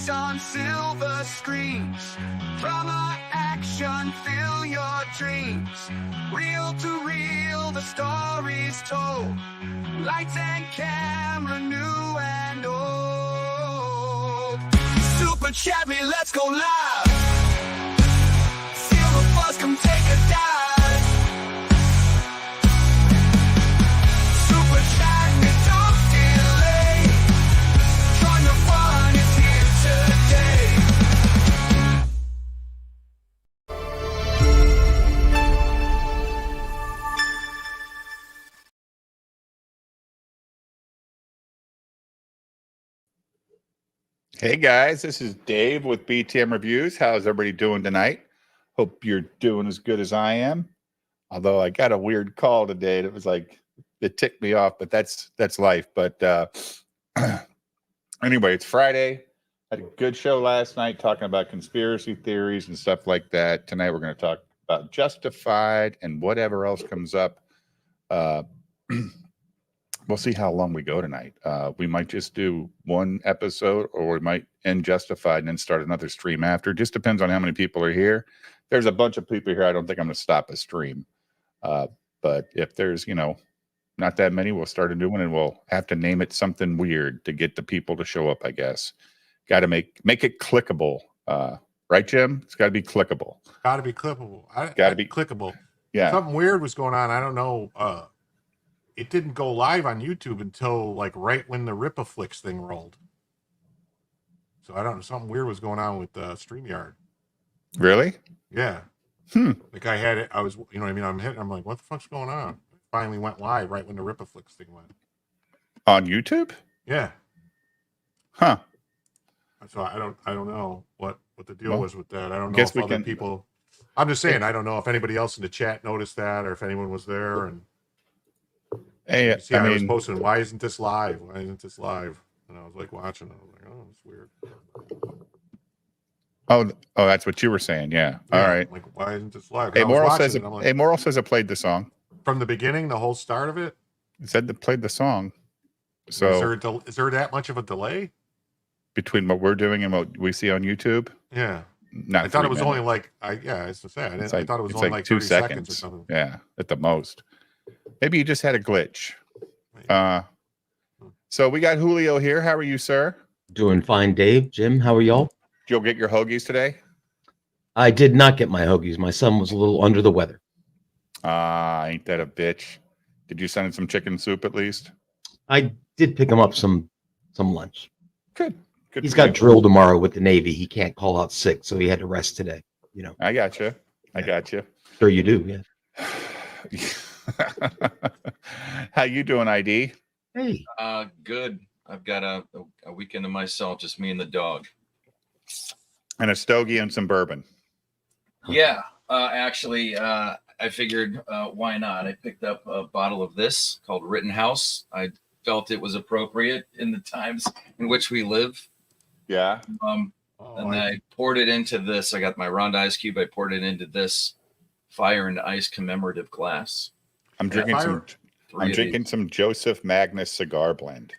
Face on silver screens. Drama, action, fill your dreams. Real to real, the story's told. Lights and camera, new and old. Super Chevy, let's go live. Feel the buzz, come take a dive. Super Chevy, don't delay. Join the fun, it's here today. Hey guys, this is Dave with BTM Reviews. How's everybody doing tonight? Hope you're doing as good as I am. Although I got a weird call today that was like, it ticked me off, but that's life. But anyway, it's Friday. Had a good show last night talking about conspiracy theories and stuff like that. Tonight we're going to talk about Justified and whatever else comes up. We'll see how long we go tonight. We might just do one episode, or we might end Justified and then start another stream after. Just depends on how many people are here. There's a bunch of people here. I don't think I'm going to stop a stream. But if there's, not that many, we'll start a new one, and we'll have to name it something weird to get the people to show up, I guess. Got to make it clickable. Right, Jim? It's got to be clickable. Got to be clippable. Got to be clickable. Yeah. Something weird was going on. I don't know. It didn't go live on YouTube until like right when the Ripaflix thing rolled. So I don't know. Something weird was going on with StreamYard. Really? Yeah. Like I had it. I was, you know what I mean? I'm like, what the fuck's going on? It finally went live right when the Ripaflix thing went. On YouTube? Yeah. Huh. So I don't know what the deal was with that. I don't know guess if we other can- people. I'm just saying. I don't know if anybody else in the chat noticed that, or if anyone was there. And Hey, see, I was posting, why isn't this live? Why isn't this live? And I was like watching. I was like, oh, it's weird. Oh, that's what you were saying. Yeah. All right. I'm like, why isn't this live? Hey, I was Moral watching says. it, and I'm like, Hey, Moral says I played the song. from the beginning, the whole start of it. It said that played the song. So Is there that much of a delay? between what we're doing and what we see on YouTube, Yeah. not. I thought it 3 was only minutes. like I was to say I It's thought it was it's only like 2 30 seconds or something. Yeah, at the most. Maybe you just had a glitch. Maybe. So we got Julio here. How are you, sir? Doing fine, Dave. Jim, how are y'all? Did you get your hoagies today? I did not get my hoagies. My son was a little under the weather. Ain't that a bitch? Did you send him some chicken soup at least? I did pick him up some lunch. Good. He's for got you. drill tomorrow with the Navy. He can't call out sick, so he had to rest today. I got you. I got you. Sure you do, yeah. How you doing, ID? Hey, Good. I've got a weekend to myself, just me and the dog. And a stogie and some bourbon. Yeah. Actually, I figured, why not? I picked up a bottle of this called Rittenhouse. I felt it was appropriate in the times in which we live. Yeah. I poured it into this. I got my round ice cube. I poured it into this Fire and Ice commemorative glass. I'm drinking some Joseph Magnus cigar blend.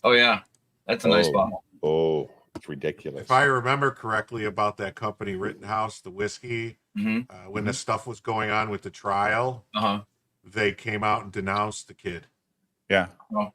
Oh yeah, that's a nice bottle. Oh, it's ridiculous. If I remember correctly about that company, Rittenhouse, the whiskey, when the stuff was going on with the trial, they came out and denounced the kid. Yeah. Well,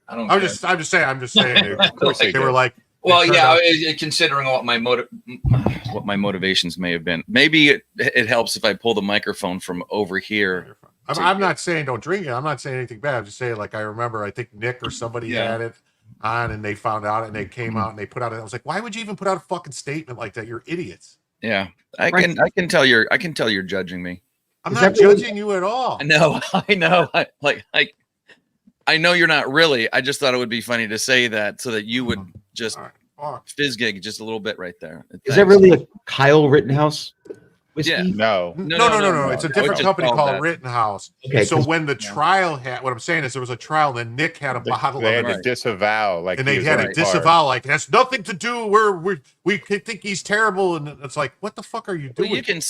I'm just saying. Of course They were like, well, yeah, considering what my motivations may have been. Maybe it helps if I pull the microphone from over here. I'm not saying don't drink it. I'm not saying anything bad. I'm just saying, like, I remember, I think Nick or somebody had it on, and they found out, and they came out and they put out. I was like, why would you even put out a fucking statement like that? You're idiots. Yeah, I can tell you're judging me. I'm not judging you at all. No, I know. I know you're not really. I just thought it would be funny to say that so that you would just fizzgig just a little bit right there. is that really a Kyle Rittenhouse whiskey? Yeah. No. No. It's a different just company called called that. Rittenhouse. Okay, so when the trial what I'm saying is there was a trial, then Nick had a bottle They of had it. to disavow, like, And they had to disavow, like, it has nothing to do. We think he's terrible, and it's like, what the fuck are you Well, doing? you can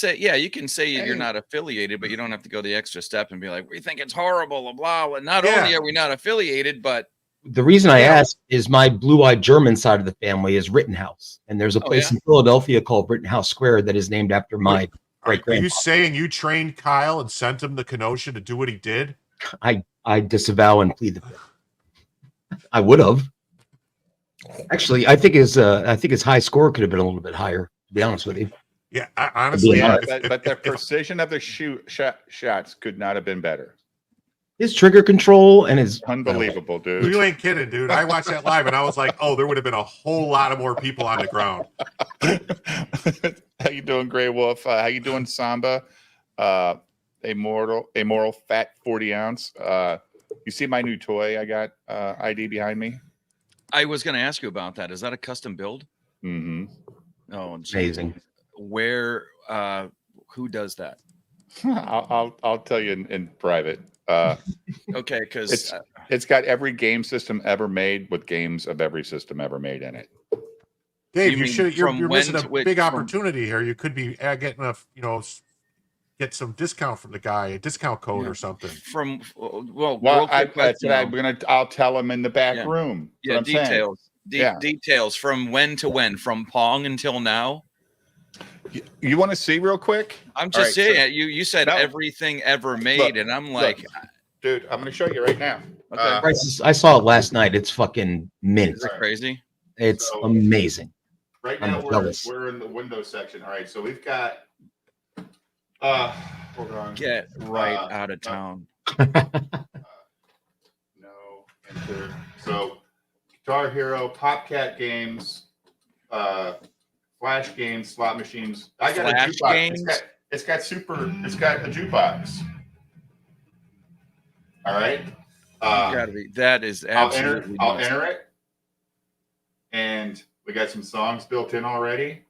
say you're not affiliated, but you don't have to go the extra step and be like, we think it's horrible, blah blah. And not only are we not affiliated, but The reason I Yeah. ask is my blue-eyed German side of the family is Rittenhouse, and there's a place in Philadelphia called Rittenhouse Square that is named after my Are you great-grandfather. saying you trained Kyle and sent him to Kenosha to do what he did? I disavow and plead the fifth. I would have. Actually, I think his high score could have been a little bit higher, to be honest with you. Yeah, honestly, Yeah, but the precision of the shots could not have been better. His trigger control and his Unbelievable, dude. you ain't kidding, dude. I watched that live and I was like, oh, there would have been a whole lot of more people on the ground. How you doing, Grey Wolf? How you doing, Samba? Amoral fat 40 ounce. You see my new toy I got ID behind me? I was going to ask you about that. Is that a custom build? Mm-hmm. Oh, amazing. Where? Who does that? I'll tell you in private. Okay, because it's got every game system ever made with games of every system ever made in it. Dave, You mean you're from missing when a to which- big from- opportunity here. You could be getting get some discount from the guy, a discount code or something. from well, Well, real quick question, I'll tell him in the back Yeah. room. yeah, What I'm saying. details. Details from when to when, from Pong until now. You want to see real quick? I'm All just right, saying. so- you said No. everything ever made, and I'm like, dude, I'm going to show you right now. Okay. Prices, I saw it last night. It's fucking mint. is it crazy? It's So- amazing. Right I'm now jealous. we're in the Windows section. All right, so we've got hold on. Get right Uh, out of no. town. No, enter. So Guitar Hero, PopCat games, Flash games, slot machines. I got Flash a jukebox. games? It's got a jukebox. All right. Gotta be. That is I'll absolutely. I'll nuts. enter it. And we got some songs built in already.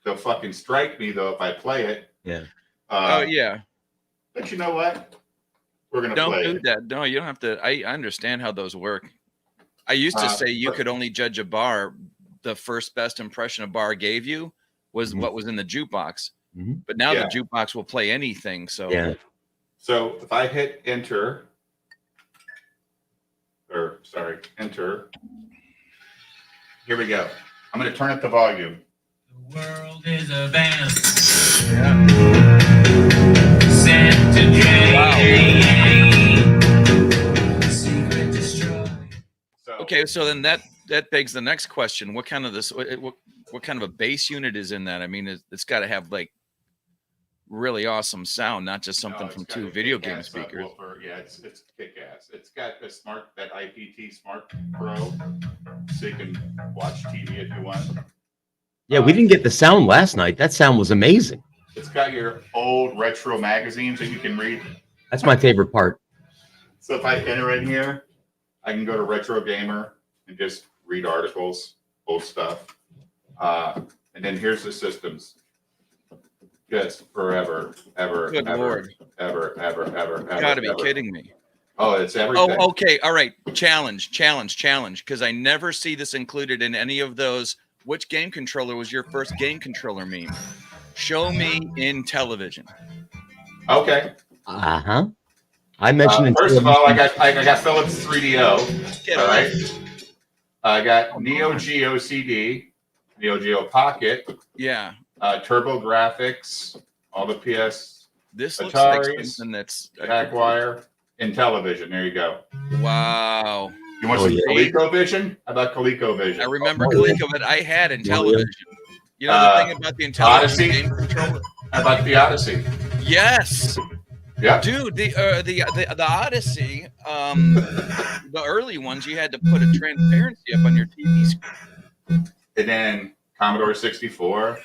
They'll fucking strike me though if I play it. Yeah. Oh yeah. But you know what? We're gonna Don't play do it. that. No, you don't have to. I understand how those work. I used to say you but- could only judge a bar. The first best impression a bar gave you was Mhm. what was in the jukebox. Mhm. But now Yeah. the jukebox will play anything. So Yeah. So if I hit enter, enter. Here we go. I'm going to turn up the volume. The world is a band. Sent to Secret destroy. So, okay, so then that begs the next question: what kind of what kind of a bass unit is in that? I mean, it's got to have like really awesome sound, not just something it's from got two a video kick-ass game speakers. subwoofer. Yeah, it's kick ass. It's got that IPT Smart Pro, so you can watch TV if you want. Yeah, we didn't get the sound last night. That sound was amazing. It's got your old retro magazines that you can read. That's my favorite part. So if I enter in here, I can go to Retro Gamer and just read articles, old stuff. And then here's the systems. Just forever, ever, Good ever, Lord. ever. You got to be ever. kidding me. Oh, it's everything. Oh, okay. All right. Challenge. Because I never see this included in any of those. Which game controller was your first game controller meme? Show me in television. Okay. Uh-huh. I mentioned in First of all, I television- got Philips 3DO. Get All off. right. I got Neo Geo CD, Neo Geo Pocket, Yeah. Turbo Graphics, all the PS, This looks like Ataris, something that's Jackwire, and television. There you go. wow. You want Oh, some yeah. ColecoVision? How about ColecoVision? I remember Oh, yeah. Coleco, but I had in Oh, yeah. television. You know the thing about the Intellivision Odyssey? game controller? How about the Odyssey? Yes, Yeah. dude. The Odyssey, the early ones, you had to put a transparency up on your TV screen. And then Commodore 64.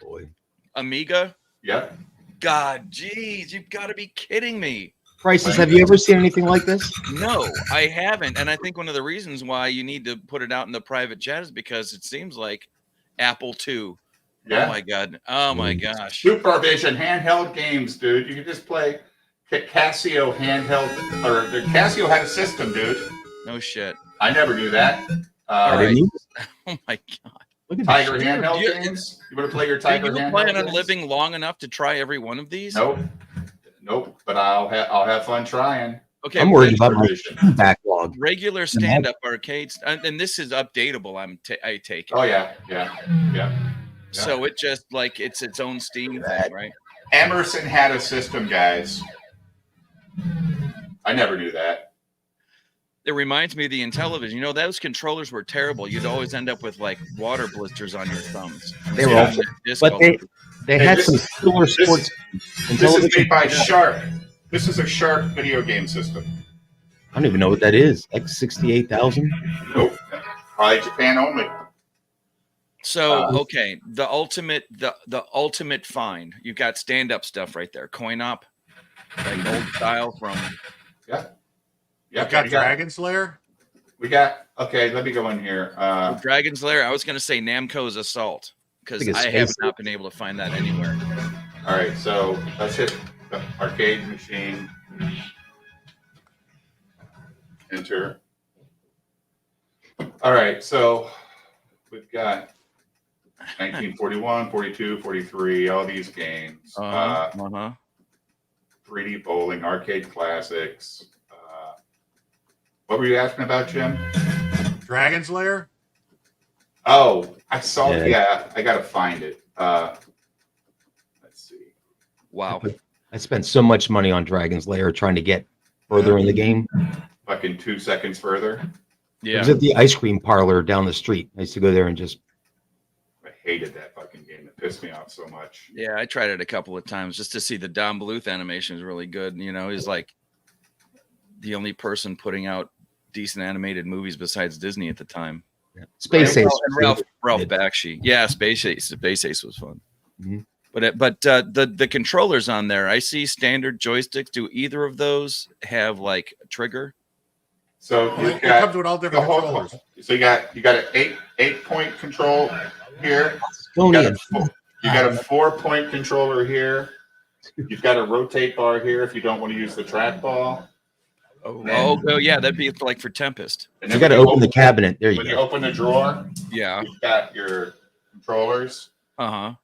Boy. Amiga. Yep. God, geez, you've got to be kidding me. Prices, have you ever seen anything like this? No, I haven't. And I think one of the reasons why you need to put it out in the private chat is because it seems like Apple II. Yeah. Oh my God. Oh my gosh. Supervision handheld games, dude. You can just play Casio handheld, or the Casio had a system, dude. No shit. I never knew that. All I right. didn't Oh my God. Look at Tiger this. handheld You- games. You want to play your Are Tiger you handheld planning on games? living long enough to try every one of these? Nope. But I'll have fun trying. Okay, I'm worried about my Revision. backlog. regular stand-up arcades, and this is updatable. I take it. Oh yeah. So it just like it's its own Steam thing, right? Emerson had a system, guys. I never knew that. It reminds me of the Intellivision. You know, those controllers were terrible. You'd always end up with like water blisters on your thumbs. They were Yeah. awful. Disc But all they over. they Hey, had this- some killer this- sports. This is made by Intellivision. Sharp. This is a Sharp video game system. I don't even know what that is. Like 68,000. Nope. Probably Japan only. So okay, the ultimate find. You've got stand-up stuff right there. Coin op, like old style from Yeah. You got Dragon's Lair? We got. Okay, let me go in here. Dragon's Lair. I was going to say Namco's Assault because think it's I have Space not been able to find that anywhere. All right, so let's hit the arcade machine. Enter. All right, so we've got 1941, 42, 43, all these games. 3D bowling, arcade classics. What were you asking about, Jim? Dragon's Lair? Oh, I saw. Yeah. Yeah, I gotta find it. Let's see. Wow. I spent so much money on Dragon's Lair trying to get further in the game. Fucking 2 seconds further. It Yeah. was at the ice cream parlor down the street. I used to go there and just I hated that fucking game. It pissed me off so much. Yeah, I tried it a couple of times just to see the Don Bluth animation is really good. You know, he's like the only person putting out decent animated movies besides Disney at the time. Space Right. Ace. And Ralph Bakshi. Yeah, Space Ace. Space Ace was fun. Mhm. But the controllers on there, I see standard joysticks. Do either of those have like a trigger? So Well, you've it comes got with all the different whole. controllers. So you got an 8-point control here. You Estonian. got a 4-point controller here. You've got a rotate bar here if you don't want to use the trackball. Oh, yeah, that'd be like for Tempest. And You then got to when open the cabinet. There you When you go. open the drawer, Yeah. you've got your controllers, Uh-huh.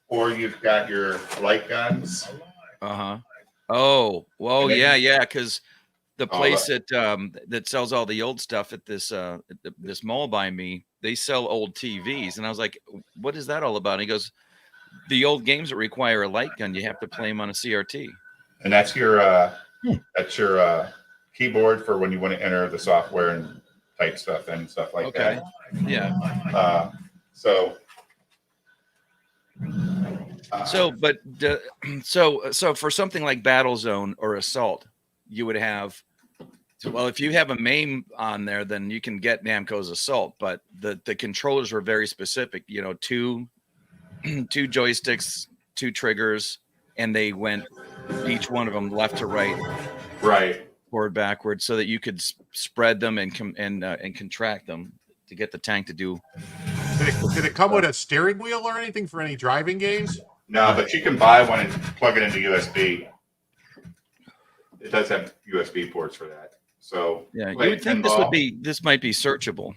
or you've got your light guns. Uh-huh. Oh, well, And then- yeah, because the Oh, place that sells all the old stuff at this mall by me, they sell old TVs. And I was like, what is that all about? And he goes, the old games that require a light gun, you have to play them on a CRT. And that's your keyboard for when you want to enter the software and type stuff in and stuff like Okay. Yeah. that. So So for something like Battlezone or Assault, you would have, well, if you have a MAME on there, then you can get Namco's Assault, but the controllers were very specific, you know, two joysticks, 2 triggers, and they went each one of them left to right, right. forward, backward, so that you could spread them and contract them to get the tank to do. Did it come with a steering wheel or anything for any driving games? No, but you can buy one and plug it into USB. It does have USB ports for that. So Yeah, you play would think pinball. this might be searchable.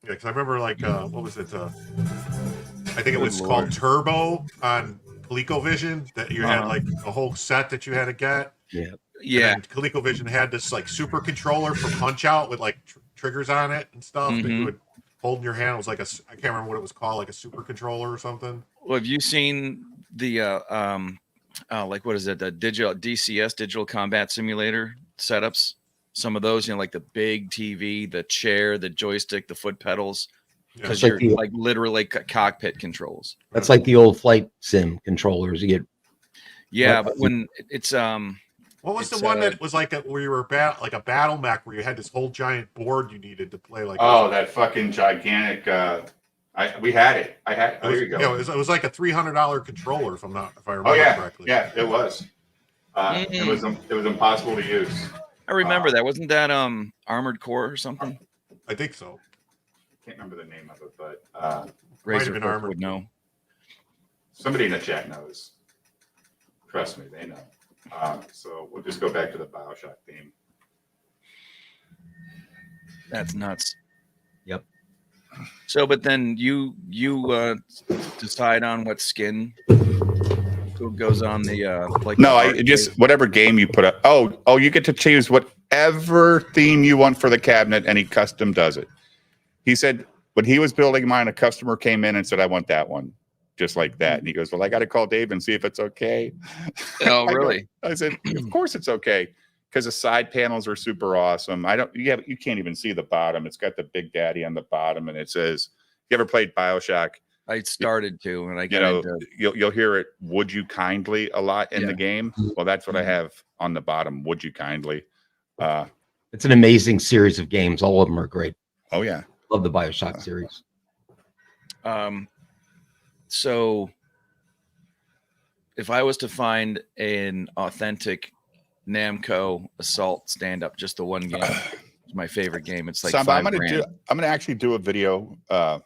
Yeah, because I remember what was it? I think it was Good called Lord. Turbo on ColecoVision that you had like a whole set that you had to get. Yeah. And ColecoVision had this like super controller for Punch Out with like triggers on it and stuff that Mhm. you would hold in your hand. It was like I can't remember what it was called, like a super controller or something. Well, have you seen the like what is it? The digital combat simulator setups? Some of those, you know, like the big TV, the chair, the joystick, the foot pedals, Yeah. because It's like you're the- like literally cockpit controls. That's like the old flight sim controllers. You get Yeah, What- but when it's What was the It's, one that was like where you were like a battle mech where you had this whole giant board you needed to play like? Oh, that fucking gigantic. We had it. I had. it was, There you go. yeah, it was like a $300 controller if I remember Oh yeah, correctly. yeah, it was. It was impossible to use. I remember that. Wasn't that Armored Core or something? I think so. Can't remember the name of it, but Razor been Corp Armored would know. somebody in the chat knows. Trust me, they know. So we'll just go back to the BioShock theme. That's nuts. Yep. So, but then you decide on what skin goes on the like. No, the I arcade. just whatever game you put up. Oh, you get to choose whatever theme you want for the cabinet, and he custom does it. He said when he was building mine, a customer came in and said, "I want that one," just like that. And he goes, "Well, I got to call Dave and see if it's okay." Oh, I go- really? I said, "Of course it's okay." Because the side panels are super awesome. You can't even see the bottom. It's got the Big Daddy on the bottom, and it says, "You ever played BioShock?" I started to, and I You got know, into. you'll hear it. "Would you kindly?" a lot in Yeah. the game. Well, that's what I have on the bottom. "Would you kindly?" It's an amazing series of games. All of them are great. Oh yeah. Love the BioShock series. So, if I was to find an authentic Namco Assault stand-up, just the one game, it's my favorite game. It's like Samba, I'm $5,000. gonna actually do a video, a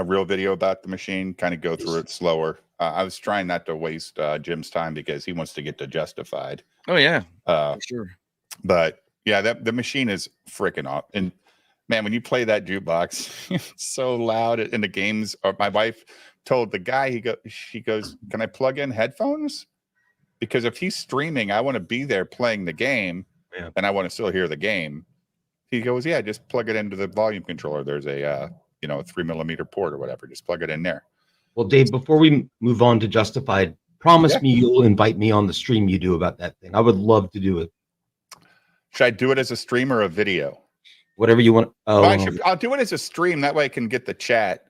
real video about the machine. Kind of go through it slower. I was trying not to waste Jim's time because he wants to get to Justified. Oh yeah, Uh, for sure. but yeah, the machine is freaking off. And man, when you play that jukebox, it's so loud. And the games. My wife told the guy, she goes, "Can I plug in headphones? Because if he's streaming, I want to be there playing the game, and I want to still hear the game." He goes, "Yeah, just plug it into the volume controller. There's a a 3mm port or whatever. Just plug it in there." Well, Dave, before we move on to Justified, promise me you'll invite me on the stream you do about that thing. I would love to do it. Should I do it as a stream or a video? Whatever you want. Oh, I'll do it as a stream. That way I can get the chat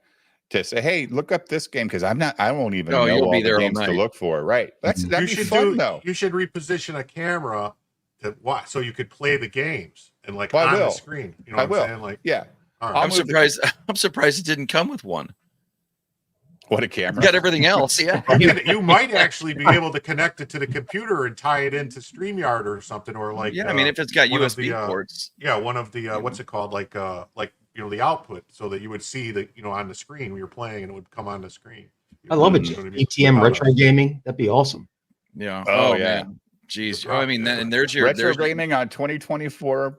to say, "Hey, look up this game," because I won't even know you'll all be the there all games to night. look for. Right. That'd You be should fun though. You should reposition a camera to watch so you could play the games and like Well, I on the will. screen. You know I what will. I'm saying? Like, Yeah. all right. I'll I'm move the- surprised. I'm surprised it didn't come with one. What a camera. Got everything else. Yeah. You might actually be able to connect it to the computer and tie it into StreamYard or something, or like Yeah. I mean, if it's got one of USB the, ports. yeah, one of the what's it called, like the output, so that you would see the on the screen when you're playing and it would come on the screen. I love it. You know what I mean? ETM Without retro gaming. That'd be awesome. Yeah. Oh, yeah. man. Jeez. Oh, I mean, and there's your retro there's gaming on 2024.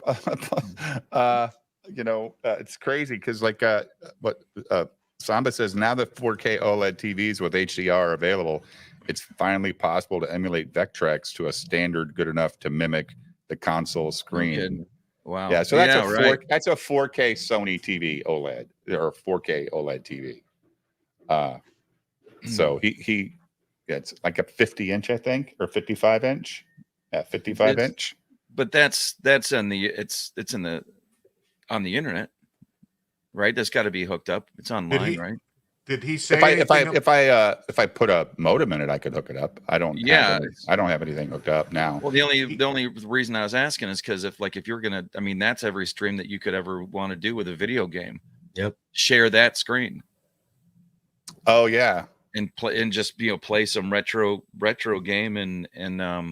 It's crazy because what Samba says, now that 4K OLED TVs with HDR are available, it's finally possible to emulate Vectrex to a standard good enough to mimic the console screen. kidding. Wow. Yeah, so that's right. that's a 4K Sony TV OLED or 4K OLED TV. So it's like a 50-inch, I think, or 55-inch. 55-inch. But that's on the it's on the internet, right? That's got to be hooked up. It's online, right? Did he say If I put a modem in it, I could hook it up. I don't. Yeah. I don't have anything hooked up now. Well, the only reason I was asking is because if you're gonna, I mean, that's every stream that you could ever want to do with a video game. Yep. Share that screen Oh yeah. and play and just play some retro game and I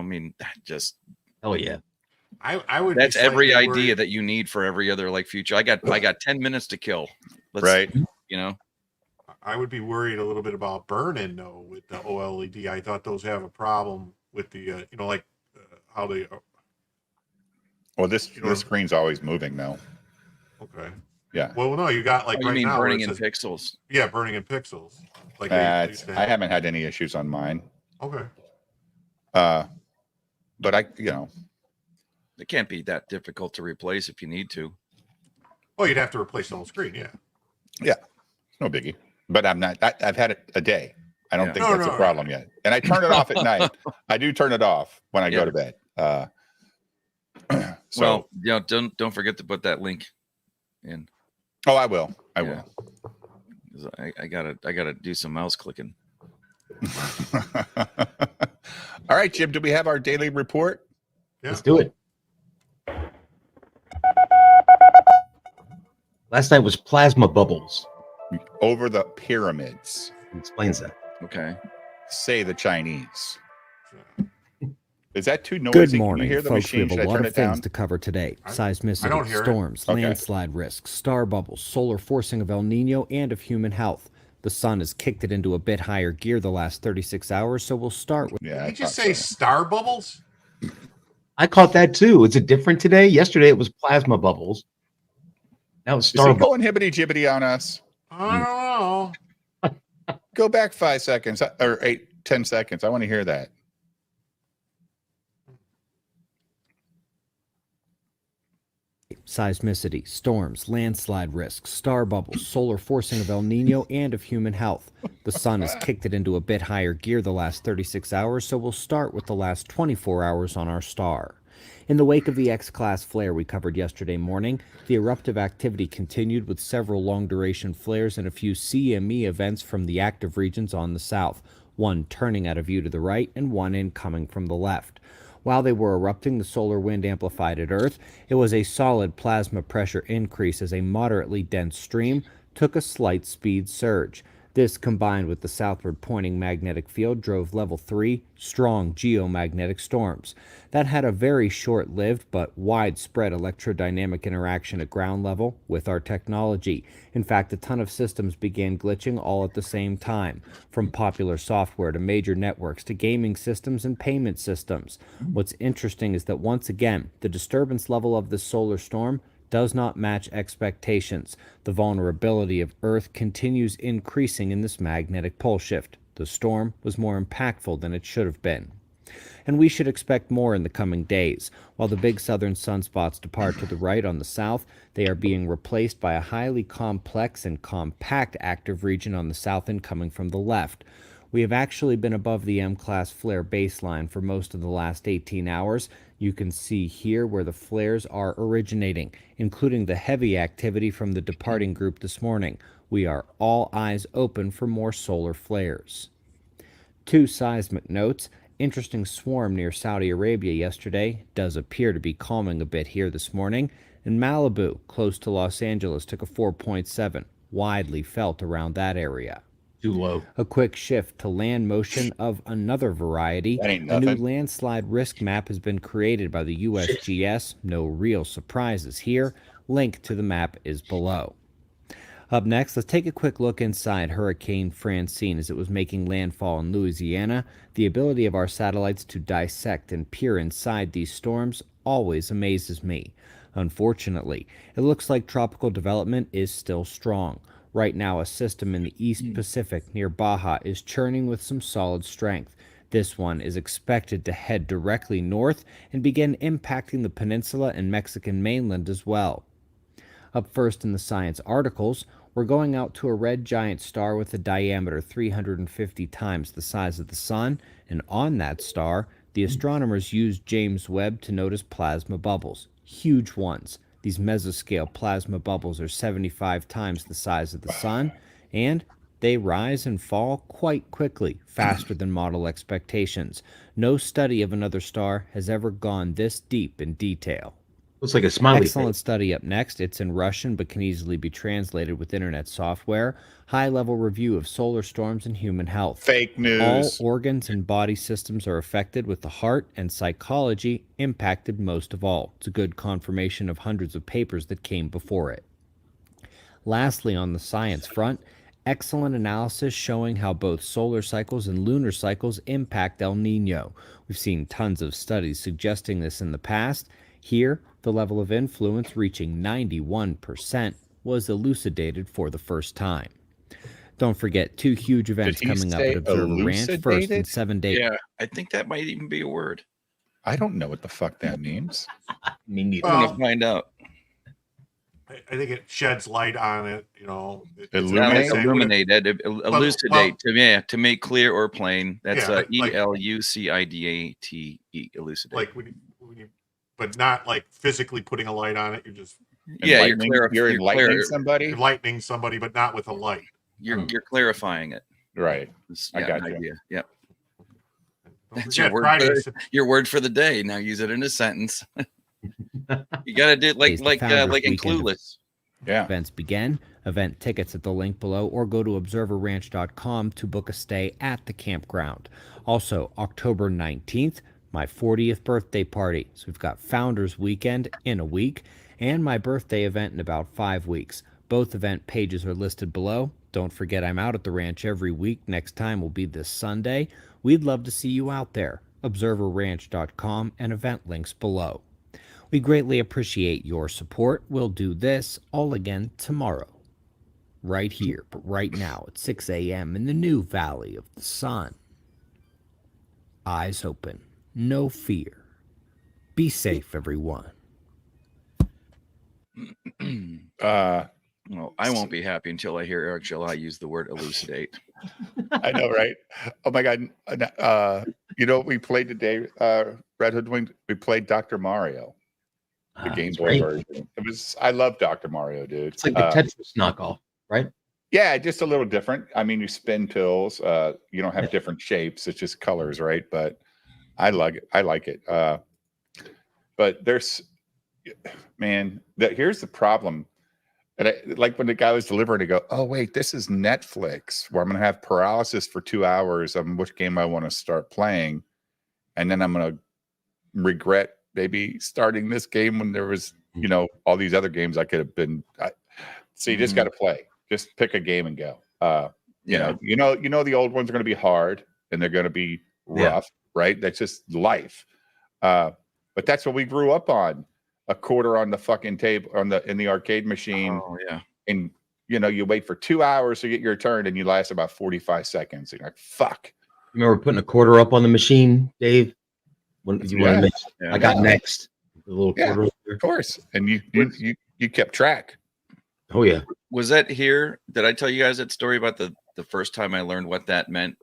mean, just Oh yeah. I would. that's be every slightly idea worried. that you need for every other future. I got 10 minutes to kill. Right. I would be worried a little bit about burn-in though with the OLED. I thought those have a problem with the how they. Well, this screen's always moving now. Okay. Yeah. Well, no, you got like You right mean now where burning it in says- pixels? Yeah, burning in pixels. Like I haven't had any issues on mine. Okay. But It can't be that difficult to replace if you need to. Well, you'd have to replace the whole screen. Yeah. no biggie. But I'm not. I've had it a day. I don't Yeah. think No, that's no, a problem yet. And I turn it off at night. I do turn it off when I go to bed. So Don't forget to put that link in. oh, I will. I Yeah. will. 'Cause I gotta do some mouse clicking. All right, Jim. Do we have our daily report? Yeah. Let's do it. Last night was plasma bubbles. Over the pyramids. It explains that. Okay. Say the Chinese. Is that too noisy? Good Can morning, you hear the folks. We machine? have Should a I lot turn of it down? things to cover today. I don't Seismicity, hear it. storms, Okay. landslide risks, star bubbles, solar forcing of El Nino, and of human health. The sun has kicked it into a bit higher gear the last 36 hours, so we'll start with Yeah. Did I you just thought say so. star bubbles? I caught that too. Is it different today? Yesterday it was plasma bubbles. Now it's Is star he bubbles. going hibbity jibbity on us? I don't know. Go back 5 seconds or 8. 10 seconds. I want to hear that. Seismicity, storms, landslide risks, star bubbles, solar forcing of El Nino, and of human health. The sun has kicked it into a bit higher gear the last 36 hours, so we'll start with the last 24 hours on our star. In the wake of the X-class flare we covered yesterday morning, the eruptive activity continued with several long-duration flares and a few CME events from the active regions on the south, one turning out of view to the right and one incoming from the left. While they were erupting, the solar wind amplified at Earth. It was a solid plasma pressure increase as a moderately dense stream took a slight speed surge. This, combined with the southward pointing magnetic field, drove level 3 strong geomagnetic storms. That had a very short-lived but widespread electrodynamic interaction at ground level with our technology. In fact, a ton of systems began glitching all at the same time, from popular software to major networks to gaming systems and payment systems. What's interesting is that once again, the disturbance level of this solar storm does not match expectations. The vulnerability of Earth continues increasing in this magnetic pole shift. The storm was more impactful than it should have been. And we should expect more in the coming days. While the big southern sunspots depart to the right on the south, they are being replaced by a highly complex and compact active region on the south end coming from the left. We have actually been above the M-class flare baseline for most of the last 18 hours. You can see here where the flares are originating, including the heavy activity from the departing group this morning. We are all eyes open for more solar flares. 2 seismic notes. Interesting swarm near Saudi Arabia yesterday. Does appear to be calming a bit here this morning. And Malibu, close to Los Angeles, took a 4.7, widely felt around that area. Too low. A quick shift to land motion of another variety. That ain't A new nothing. landslide risk map has been created by the USGS. No real surprises here. Link to the map is below. Up next, let's take a quick look inside Hurricane Francine as it was making landfall in Louisiana. The ability of our satellites to dissect and peer inside these storms always amazes me. Unfortunately, it looks like tropical development is still strong. Right now, a system in the East Pacific near Baja is churning with some solid strength. This one is expected to head directly north and begin impacting the peninsula and Mexican mainland as well. Up first in the science articles, we're going out to a red giant star with a diameter 350 times the size of the sun, and on that star, the astronomers used James Webb to notice plasma bubbles, huge ones. These mesoscale plasma bubbles are 75 times the size of the sun, and they rise and fall quite quickly, faster than model expectations. No study of another star has ever gone this deep in detail. Looks like a smiley Excellent face. study up next. It's in Russian but can easily be translated with internet software. High-level review of solar storms and human health. Fake All news. organs and body systems are affected, with the heart and psychology impacted most of all. It's a good confirmation of hundreds of papers that came before it. Lastly, on the science front, excellent analysis showing how both solar cycles and lunar cycles impact El Nino. We've seen tons of studies suggesting this in the past. Here, the level of influence reaching 91% was elucidated for the first time. Don't forget 2 huge events Did he coming up say at Observer Ranch. First, in elucidated? 7 days. Yeah, I think that might even be a word. I don't know what the fuck that means. Me neither. I'm Well, gonna find out. I think it sheds light on it. You know, Illuminate? Illuminated, elucidate, to make clear or plain. That's Yeah, like- Elucidate, elucidate. like when you, but not like physically putting a light on it. You're just Yeah, you're Enlightening- enlightening somebody. enlightening somebody, but not with a light. you're clarifying it. Right. I Yeah, got an you. idea. Yep. Don't That's your forget, word Fridays. Your word for the day. Now use it in a sentence. You gotta do it like It's the like Founders in Weekend of- Clueless. Yeah. Events begin. Event tickets at the link below, or go to observerranch.com to book a stay at the campground. Also, October 19th, my 40th birthday party. So we've got Founders Weekend in a week and my birthday event in about 5 weeks. Both event pages are listed below. Don't forget, I'm out at the ranch every week. Next time will be this Sunday. We'd love to see you out there. observerranch.com and event links below. We greatly appreciate your support. We'll do this all again tomorrow, right here, but right now at 6 a.m. in the new Valley of the Sun. eyes open, no fear. Be safe, everyone. Well, I won't be happy until I hear Eric July use the word elucidate. I know, right? Oh my God. You know what we played today, Red Hood Wing? We played Dr. Mario, the Game That's Boy right. version. I love Dr. Mario, dude. It's like the Tetris knockoff, right? Yeah, just a little different. I mean, you spin pills. You don't have different shapes. It's just colors, right? But I like it. I like it. But there's, man, here's the problem. And like when the guy was delivering, to go, oh wait, this is Netflix, where I'm going to have paralysis for 2 hours on which game I want to start playing, and then I'm going to regret maybe starting this game when there was, all these other games I could have been. So you just got to play. Just pick a game and go. You know, the old ones are going to be hard and they're going to be rough, right? That's just life. But that's what we grew up on. A quarter on the fucking table in the arcade machine. Oh yeah. And you wait for 2 hours to get your turn and you last about 45 seconds. And you're like, fuck. Remember putting a quarter up on the machine, Dave? When you want to mix, I got next. The little quarter. Of course. And you kept track. Oh yeah. Was that here? Did I tell you guys that story about the first time I learned what that meant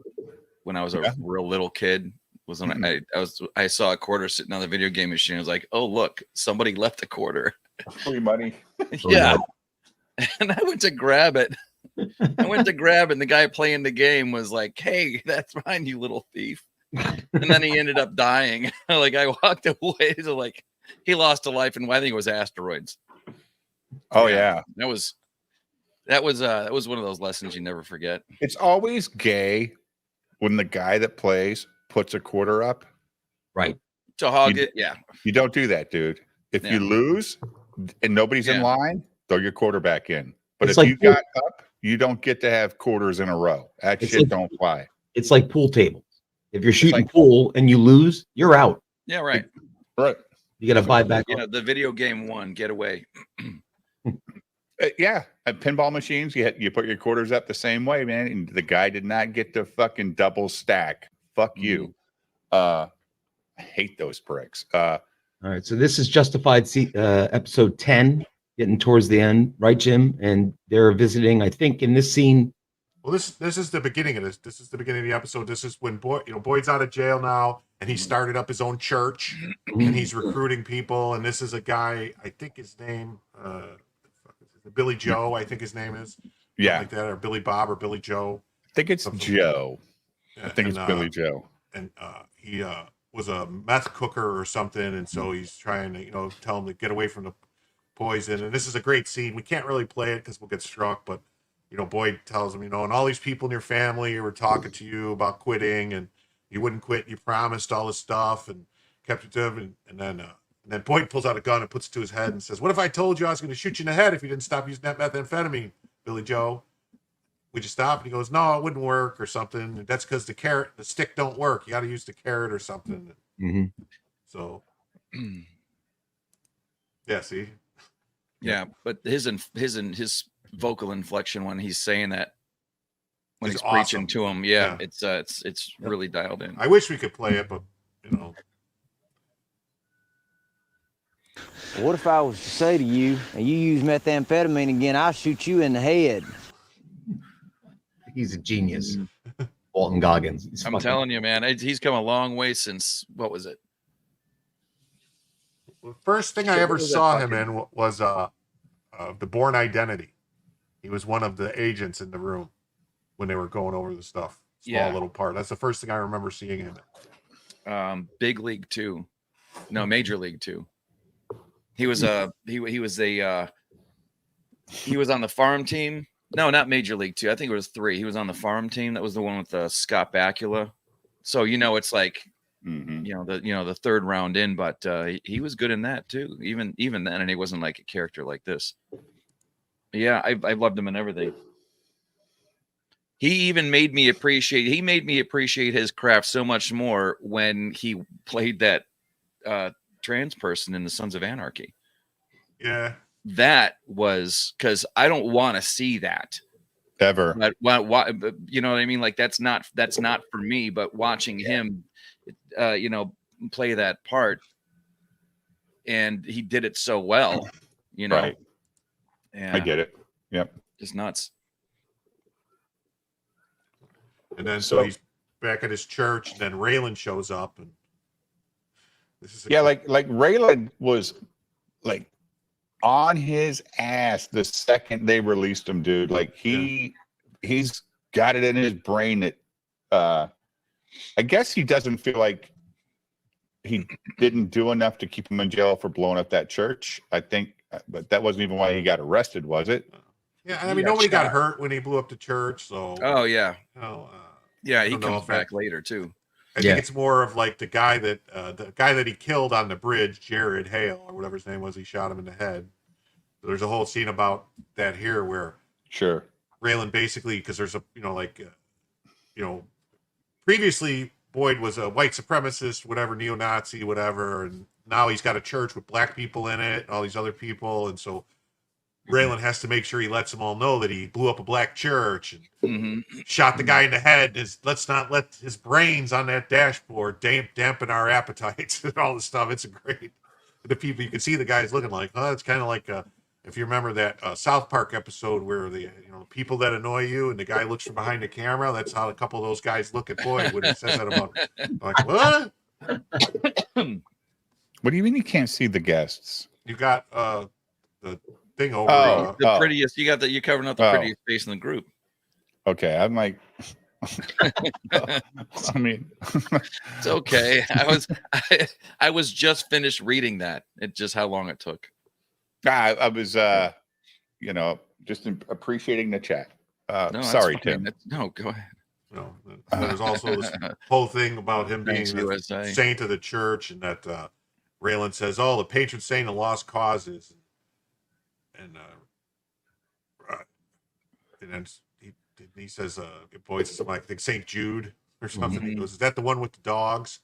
when I was a real little kid? Was when I saw a quarter sitting on the video game machine. I was like, oh look, somebody left a quarter. Free money. Yeah. And I went to grab it. And the guy playing the game was like, hey, that's mine, you little thief. And then he ended up dying. Like I walked away. So like he lost a life, and I think it was asteroids. Oh yeah. That was one of those lessons you never forget. It's always gay when the guy that plays puts a quarter up. Right. To hog it, yeah. You don't do that, dude. If you lose and nobody's in line, throw your quarter back in. But It's if like you got up, you don't get to have quarters in a row. That shit don't fly. It's like pool tables. If you're shooting pool and you lose, you're out. Yeah, right. Right. You got to buy back. The video game won. Get away. Yeah, at pinball machines, you put your quarters up the same way, man. And the guy did not get to fucking double stack. Fuck you. I hate those pricks. All right, so this is Justified episode 10, getting towards the end, right, Jim? And they're visiting, I think, in this scene. Well, this is the beginning of this. This is the beginning of the episode. This is when Boyd's out of jail now, and he started up his own church, and he's recruiting people. And this is a guy, I think his name, Billy Joe, I think his name is. Yeah. Like that, or Billy Bob, or Billy Joe. I think it's Joe. Yeah, I think it's Billy Joe. And he was a meth cooker or something, and so he's trying to, tell him to get away from the poison. And this is a great scene. We can't really play it because we'll get struck, but Boyd tells him, and all these people in your family were talking to you about quitting, and you wouldn't quit. You promised all this stuff and kept it to him. And then Boyd pulls out a gun and puts it to his head and says, what if I told you I was going to shoot you in the head if you didn't stop using that methamphetamine, Billy Joe? Would you stop? And he goes, no, it wouldn't work or something. And that's because the stick don't work. You got to use the carrot or something. So, yeah, see? Yeah, but his vocal inflection when he's saying that, when he's preaching to him, it's really dialed in. I wish we could play it, but What if I was to say to you, and you use methamphetamine again, I'll shoot you in the head? He's a genius. Walton Goggins. I'm telling you, man, he's come a long way since, what was it? The first thing I ever saw him in was The Bourne Identity. He was one of the agents in the room when they were going over the stuff. Small little part. That's the first thing I remember seeing him in. Big League 2. No, Major League 2. He was he was on the farm team. No, not Major League 2. I think it was 3. He was on the farm team. That was the one with Scott Bakula. So it's like the third round in, but he was good in that too. Even then, and he wasn't like a character like this. Yeah, I loved him in everything. He even made me appreciate his craft so much more when he played that trans person in the Sons of Anarchy. Yeah. That was because I don't want to see that ever. But you know what I mean? Like that's not for me. But watching him, play that part, and he did it so well, Right. Yeah, I get it. Yep. just nuts. And then so he's back at his church, and then Raylan shows up, and this is like Raylan was like on his ass the second they released him, dude. Like he's got it in his brain that I guess he doesn't feel like he didn't do enough to keep him in jail for blowing up that church. I think, but that wasn't even why he got arrested, was it? Yeah, I mean, nobody got hurt when he blew up the church, so. Oh yeah, yeah, he don't know comes if back later too. I think it's more of like the guy that he killed on the bridge, Jared Hale or whatever his name was. He shot him in the head. There's a whole scene about that here where Raylan basically, because there's a previously Boyd was a white supremacist, whatever, neo-Nazi, whatever, and now he's got a church with black people in it, and all these other people, and so Raylan has to make sure he lets them all know that he blew up a black church and shot the guy in the head. Let's not let his brains on that dashboard dampen our appetites and all this stuff. It's great. The people, you can see the guys looking like, oh, it's kind of like if you remember that South Park episode where the people that annoy you and the guy looks from behind the camera. That's how a couple of those guys look at Boyd when he says that about like what? What do you mean you can't see the guests? You got the thing over the prettiest. You're covering up the prettiest face in the group. Okay, I'm like, I mean, it's okay. I was just finished reading that. It's just how long it took. I was, just appreciating the chat. No, sorry, Tim. No, go ahead. No, there's also this whole thing about him being the saint of the church, and that Raylan says, "Oh, the patron saint of lost causes," and then he says, "Boyd says something like, I think Saint Jude or something." He goes, "Is that the one with the dogs?"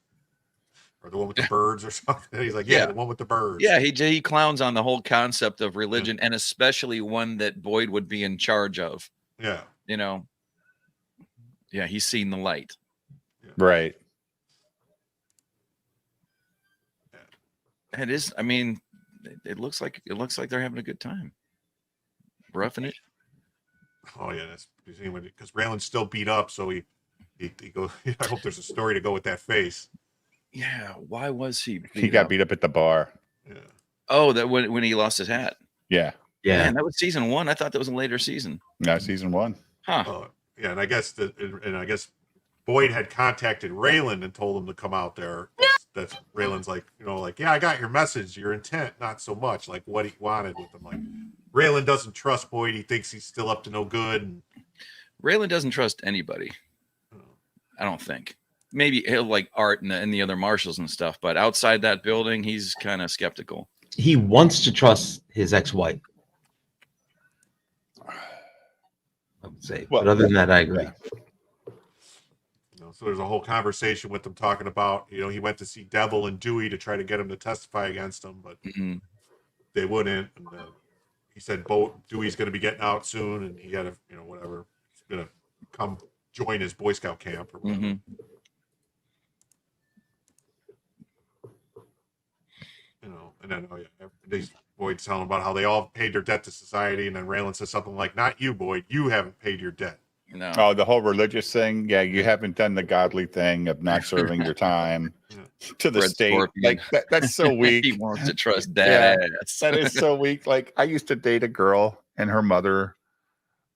Or the one with the birds or something. He's like, yeah, the one with the birds. Yeah, he clowns on the whole concept of religion, and especially one that Boyd would be in charge of. Yeah. Yeah, he's seen the light. Yeah. Right. It is, I mean, it looks like they're having a good time. Roughing it. Oh yeah, that's because Raylan's still beat up, so he goes, I hope there's a story to go with that face. Yeah, why was he? He got beat up at the bar. Yeah. Oh, that when he lost his hat. Yeah. Yeah. Man, that was season 1. I thought that was a later season. No, season 1. Huh. Yeah, and I guess Boyd had contacted Raylan and told him to come out there. That's Raylan's like, yeah, I got your message, your intent, not so much like what he wanted with him. Like Raylan doesn't trust Boyd. He thinks he's still up to no good. And Raylan doesn't trust anybody. I don't think. Maybe he'll like Art and the other marshals and stuff, but outside that building, he's kind of skeptical. He wants to trust his ex-wife, I would say. But other than that, I agree. So there's a whole conversation with them talking about, he went to see Devil and Dewey to try to get him to testify against him, but they wouldn't. And he said Dewey's going to be getting out soon, and he had to, whatever. He's going to come join his Boy Scout camp or whatever. And then Boyd's telling about how they all paid their debt to society, and then Raylan says something like, "Not you, Boyd. You haven't paid your debt." No. Oh, the whole religious thing. Yeah, you haven't done the godly thing of not serving your time to the state. Scorpion. Like that's so weak. He wants to trust dad. That is so weak. Like I used to date a girl, and her mother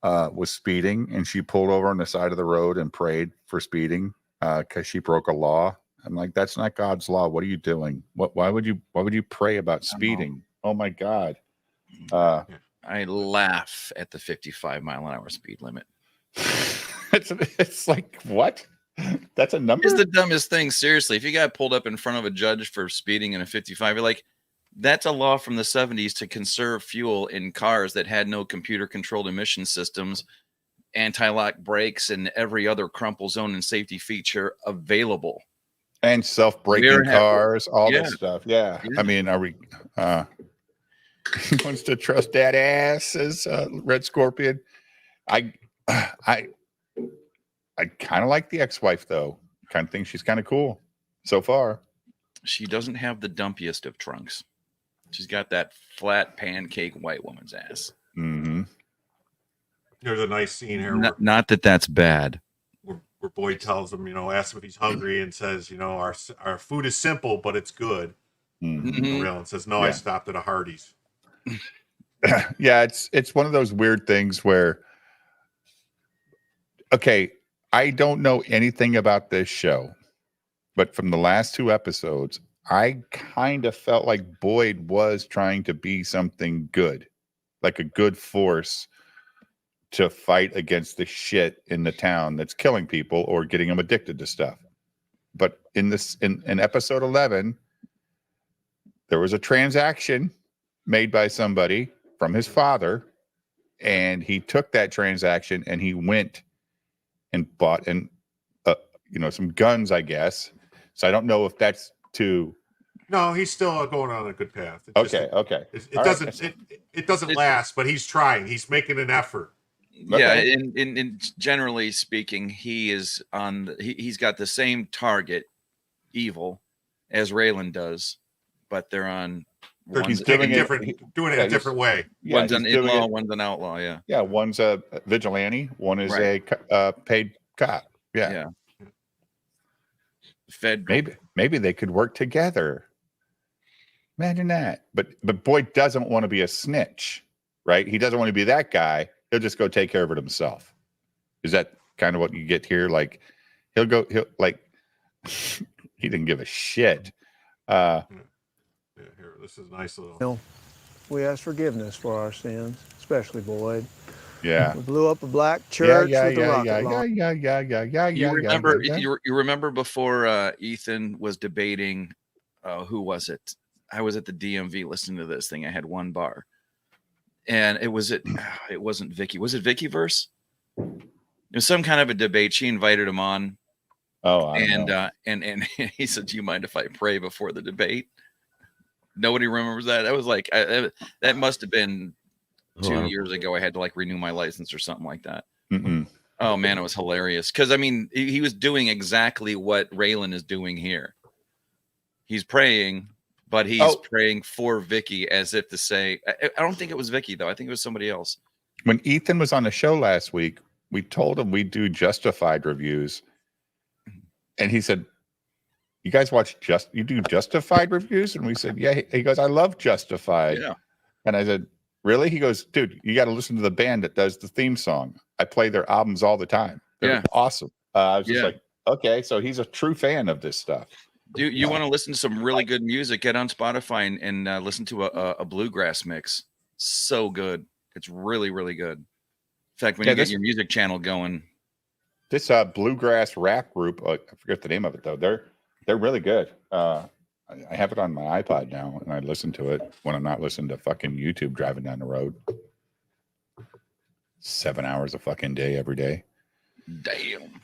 was speeding, and she pulled over on the side of the road and prayed for speeding because she broke a law. I'm like, that's not God's law. What are you doing? Why would you pray about speeding? Oh my God. I laugh at the 55-mile-an-hour speed limit. It's like, what? That's a number? It's the dumbest thing. Seriously, if you got pulled up in front of a judge for speeding in a 55, you're like, that's a law from the 70s to conserve fuel in cars that had no computer controlled emission systems, anti-lock brakes, and every other crumple zone and safety feature available. And self-braking cars, all that stuff. Yeah. I mean, are we he wants to trust that ass as Red Scorpion. I kind of like the ex-wife though. Kind of think she's kind of cool. so far. She doesn't have the dumpiest of trunks. She's got that flat pancake white woman's ass. Mm-hmm. There's a nice scene here where, Not that that's bad. where Boyd tells him, asks him if he's hungry and says, our food is simple, but it's good. Mm-hmm. Mhm. Raylan says, no, I stopped at a Hardee's. Yeah, it's one of those weird things where, okay, I don't know anything about this show, but from the last 2 episodes, I kind of felt like Boyd was trying to be something good, like a good force to fight against the shit in the town that's killing people or getting them addicted to stuff. But in episode 11, there was a transaction made by somebody from his father, and he took that transaction and he went and bought some guns, I guess. So I don't know if that's to. No, he's still going on a good path. Okay. It doesn't last, but he's trying. He's making an effort. Yeah, Okay. in generally speaking, he's got the same target, evil, as Raylan does, but they're on. He's doing doing it a different way. Yeah, one's an he's doing in-law, it- one's an outlaw. Yeah. Yeah, one's a vigilante, one is Right. a paid cop. Yeah. Yeah. Fed. Maybe they could work together. Imagine that. But Boyd doesn't want to be a snitch, right? He doesn't want to be that guy. He'll just go take care of it himself. Is that kind of what you get here? Like he'll like he didn't give a shit. Yeah, here, this is a nice little. We ask forgiveness for our sins, especially Boyd. Yeah. We blew up a black church with a rocket launcher. Yeah. You remember before Ethan was debating who was it? I was at the DMV listening to this thing. I had one bar. And it wasn't Vicky. Was it Vicky Verse? It was some kind of a debate. She invited him on. Oh, and he said, "Do you mind if I pray before the debate?" Nobody remembers that. That was like that must have been 2 years ago. I had to like renew my license or something like that. Mm-mm. Oh man, it was hilarious because I mean he was doing exactly what Raylan is doing here. He's praying, but he's praying for Vicky as if to say, I don't think it was Vicky though. I think it was somebody else. When Ethan was on the show last week, we told him we'd do Justified reviews. And he said, "You guys you do Justified reviews?" And we said, "Yeah." He goes, "I love Justified." Yeah. And I said, "Really?" He goes, "Dude, you got to listen to the band that does the theme song. I play their albums all the time. They're awesome." I was just like, okay, so he's a true fan of this stuff. Dude, you want to listen to some really good music? Get on Spotify and listen to a bluegrass mix. So good. It's really, really good. In fact, when you get your music channel going. This bluegrass rap group, I forget the name of it though. They're really good. I have it on my iPod now, and I listen to it when I'm not listening to fucking YouTube driving down the road. 7 hours a fucking day every day. Damn.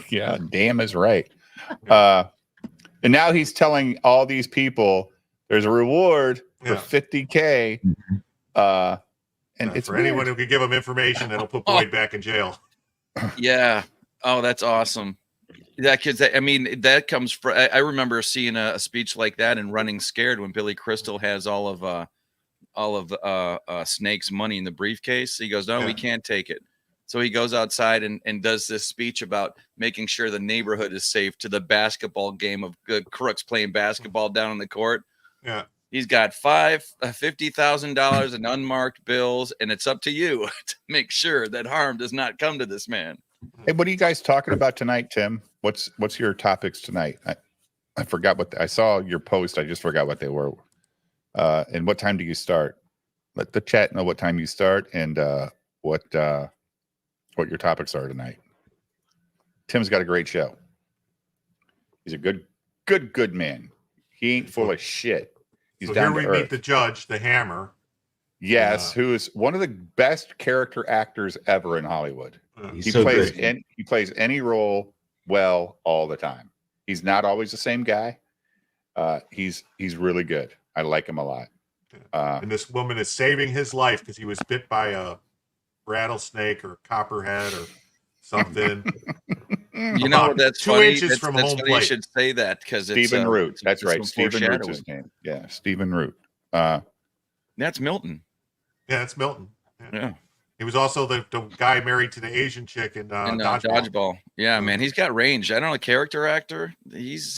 Yeah, damn is right. And now he's telling all these people there's a reward for $50K. And it's for anyone who could give him information that'll put Boyd back in jail. Yeah. Oh, that's awesome. That kid's. I mean, that comes from. I remember seeing a speech like that and running scared when Billy Crystal has all of Snake's money in the briefcase. He goes, "No, we can't take it." So he goes outside and does this speech about making sure the neighborhood is safe to the basketball game of good crooks playing basketball down on the court. Yeah. He's got $50,000 in unmarked bills, and it's up to you to make sure that harm does not come to this man. Hey, what are you guys talking about tonight, Tim? What's your topics tonight? I forgot what I saw your post. I just forgot what they were. And what time do you start? Let the chat know what time you start and what your topics are tonight. Tim's got a great show. He's a good man. He ain't full of shit. He's so down here to we earth. meet the judge, the Hammer. Yes, who is one of the best character actors ever in Hollywood. He so plays good. he plays any role well all the time. He's not always the same guy. He's really good. I like him a lot. And this woman is saving his life because he was bit by a rattlesnake or copperhead or something. You know what? That's 2 funny. inches That's, from that's home funny you plate. should say that because it's Stephen Root. That's it's right. some Stephen Root's foreshadowing. his name. Yeah, Stephen Root. That's Milton. Yeah, that's Milton. Yeah. He was also the guy married to the Asian chick in Dodgeball. Yeah, man, he's got range. I don't know, a character actor. He's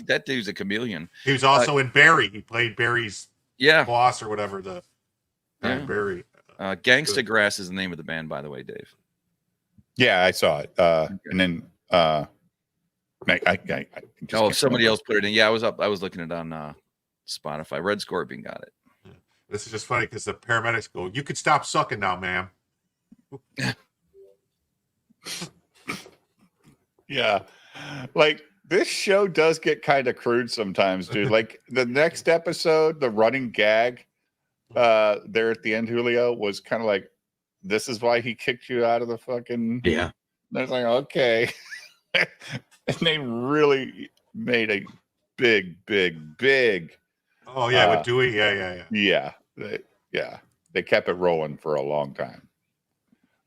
that dude's a chameleon. He was also in Barry. He played Barry's boss or whatever. The Barry. Gangsta Grass is the name of the band, by the way, Dave. Yeah, I saw it. And then Somebody else put it in. Yeah, I was looking at it on Spotify. Red Scorpion got it. This is just funny because the paramedics go, "You could stop sucking now, ma'am." Yeah, like this show does get kind of crude sometimes, dude. Like the next episode, the running gag there at the end, Julio, was kind of like, "This is why he kicked you out of the fucking." Yeah, and it's like, okay, and they really made a big. Oh yeah, with Dewey, yeah. They kept it rolling for a long time.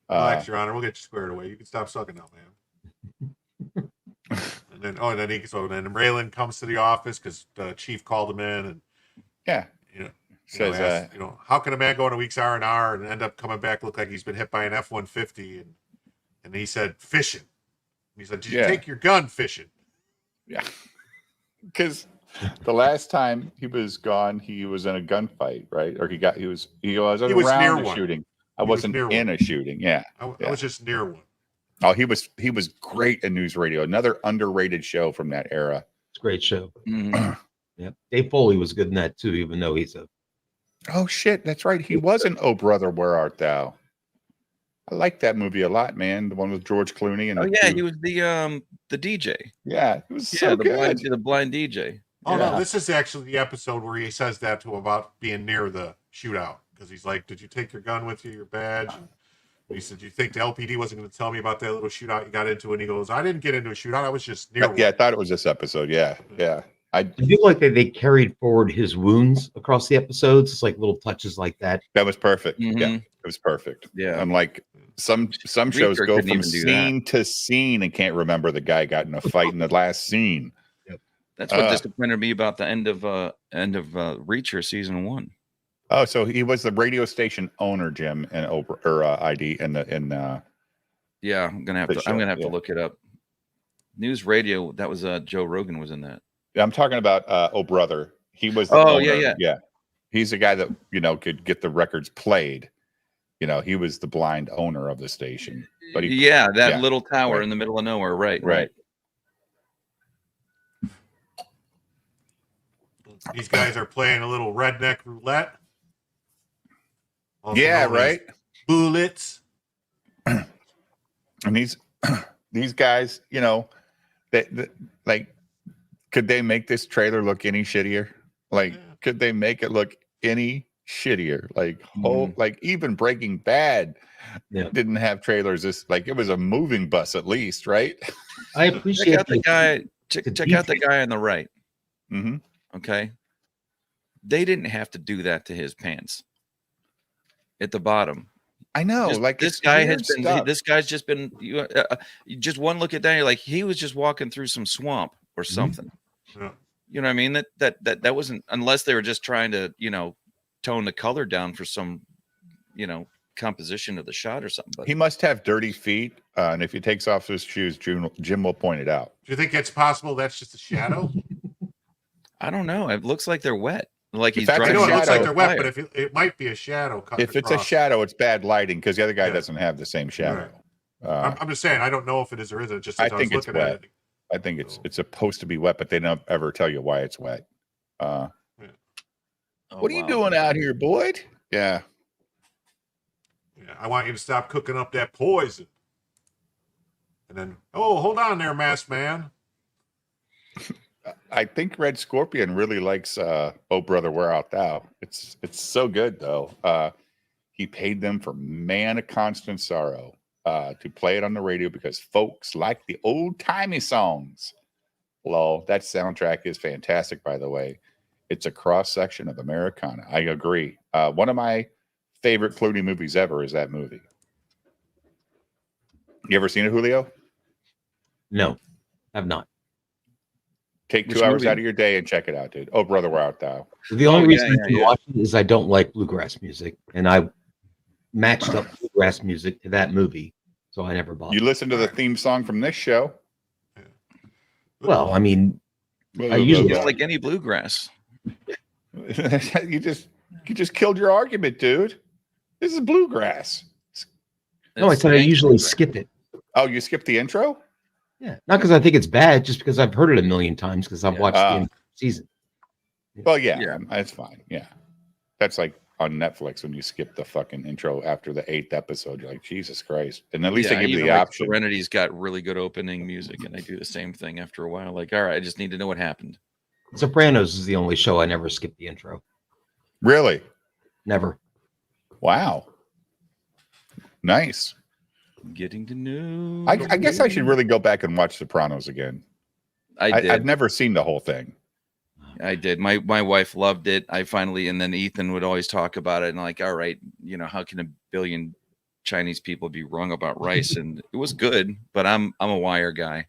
Relax, Your Honor. We'll get you squared away. You can stop sucking now, ma'am. and then Raylan comes to the office because the chief called him in, and says, how can a man go on a week's R&R and end up coming back look like he's been hit by an F-150? And he said, fishing. And he said, did you take your gun fishing? Yeah, because the last time he was gone, he was in a gunfight, right? Or he was around a shooting. I wasn't in a shooting. Yeah, I was just near one. Oh, he was great in News Radio. Another underrated show from that era. It's a great show. Mm-hmm. Yeah, Dave Foley was good in that too, even though he's a. Oh shit, that's right. He was in Oh Brother, Where Art Thou? I like that movie a lot, man. The one with George Clooney and he was the DJ. Yeah, it was so good. The blind DJ. Oh no, this is actually the episode where he says that to him about being near the shootout because he's like, "Did you take your gun with you, your badge?" And he said, "Do you think the LPD wasn't going to tell me about that little shootout you got into?" And he goes, "I didn't get into a shootout. I was just near one." Yeah, I thought it was this episode. Yeah. I feel like they carried forward his wounds across the episodes. It's like little touches like that. That was perfect. Mm-hmm. Yeah, it was perfect. Yeah, unlike some shows go from scene to scene and can't remember the guy got in a fight in the last scene. That's what disappointed me about the end of Reacher season 1. Oh, so he was the radio station owner, Jim, and ID yeah, I'm gonna have to look it up. News Radio, that was Joe Rogan was in that. Yeah, I'm talking about Oh Brother. He was the owner. Yeah. He's the guy that could get the records played. He was the blind owner of the station. But little tower in the middle of nowhere, right. These guys are playing a little redneck roulette. Yeah, right. Bullets. And these guys, they could they make this trailer look any shittier? Could they make it look any shittier? Like even Breaking Bad didn't have trailers. It was a moving bus at least, right? I appreciate check out the guy. Check out the guy on the right. Mm-hmm. Okay. They didn't have to do that to his pants. At the bottom. I know. This guy has been. Stuff. This guy's just been. Just one look at that, you're like, he was just walking through some swamp or something. Yeah. You know what I mean? That wasn't, unless they were just trying to, tone the color down for some, composition of the shot or something. But he must have dirty feet, and if he takes off his shoes, Jim will point it out. Do you think it's possible that's just a shadow? I don't know. It looks like they're wet. Like he's it driving. looks like they're wet, but if it might be a shadow. If it's a shadow, it's bad lighting because the other guy doesn't have the same shadow. Right. I'm just saying, I don't know if it is or isn't. Just I think it's wet. I think it's supposed to be wet, but they don't ever tell you why it's wet. What are you doing out here, Boyd? Yeah. I want you to stop cooking up that poison. And then, hold on there, masked man. I think Red Scorpion really likes Oh Brother, Where Art Thou? It's so good though. He paid them for Man of Constant Sorrow to play it on the radio because folks like the old timey songs. Lol, that soundtrack is fantastic, by the way. It's a cross section of Americana. I agree. One of my favorite Clooney movies ever is that movie. You ever seen it, Julio? No, I've not. Take Which 2 hours movie? out of your day and check it out, dude. Oh, brother, where art thou? The Oh, only yeah, reason I yeah, didn't yeah. watch it is I don't like bluegrass music, and I matched up bluegrass music to that movie, so I never You bothered. listen to the theme song from this show. Well, I mean, I It's usually like any bluegrass. you just killed your argument, dude. This is bluegrass. no, I It's said I gangster usually bluegrass. skip it. Oh, you skipped the intro? Yeah, not because I think it's bad, just because I've heard it a million times because I've Yeah. watched the entire season. Well, yeah, Yeah. that's fine. Yeah. That's like on Netflix when you skip the fucking intro after the 8th episode. You're like, Jesus Christ. And at least they give you even the like option. Serenity's got really good opening music, and I do the same thing after a while. Like, all right, I just need to know what happened. Sopranos is the only show I never skip the intro. Really? Never. Wow. Nice. Getting to know. I guess I should really go back and watch Sopranos again. I did. I've never seen the whole thing. I did. My wife loved it. I finally, and then Ethan would always talk about it, and like, all right, how can a billion Chinese people be wrong about rice? And it was good, but I'm a wire guy.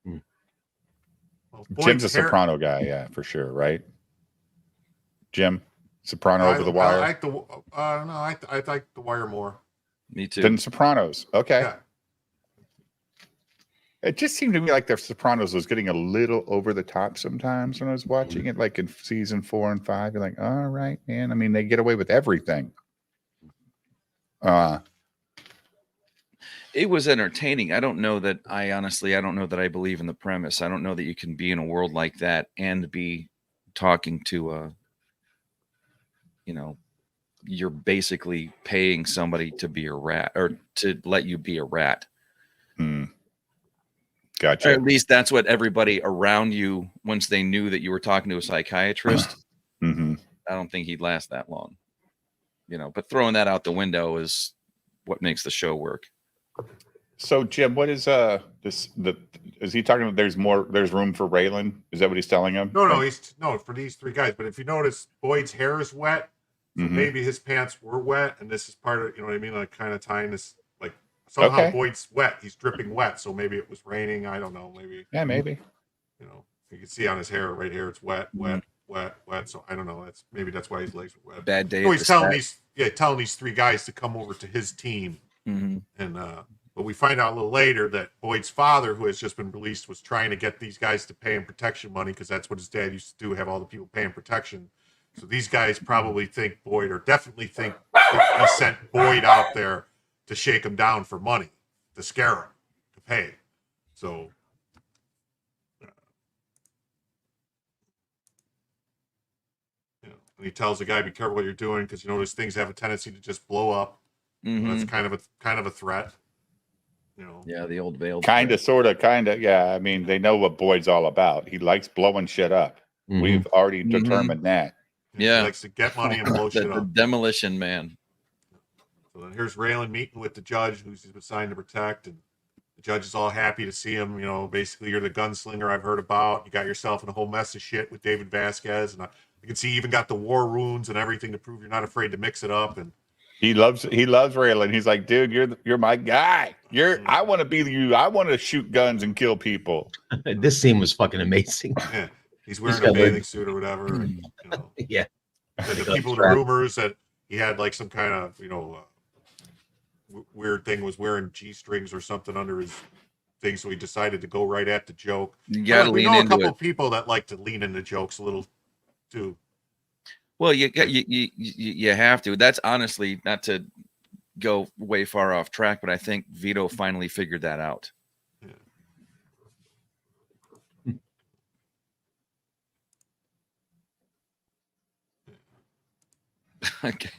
Well, Jim's a Boyd's hair- Soprano guy, yeah, for sure, right? Jim, Soprano I- over the I wire. like the no, I like the Wire more. Me too. Than Sopranos. Okay. Yeah. It just seemed to me like the Sopranos was getting a little over the top sometimes when I was watching it, like in season 4 and 5. You're like, all right, man. I mean, they get away with everything. It was entertaining. I don't know that I don't know that I believe in the premise. I don't know that you can be in a world like that and be talking to you're basically paying somebody to be a rat or to let you be a rat. Hmm. Or Gotcha. at least that's what everybody around you, once they knew that you were talking to a psychiatrist, Mm-hmm. I don't think he'd last that long. But throwing that out the window is what makes the show work. So, Jim, what is is he talking about there's room for Raylan? Is that what he's telling him? No, he's for these three guys. But if you notice, Boyd's hair is wet, so Mhm. maybe his pants were wet, and this is part of what I mean, like kind of tying this like somehow Okay. Boyd's wet. He's dripping wet, so maybe it was raining. I don't know. Maybe Maybe. you can see on his hair right here, it's wet. So I don't know. That's why his legs were wet. Bad day. So at he's the telling these three guys to come over to his team, Mhm. and but we find out a little later that Boyd's father, who has just been released, was trying to get these guys to pay him protection money because that's what his dad used to do, have all the people paying protection. So these guys probably think Boyd, or definitely think he sent Boyd out there to shake him down for money, to scare him, to pay. So and he tells the guy, "Be careful what you're doing, because those things have a tendency to just blow up." Mhm. That's kind of a threat. Yeah, the old veiled. Kind of, sort of, kind of. Yeah. I mean, they know what Boyd's all about. He likes blowing shit up. Mhm. We've already Mhm. determined that. Yeah. He likes to get money and blow shit the up. demolition man. So then here's Raylan meeting with the judge, who's been assigned to protect, and the judge is all happy to see him. Basically, you're the gunslinger I've heard about. You got yourself in a whole mess of shit with David Vasquez, and you can see you even got the war wounds and everything to prove you're not afraid to mix it up. And He loves Raylan. He's like, dude, you're my guy. I want to be you. I want to shoot guns and kill people. This scene was fucking amazing. yeah, he's wearing got a bathing like- suit or whatever. And, Yeah. and the Got people, the strapped. rumors that he had like some kind of weird thing, was wearing G-strings or something under his thing, so he decided to go right at the joke. You got to We lean know a into couple it. people that like to lean into jokes a little too. Well, you have to. That's honestly, not to go way far off track, but I think Vito finally figured that out. Okay.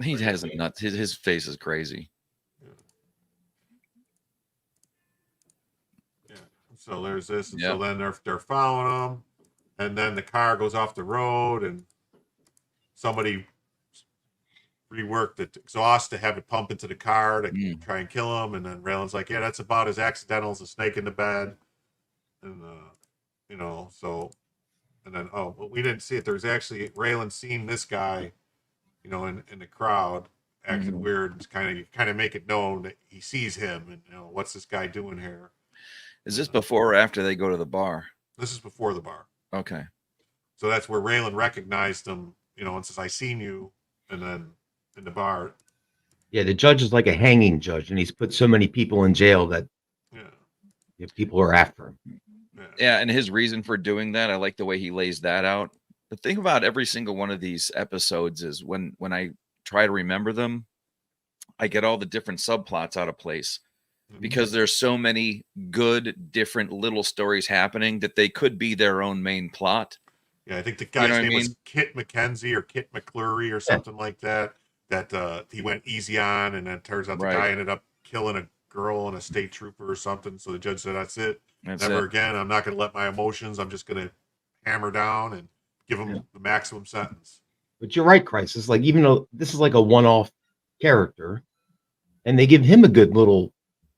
He has a nut. His face is crazy. Yeah. So there's this, and Yep. so then they're following him, and then the car goes off the road, and somebody reworked the exhaust to have it pump into the car to try and kill him, and then Raylan's like, "Yeah, that's about as accidental as a snake in the bed," and so, and then we didn't see it. There's actually Raylan seen this guy, in the crowd, acting weird, kind of make it known that he sees him, and what's this guy doing here? Is this before or after they go to the bar? This is before the bar. Okay. So that's where Raylan recognized him, and says, "I seen you," and then in the bar. Yeah, the judge is like a hanging judge, and he's put so many people in jail that people are after him. Yeah, and his reason for doing that, I like the way he lays that out. The thing about every single one of these episodes is when I try to remember them, I get all the different subplots out of place because there's so many good different little stories happening that they could be their own main plot. Yeah, I think the guy's name was Kit McKenzie or Kit McClurry or something like that. That he went easy on, and then it turns out the guy ended up killing a girl and a state trooper or something. So the judge said, "That's it. Never again. I'm not going to let my emotions. I'm just going to hammer down and give him the maximum sentence." But you're right, Christ. It's like, even though this is like a one-off character, and they give him a good little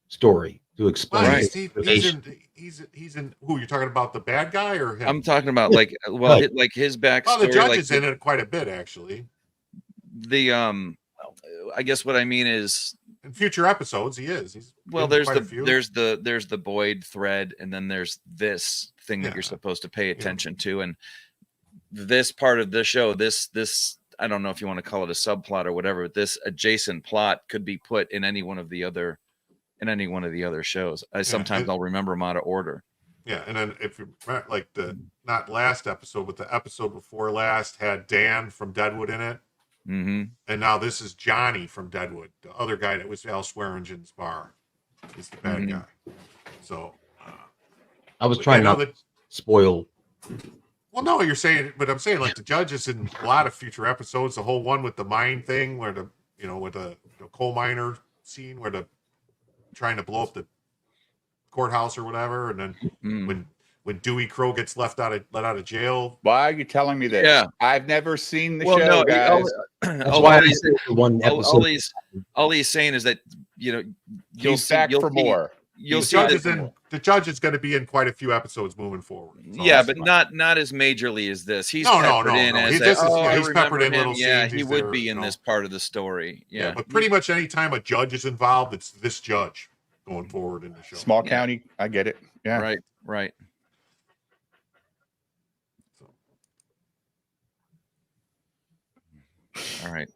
story to explain. Well, he's in. Who you're talking about? The bad guy or him? I'm talking about like his backstory. Oh, the judge is in it quite a bit, actually. I guess what I mean is in future episodes he is. There's the Boyd thread, and then there's this thing that you're supposed to pay attention to, and this part of the show, this I don't know if you want to call it a subplot or whatever, but this adjacent plot could be put in any one of the other shows. Sometimes I'll remember them out of order. Yeah, and then if you like the not last episode, but the episode before last had Dan from Deadwood in it. Mm-hmm. And now this is Johnny from Deadwood, the other guy that was Al Swearingen's bar. He's the bad guy. So I was trying not to spoil. Well, no, you're saying, but I'm saying like the judge is in a lot of future episodes. The whole one with the mine thing, where with the coal miner scene, where the trying to blow up the courthouse or whatever, and then when Dewey Crow gets let out of jail. Why are you telling me this? Yeah, I've never seen the show, guys. That's why I said one episode. All he's saying is that you'll see back for more. The judge is going to be in quite a few episodes moving forward. Yeah, but not as majorly as this. He's peppered in as he's peppered in little scenes. Yeah, he would be in this part of the story. Yeah, but pretty much any time a judge is involved, it's this judge going forward in the show. Small county, I get it. Yeah, right. All right,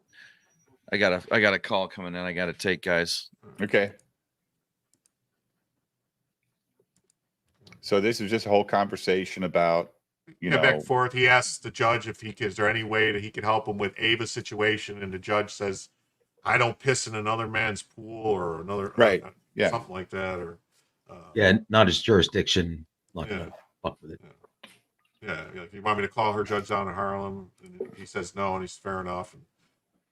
I got a call coming in. I got to take, guys. Okay. So this is just a whole conversation about, back and forth. He asks the judge if is there any way that he could help him with Ava's situation, and the judge says, "I don't piss in another man's pool," or another something like that, or not his jurisdiction. Not gonna fuck with it. Yeah, if you want me to call her judge down in Harlem, and he says no, and he's fair enough. And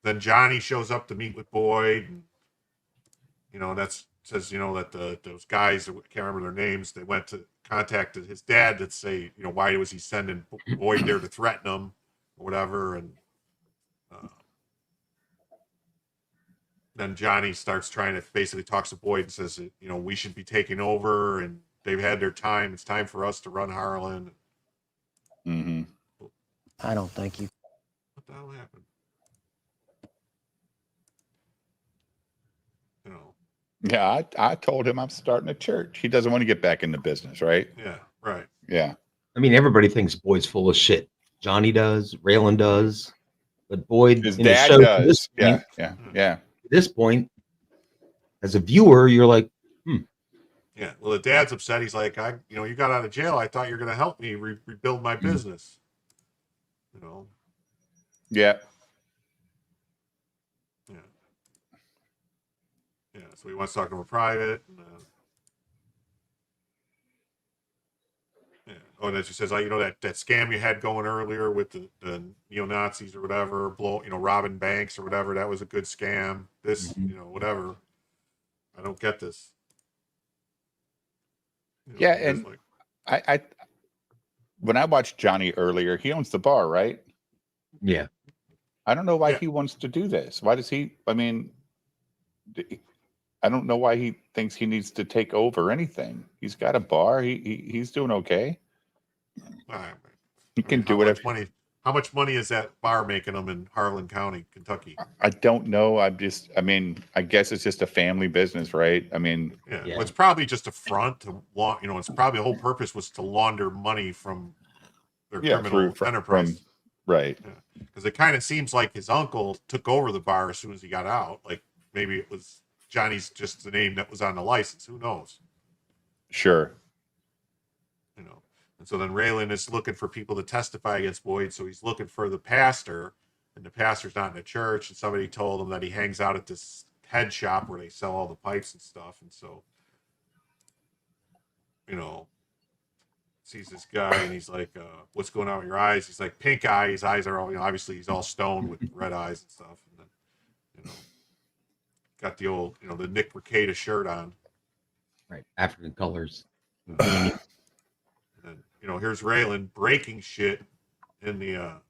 then Johnny shows up to meet with Boyd, and that's says that those guys, I can't remember their names, they went to contact his dad to say why was he sending Boyd there to threaten him or whatever, and then Johnny starts trying to basically talks to Boyd and says we should be taking over, and they've had their time. It's time for us to run Harlan. Mm-hmm. I don't think you. What the hell happened? Yeah, I told him I'm starting a church. He doesn't want to get back into business, right? Yeah, right. Yeah. I mean, everybody thinks Boyd's full of shit. Johnny does, Raylan does, but Boyd, his dad does. Yeah. At this point, as a viewer, you're like, Yeah. Well, the dad's upset. He's like, you got out of jail. I thought you were going to help me rebuild my business. Yeah. Yeah. So he wants to talk to him in private. Oh, and then she says, that scam you had going earlier with the neo-Nazis or whatever, robbing banks or whatever, that was a good scam. This, whatever. I don't get this. Yeah, and I when I watched Johnny earlier, he owns the bar, right? Yeah. I don't know why he wants to do this. Why does he? I mean, I don't know why he thinks he needs to take over anything. He's got a bar. He's doing okay. He can do whatever. How much money is that bar making them in Harlan County, Kentucky? I don't know. I mean, I guess it's just a family business, right? I mean, Yeah, Yeah. Well, it's probably just a front to it's probably the whole purpose was to launder money from their yeah, criminal enterprise. right. Because it kind of seems like his uncle took over the bar as soon as he got out. Like maybe it was Johnny's just the name that was on the license. Who knows? Sure. And so then Raylan is looking for people to testify against Boyd. So he's looking for the pastor, and the pastor's not in the church. And somebody told him that he hangs out at this head shop where they sell all the pipes and stuff. And so, sees this guy and he's like, what's going on with your eyes? He's like, pink eye. His eyes are all, obviously he's all stoned with red eyes and stuff. And then, got the old, the Nick Rekieta shirt on. Right. African colors. And here's Raylan breaking shit in the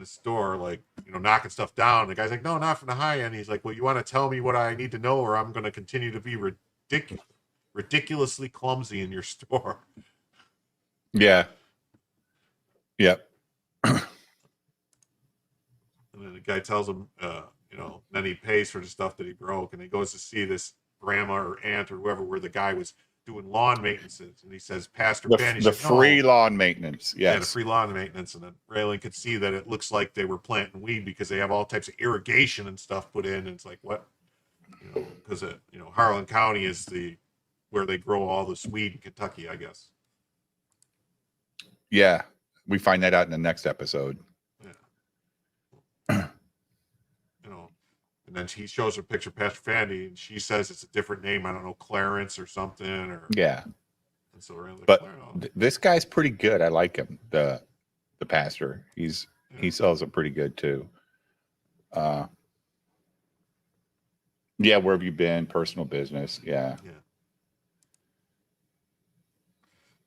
store, like, knocking stuff down. The guy's like, no, not from the high end. He's like, well, you want to tell me what I need to know, or I'm going to continue to be ridiculously clumsy in your store. Yeah. Yep. And then the guy tells him, then he pays for the stuff that he broke, and he goes to see this grandma or aunt or whoever, where the guy was doing lawn maintenance, and he says, Pastor Ben, The free lawn maintenance. Yes. Yeah, the free lawn maintenance. And then Raylan could see that it looks like they were planting weed because they have all types of irrigation and stuff put in. And it's like, what? Because Harlan County is where they grow all this weed in Kentucky, I guess. Yeah. We find that out in the next episode. Yeah. And then he shows her picture, Pastor Fandy, and she says it's a different name. I don't know, Clarence or something. Or Yeah. And so Raylan's like, But wow. this guy's pretty good. I like him. The pastor. He sells it pretty good too. Yeah, where have you been? Personal business. Yeah.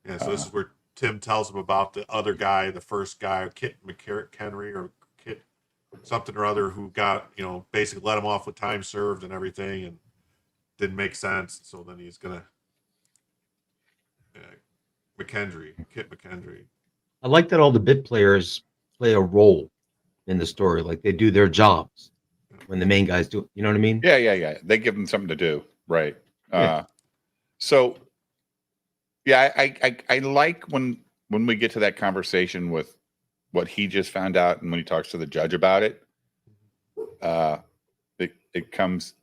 Yeah, so this is where Tim tells him about the other guy, the first guy, Kit McHenry or Kit something or other, who got, basically let him off with time served and everything, and didn't make sense. So then he's gonna Kit McHenry. I like that all the bit players play a role in the story, like they do their jobs when the main guys do it. You know what I mean? Yeah. They give him something to do, right? Yeah. So, yeah, I like when we get to that conversation with what he just found out, and when he talks to the judge about it. It comes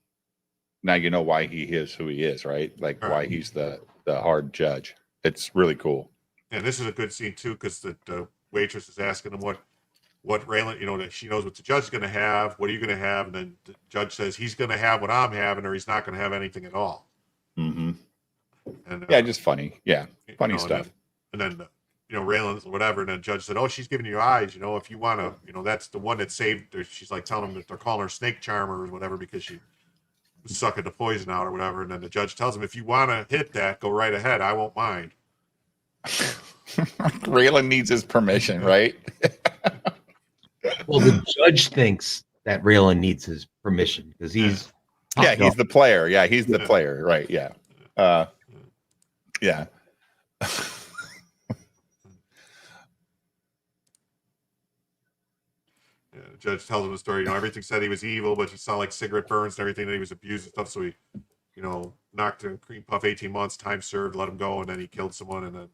now. You know why he is who he is, right? Like why he's the hard judge. It's really cool. And this is a good scene too, because the waitress is asking him what Raylan, that she knows what the judge is going to have. What are you going to have? And then the judge says he's going to have what I'm having, or he's not going to have anything at all. Mm-hmm. And yeah, just funny. Yeah, funny stuff. And then Raylan's whatever. And then the judge said, "Oh, she's giving you eyes. If you want to, that's the one that saved her." She's like telling him that they're calling her snake charmer or whatever because she was sucking the poison out or whatever. And then the judge tells him, "If you want to hit that, go right ahead. I won't mind." Raylan needs his permission, right? Well, the judge thinks that Raylan needs his permission because he's he's the player. Yeah, he's the player, right? Yeah. Yeah. The judge tells him the story. Everything said he was evil, but he saw like cigarette burns and everything, that he was abused and stuff. So he, knocked him cream puff 18 months, time served, let him go, and then he killed someone, and then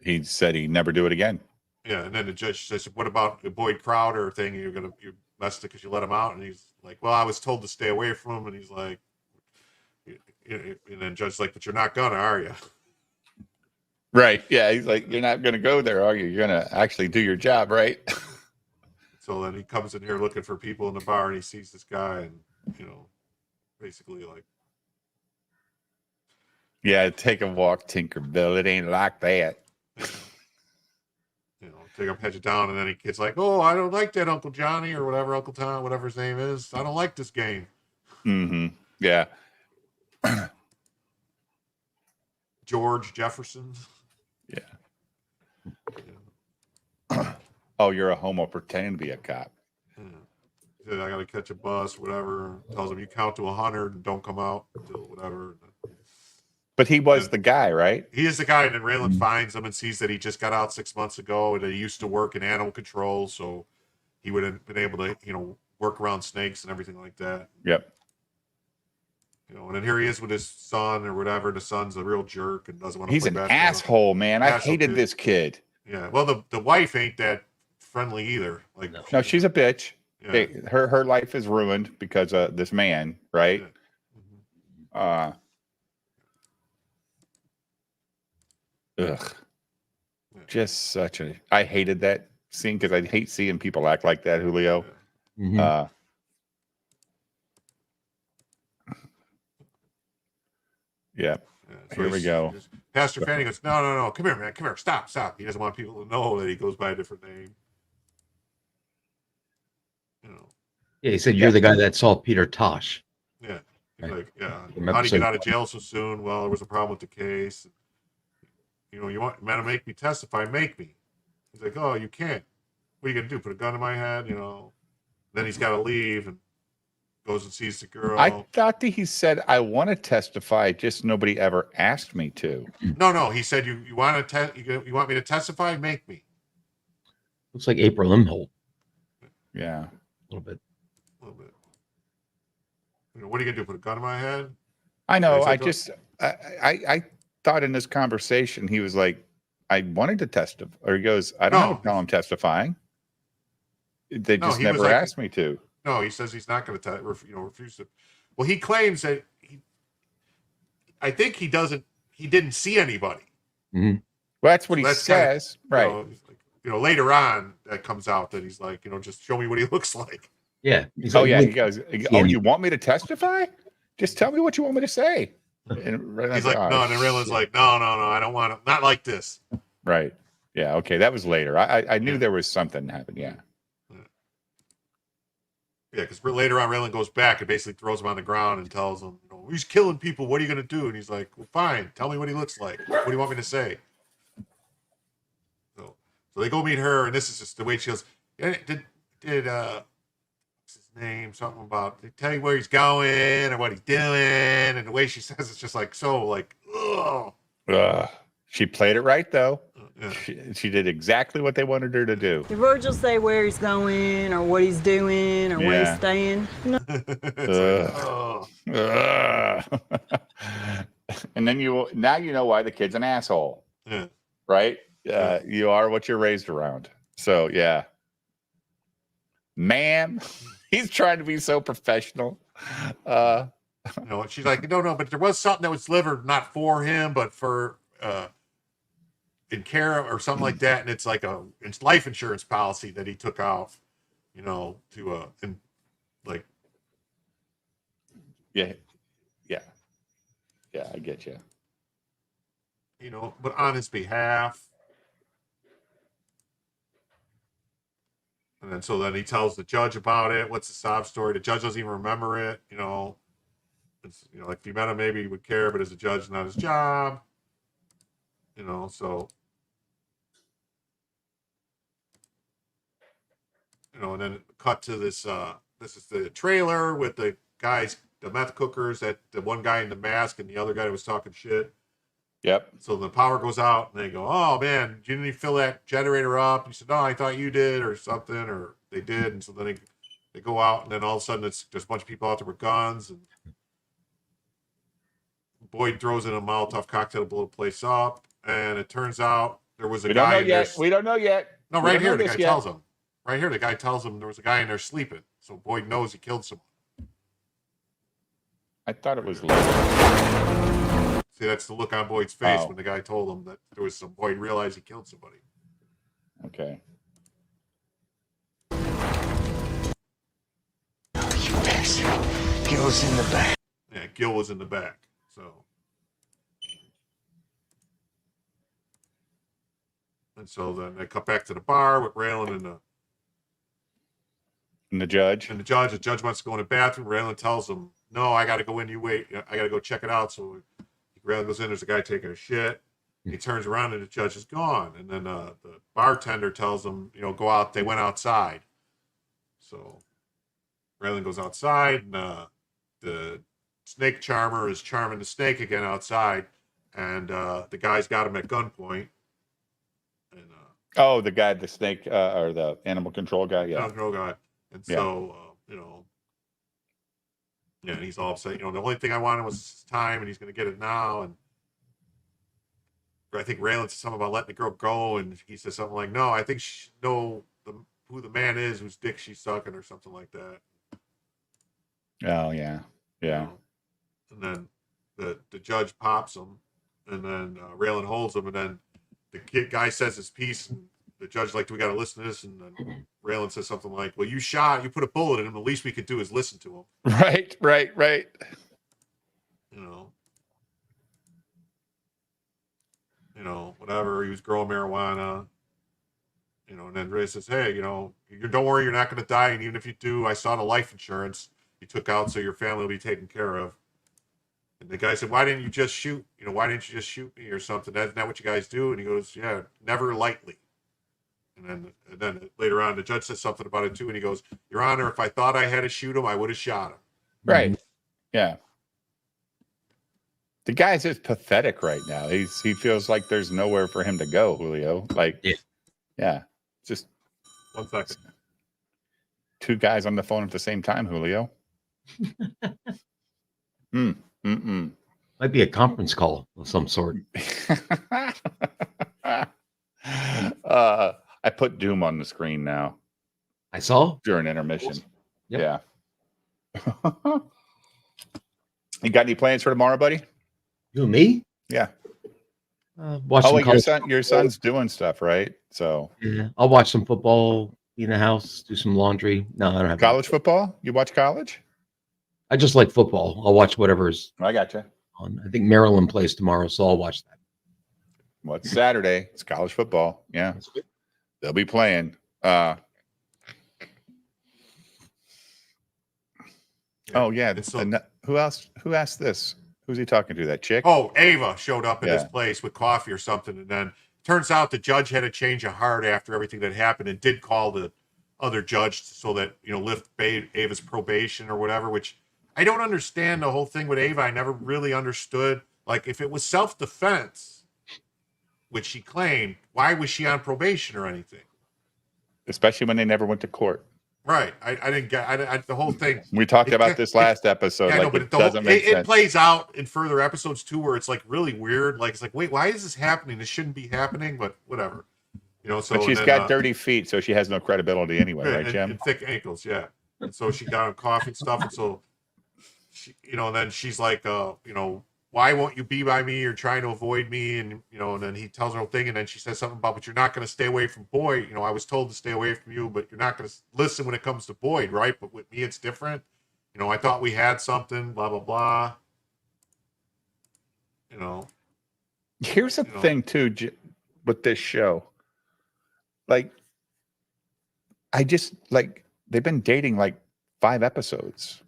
he said he'd never do it again. Yeah, and then the judge says, "What about the Boyd Crowder thing? You messed it because you let him out." And he's like, "Well, I was told to stay away from him." And he's like, and then the judge's like, "But you're not gonna, are you?" Right. Yeah. He's like, "You're not gonna go there, are you? You're gonna actually do your job, right?" So then he comes in here looking for people in the bar, and he sees this guy, and basically like, yeah, take a walk, Tinkerbell. It ain't like that. Take him, head you down, and then he gets like, "Oh, I don't like that Uncle Johnny or whatever, Uncle Tom, whatever his name is. I don't like this game." Mm-hmm. Yeah. George Jefferson. Yeah. Oh, you're a homo pretending to be a cop. Yeah. He said, "I got to catch a bus, whatever." Tells him, "You count to 100 and don't come out until whatever." But he was the guy, right? He is the guy, and then Raylan finds him and sees that he just got out 6 months ago, and that he used to work in animal control, so he would have been able to, work around snakes and everything like that. Yep. And then here he is with his son or whatever. The son's a real jerk and doesn't want to He's play an basketball. asshole, man. I Asshole hated kid. this kid. Yeah. Well, the wife ain't that friendly either. Like, No, she's a bitch. yeah. Her life is ruined because of this man, right? Yeah. Ugh. Yeah. Just such a. I hated that scene because I hate seeing people act like that, Julio. Mhm. Yeah. So Here we go. Pastor Fanny goes, no, come here, man, come here, stop. He doesn't want people to know that he goes by a different name. Yeah, he said, "You're the guy that saw Peter Tosh." Yeah. He's Right. like, yeah. Remember How'd he get saying- out of jail so soon? Well, there was a problem with the case. You want to make me testify? Make me. He's like, oh, you can't. What are you gonna do? Put a gun in my head? Then he's got to leave and goes and sees the girl. I thought that he said, "I want to testify, just nobody ever asked me to." No. He said, you want to you want me to testify? Make me. Looks like April Imholt Yeah. a little bit. A little bit. What are you gonna do? Put a gun in my head? I know. Is that I the- just, I thought in this conversation, he was like, "I wanted to testify," or he goes, "I don't have a No. problem testifying. They No, just he was never like- asked me to." No, he says he's not going to refuse to. Well, he claims that I think he didn't see anybody. Well, that's what he That's kinda- says, right? He's like, later on that comes out that he's like, just show me what he looks like. Yeah. Oh yeah, he goes, "Oh, Yeah. you want me to testify? Just tell me what you want me to say." And He's like, no, and then Raylan's like, no, I don't want to, not like this. right, yeah, okay, that was later. I knew there was something happened. Yeah, Yeah, because later on, Raylan goes back and basically throws him on the ground and tells him, he's killing people. What are you going to do? And he's like, well, fine. Tell me what he looks like. What do you want me to say? So they go meet her, and this is just the way she goes. Did what's his name? Something about they tell you where he's going or what he's doing, and the way she says it's just like so like, ugh. she played it right though. Yeah. She did exactly what they wanted her to do. Did Virgil say where he's going or what he's doing or where Yeah. he's staying? No. It's like, oh. And then now you know why the kid's an asshole, Yeah. right? You are what you're raised around. So yeah, ma'am, he's trying to be so professional. She's like, no, but there was something that was delivered not for him, but for in care of, or something like that, and it's like it's life insurance policy that he took out, to and like, yeah, I get you. but on his behalf. And then he tells the judge about it. What's the sob story? The judge doesn't even remember it. It's like if he met him, maybe he would care, but as a judge, not his job. So and then cut to this. This is the trailer with the guys, the meth cookers. That the one guy in the mask and the other guy that was talking shit. Yep. So the power goes out, and they go, "Oh man, you didn't even fill that generator up." He said, "No, I thought you did, or something, or they did." And so then they go out, and then all of a sudden there's a bunch of people out there with guns, and Boyd throws in a Molotov cocktail to blow the place up, and it turns out there was a We guy don't know in there. yet. We don't know yet. No, We right don't here know the this guy yet. tells him. Right here, the guy tells him there was a guy in there sleeping. So Boyd knows he killed someone. I thought it was later. See, that's the look on Boyd's face Oh. when the guy told him that there was some. Boyd realized he killed somebody. Okay. You bastard. Gil's in the back. Yeah, Gil was in the back. So. And so then they cut back to the bar with Raylan And the judge. and the judge. The judge wants to go in the bathroom. Raylan tells him, "No, I got to go in. You wait. I got to go check it out." So Raylan goes in. There's a guy taking a shit. He turns around and the judge is gone. And then the bartender tells him, go out. They went outside. So Raylan goes outside, and the snake charmer is charming the snake again outside. and the guy's got him at gunpoint. And oh, the guy, the snake or the animal control guy. Yeah. control guy. And so, yeah, and he's all upset. The only thing I wanted was time, and he's going to get it now. And I think Raylan says something about letting the girl go, and he says something like, "No, I think she know who the man is whose dick she's sucking," or something like that. Oh yeah, yeah. And then the judge pops him, and then Raylan holds him, and then the guy says his piece, and the judge's like, "Do we got to listen to this?" And then Raylan says something like, "Well, you put a bullet in him. The least we could do is listen to him." Right. Whatever. He was growing marijuana. And then Ray says, "Hey, don't worry, you're not going to die. And even if you do, I saw the life insurance you took out, so your family will be taken care of." And the guy said, "Why didn't you just shoot? Why didn't you just shoot me or something? That's not what you guys do." And he goes, "Yeah, never lightly." And then later on, the judge says something about it too, and he goes, "Your Honor, if I thought I had to shoot him, I would have shot him." Right. Yeah. The guy's just pathetic right now. He feels like there's nowhere for him to go, Julio. Like, yeah. Just 1 second. Two guys on the phone at the same time, Julio. Might be a conference call of some sort. I put Doom on the screen now. I saw during intermission. Yep. Yeah. You got any plans for tomorrow, buddy? You and me? Yeah. Watch your son's doing stuff, right? So yeah, I'll watch some football, be in the house, do some laundry. No, I don't have college football. You watch college? I just like football. I'll watch whatever's I gotcha. on. I think Maryland plays tomorrow, so I'll watch that. Well, it's Saturday. It's college football. Yeah. They'll be playing. Oh yeah. Who else? Who asked this? Who's he talking to? That chick? Oh, Ava showed up at his place with coffee or something, and then turns out the judge had a change of heart after everything that happened, and did call the other judge so that lift Ava's probation or whatever. Which I don't understand the whole thing with Ava. I never really understood. Like, if it was self-defense, which she claimed, why was she on probation or anything? Especially when they never went to court. Right. I didn't get the whole thing. We talked about this last episode. Yeah, like, it doesn't make sense. It plays out in further episodes too, where it's like really weird. Like, it's like, wait, why is this happening? This shouldn't be happening, but whatever. So but she's got dirty feet, so she has no credibility anyway, right, Jim? And thick ankles, yeah. And so she got on coffee and stuff, and so she, and then she's like, why won't you be by me? You're trying to avoid me, and and then he tells her whole thing, and then she says something about, but you're not going to stay away from Boyd. I was told to stay away from you, but you're not going to listen when it comes to Boyd, right? But with me, it's different. I thought we had something, blah blah blah. Here's the thing too with this show. Like, I just they've been dating like 5 episodes.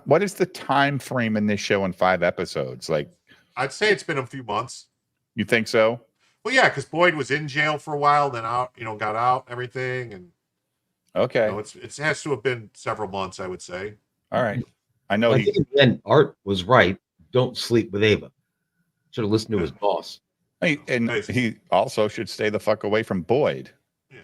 What is the time frame in this show in 5 episodes? Like, I'd say it's been a few months. You think so? Well, yeah, because Boyd was in jail for a while, then out, got out, and everything, and okay, it has to have been several months, I would say. All right, I know. I think in the end, Art was right. Don't sleep with Ava. Should have listened to his boss. And he also should stay the fuck away from Boyd. Yeah,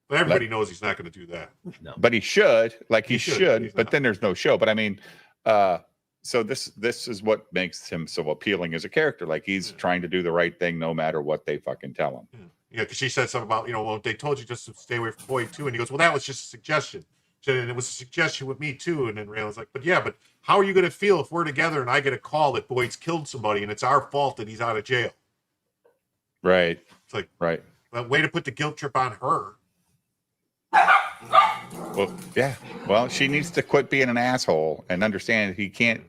but everybody knows he's not going to do that. No, but he should. He should. But then there's no show. But I mean, so this is what makes him so appealing as a character. Like, he's trying to do the right thing no matter what they fucking tell him. Yeah, because she said something about, well, they told you just to stay away from Boyd too, and he goes, well, that was just a suggestion. She said, and it was a suggestion with me too. And then Raylan's like, but how are you going to feel if we're together and I get a call that Boyd's killed somebody and it's our fault that he's out of jail? Right. It's like, right. Well, way to put the guilt trip on her. Well, yeah. Well, she needs to quit being an asshole and understand he can't.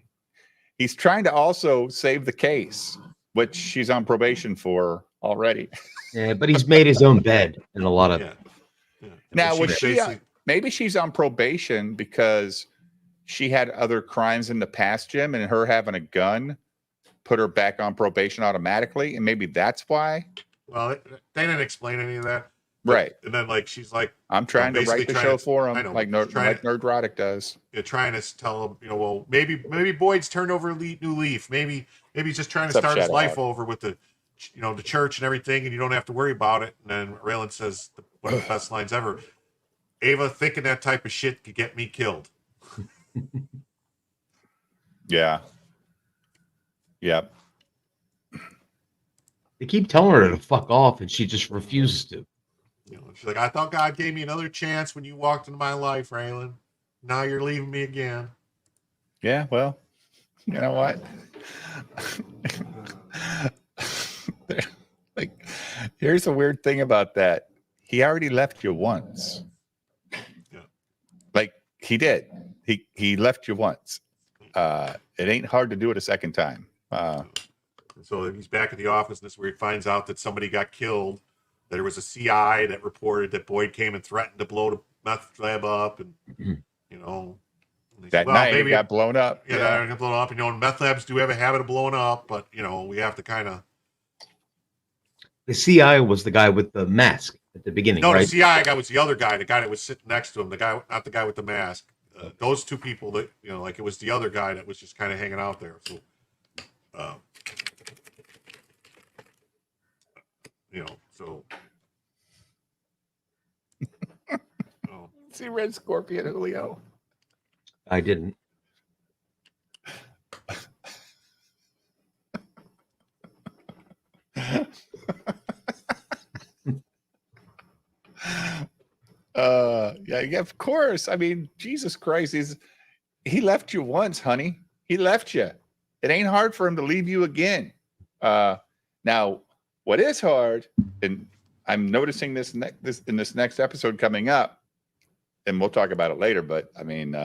He's trying to also save the case, which she's on probation for already. Yeah, but he's made his own bed in a lot of. Yeah. Now, was she? Maybe she's on probation because she had other crimes in the past, Jim, and her having a gun put her back on probation automatically, and maybe that's why. Well, they didn't explain any of that. Right. And then like she's like, I'm trying to write the show for him, I know, like Nerdrotic does. You're trying to tell him, well, maybe Boyd's turned over a new leaf. Maybe he's just trying to start his life over with the church and everything, and you don't have to worry about it. And then Raylan says one of the best lines ever: "Ava, thinking that type of shit could get me killed." Yeah. Yep. They keep telling her to fuck off, and she just refuses to. She's like, "I thought God gave me another chance when you walked into my life, Raylan. Now you're leaving me again." Yeah, well, you know what? Like, here's the weird thing about that. He already left you once. Yeah. Like, he did. He left you once. It ain't hard to do it a second time. So he's back at the office, and this is where he finds out that somebody got killed. That there was a CI that reported that Boyd came and threatened to blow the meth lab up, and that night it got blown up. Yeah, that got blown up. And meth labs do have a habit of blowing up, but we have to kind of. The CI was the guy with the mask at the beginning. No, right? the CI guy was the other guy, the guy that was sitting next to him, the guy, not the guy with the mask. Those two people that like it was the other guy that was just kind of hanging out there. So, so. See Red Scorpion, Julio? I didn't. Yeah, of course. I mean, Jesus Christ, he left you once, honey. He left you. It ain't hard for him to leave you again. Now, what is hard, and I'm noticing this in this next episode coming up, and we'll talk about it later, but I mean,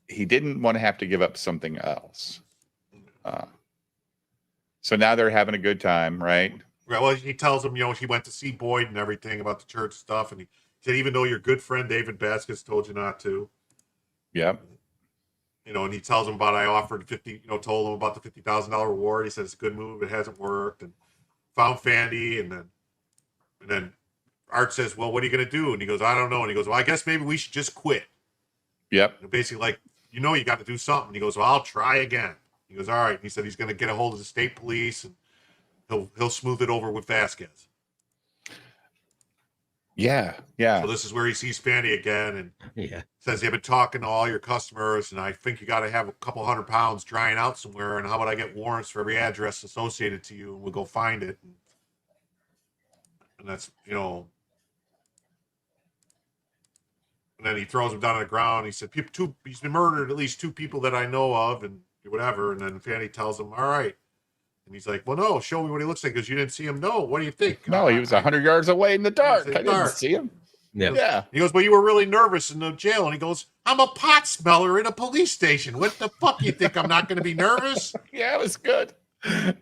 he didn't want to have to give up something else. So now they're having a good time, right? Well, he tells him, he went to see Boyd and everything about the church stuff, and he said, even though your good friend David Vasquez told you not to. Yep. And he tells him about, I offered told him about the $50,000 reward. He said it's a good move, it hasn't worked, and found Fandy, and then Art says, well, what are you going to do? And he goes, I don't know. And he goes, well, I guess maybe we should just quit. Yep. And basically, like, you got to do something. And he goes, well, I'll try again. He goes, all right. And he said he's going to get a hold of the state police, and he'll smooth it over with Vasquez. Yeah. So this is where he sees Fanny again, and says, you've been talking to all your customers, and I think you got to have a couple £100 drying out somewhere, and how about I get warrants for every address associated to you, and we'll go find it. And that's, and then he throws him down on the ground. He said, he's been murdered, at least 2 people that I know of, and whatever. And then Fanny tells him, all right. And he's like, well, no, show me what he looks like, because you didn't see him. No, what do you think? No, he was 100 yards away in the dark. I didn't see him. Yeah. He goes, well, you were really nervous in the jail. And he goes, I'm a pot smeller in a police station. What the fuck, you think I'm not going to be nervous? Yeah, it was good. And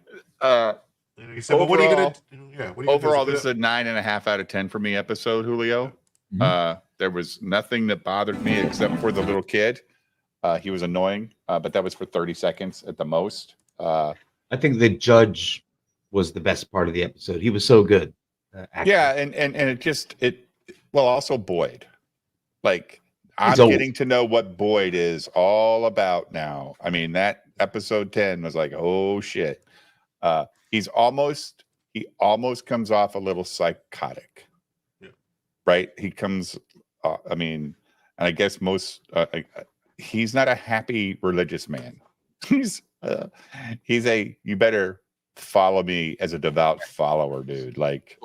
he said, well, what are you going to do? Yeah, overall, this is a 9.5 out of 10 for me episode, Julio. There was nothing that bothered me except for the little kid. He was annoying, but that was for 30 seconds at the most. I think the judge was the best part of the episode. He was so good. Yeah, and also Boyd. Like, I'm getting to know what Boyd is all about now. I mean, that episode 10 was like, oh shit. He almost comes off a little psychotic. Yeah. Right? He comes and I guess he's not a happy religious man. He's you better follow me as a devout follower, dude. Like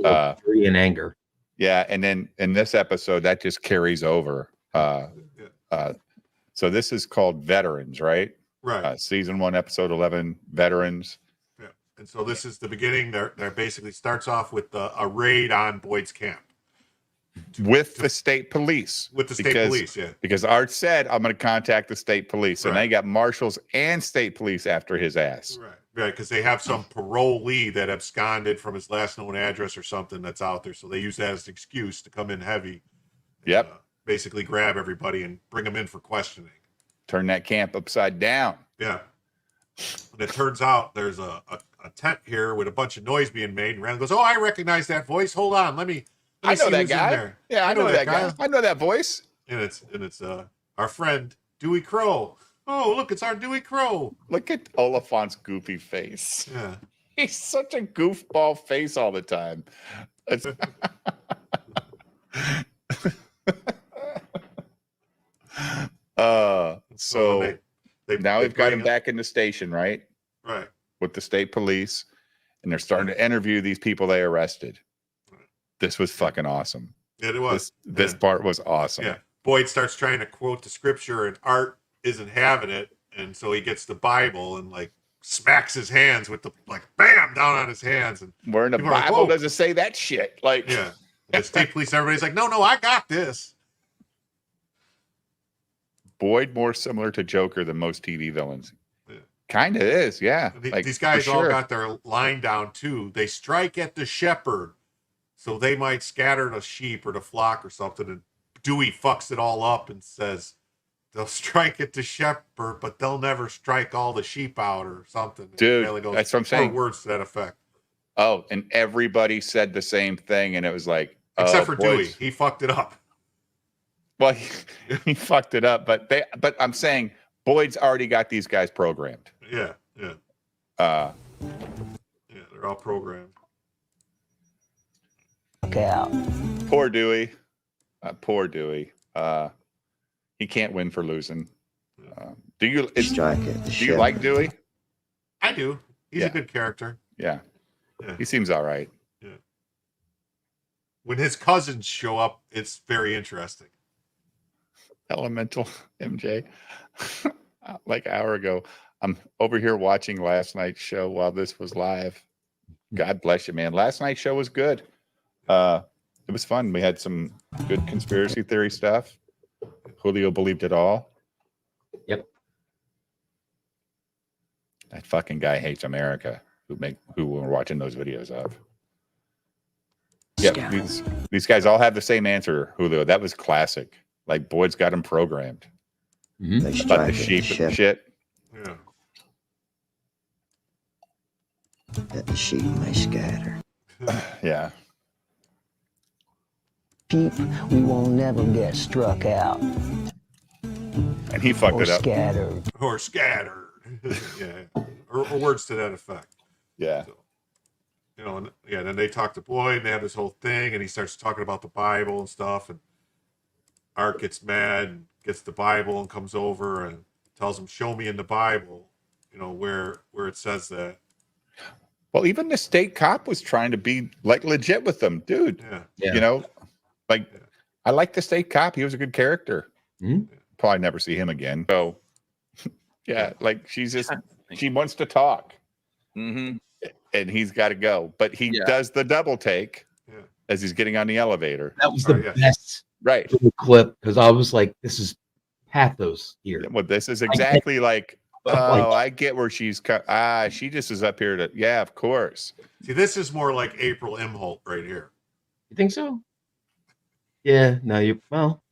in anger. Yeah, and then in this episode that just carries over. So this is called Veterans, right? Right. Season 1, episode 11, Veterans. Yeah. And so this is the beginning. They're basically starts off with a raid on Boyd's camp. With the state police. With the state police, yeah. Because Art said, I'm going to contact the state police. And they got marshals and state police after his ass. Right, because they have some parolee that absconded from his last known address or something that's out there. So they use that as an excuse to come in heavy. And, basically grab everybody and bring them in for questioning. Turn that camp upside down. Yeah. And it turns out there's a tent here with a bunch of noise being made. And Randall goes, "Oh, I recognize that voice. Hold on, let me I know see that who's in guy. there." Yeah, I know that guy. I know that voice. And it's our friend Dewey Crow. Oh, look, it's our Dewey Crow. Look at Oliphant's goofy face. Yeah. He's such a goofball face all the time. It's so now we've got him back in the station, right? Right. With the state police, and they're starting to interview these people they arrested. This was fucking awesome. It was. This part was awesome. Yeah. Boyd starts trying to quote the scripture, and Art isn't having it, and so he gets the Bible and like smacks his hands with the bam down on his hands. And where in the Bible does it say that shit? Like, yeah, the state police, everybody's like, no, I got this. Boyd more similar to Joker than most TV villains. Yeah. Kind of is, yeah. These guys all got their line down too. They strike at the shepherd, so they might scatter the sheep or the flock or something. And Dewey fucks it all up and says, they'll strike at the shepherd, but they'll never strike all the sheep out or something. Dude, that's what I'm saying. Words to that effect. Oh, and everybody said the same thing, and it was like, except for Dewey, he fucked it up. Well, he fucked it up, but I'm saying Boyd's already got these guys programmed. Yeah. Yeah, they're all programmed. Out. Poor Dewey. Poor Dewey. He can't win for losing. Do you like Dewey? I do. He's a good character. Yeah. He seems all right. Yeah. When his cousins show up, it's very interesting. Elemental MJ. Like an hour ago, I'm over here watching last night's show while this was live. God bless you, man. Last night's show was good. It was fun. We had some good conspiracy theory stuff. Julio believed it all. Yep. That fucking guy hates America. Who we're watching those videos of. Yeah, these guys all have the same answer, Julio. That was classic. Like Boyd's got him programmed. Mm-hmm. About the sheep and shit. Yeah. That the sheep may scatter. Yeah. Sheep, we won't never get struck out. And he fucked it up. Scattered. Or scattered. Yeah. Or words to that effect. Yeah. So, and then they talk to Boyd and they have this whole thing and he starts talking about the Bible and stuff, and Art gets mad and gets the Bible and comes over and tells him, show me in the Bible, where it says that. Well, even the state cop was trying to be like legit with them, dude. Yeah. I like the state cop. He was a good character. Mm-hmm. Probably never see him again. So yeah, like she wants to talk. Mm-hmm. And he's got to go. But he does the double take as he's getting on the elevator. That was the best right clip, because I was like, this is pathos here. Well, this is exactly like, I get where she's she just is up here to, of course. See, this is more like April Imholt right here. You think so? Yeah, no,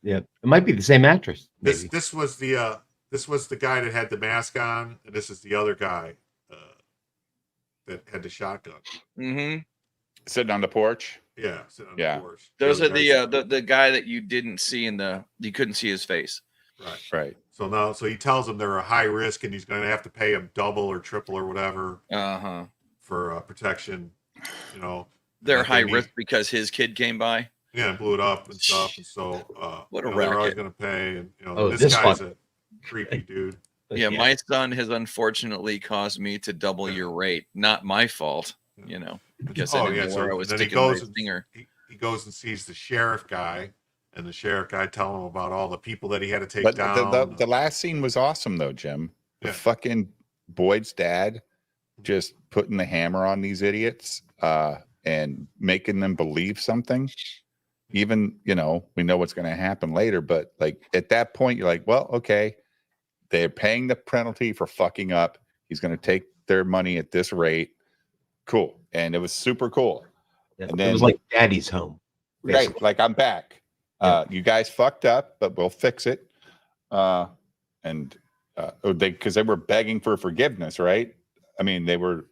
it might be the same actress. Maybe. This was the guy that had the mask on, and this is the other guy that had the shotgun. Mm-hmm. Sitting on the porch. Yeah, sitting on the porch. Those are the guy that you didn't see you couldn't see his face. Right. So he tells them they're a high risk, and he's going to have to pay them double or triple or whatever. For protection. They're high risk because his kid came by. Yeah, and blew it up and stuff. And so what a they're always racket. going to pay. And this guy's a creepy dude. Yeah, my son has unfortunately caused me to double your rate. Not my fault, because I didn't know where I was sticking my finger. He goes and sees the sheriff guy, and the sheriff guy telling him about all the people that he had to take down. The last scene was awesome, though, Jim. The fucking Boyd's dad just putting the hammer on these idiots and making them believe something. Even, we know what's going to happen later, but like at that point, you're like, well, okay, they're paying the penalty for fucking up. He's going to take their money at this rate. Cool. And it was super cool. Yeah, and then, it was like daddy's home. Basically. Right. Like, I'm back. You guys fucked up, but we'll fix it. And because they were begging for forgiveness, right? I mean, they were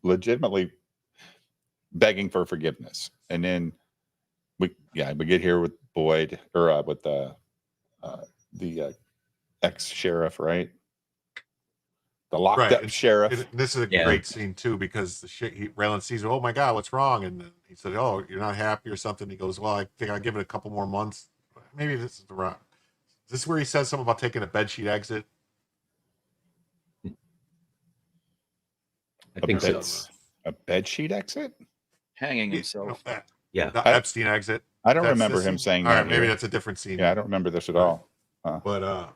legitimately begging for forgiveness, and then we get here with Boyd or with the ex-sheriff, right? The locked up sheriff. This is a great scene too, because Raylan sees, oh my God, what's wrong? And then he said, oh, you're not happy or something. He goes, well, I think I'll give it a couple more months. Maybe this is the wrong. Is this where he says something about taking a bedsheet exit? I think so. A bedsheet exit? Hanging himself. The Epstein exit. I don't remember him saying all that. right, maybe that's a different scene. Yeah, I don't remember this at all. But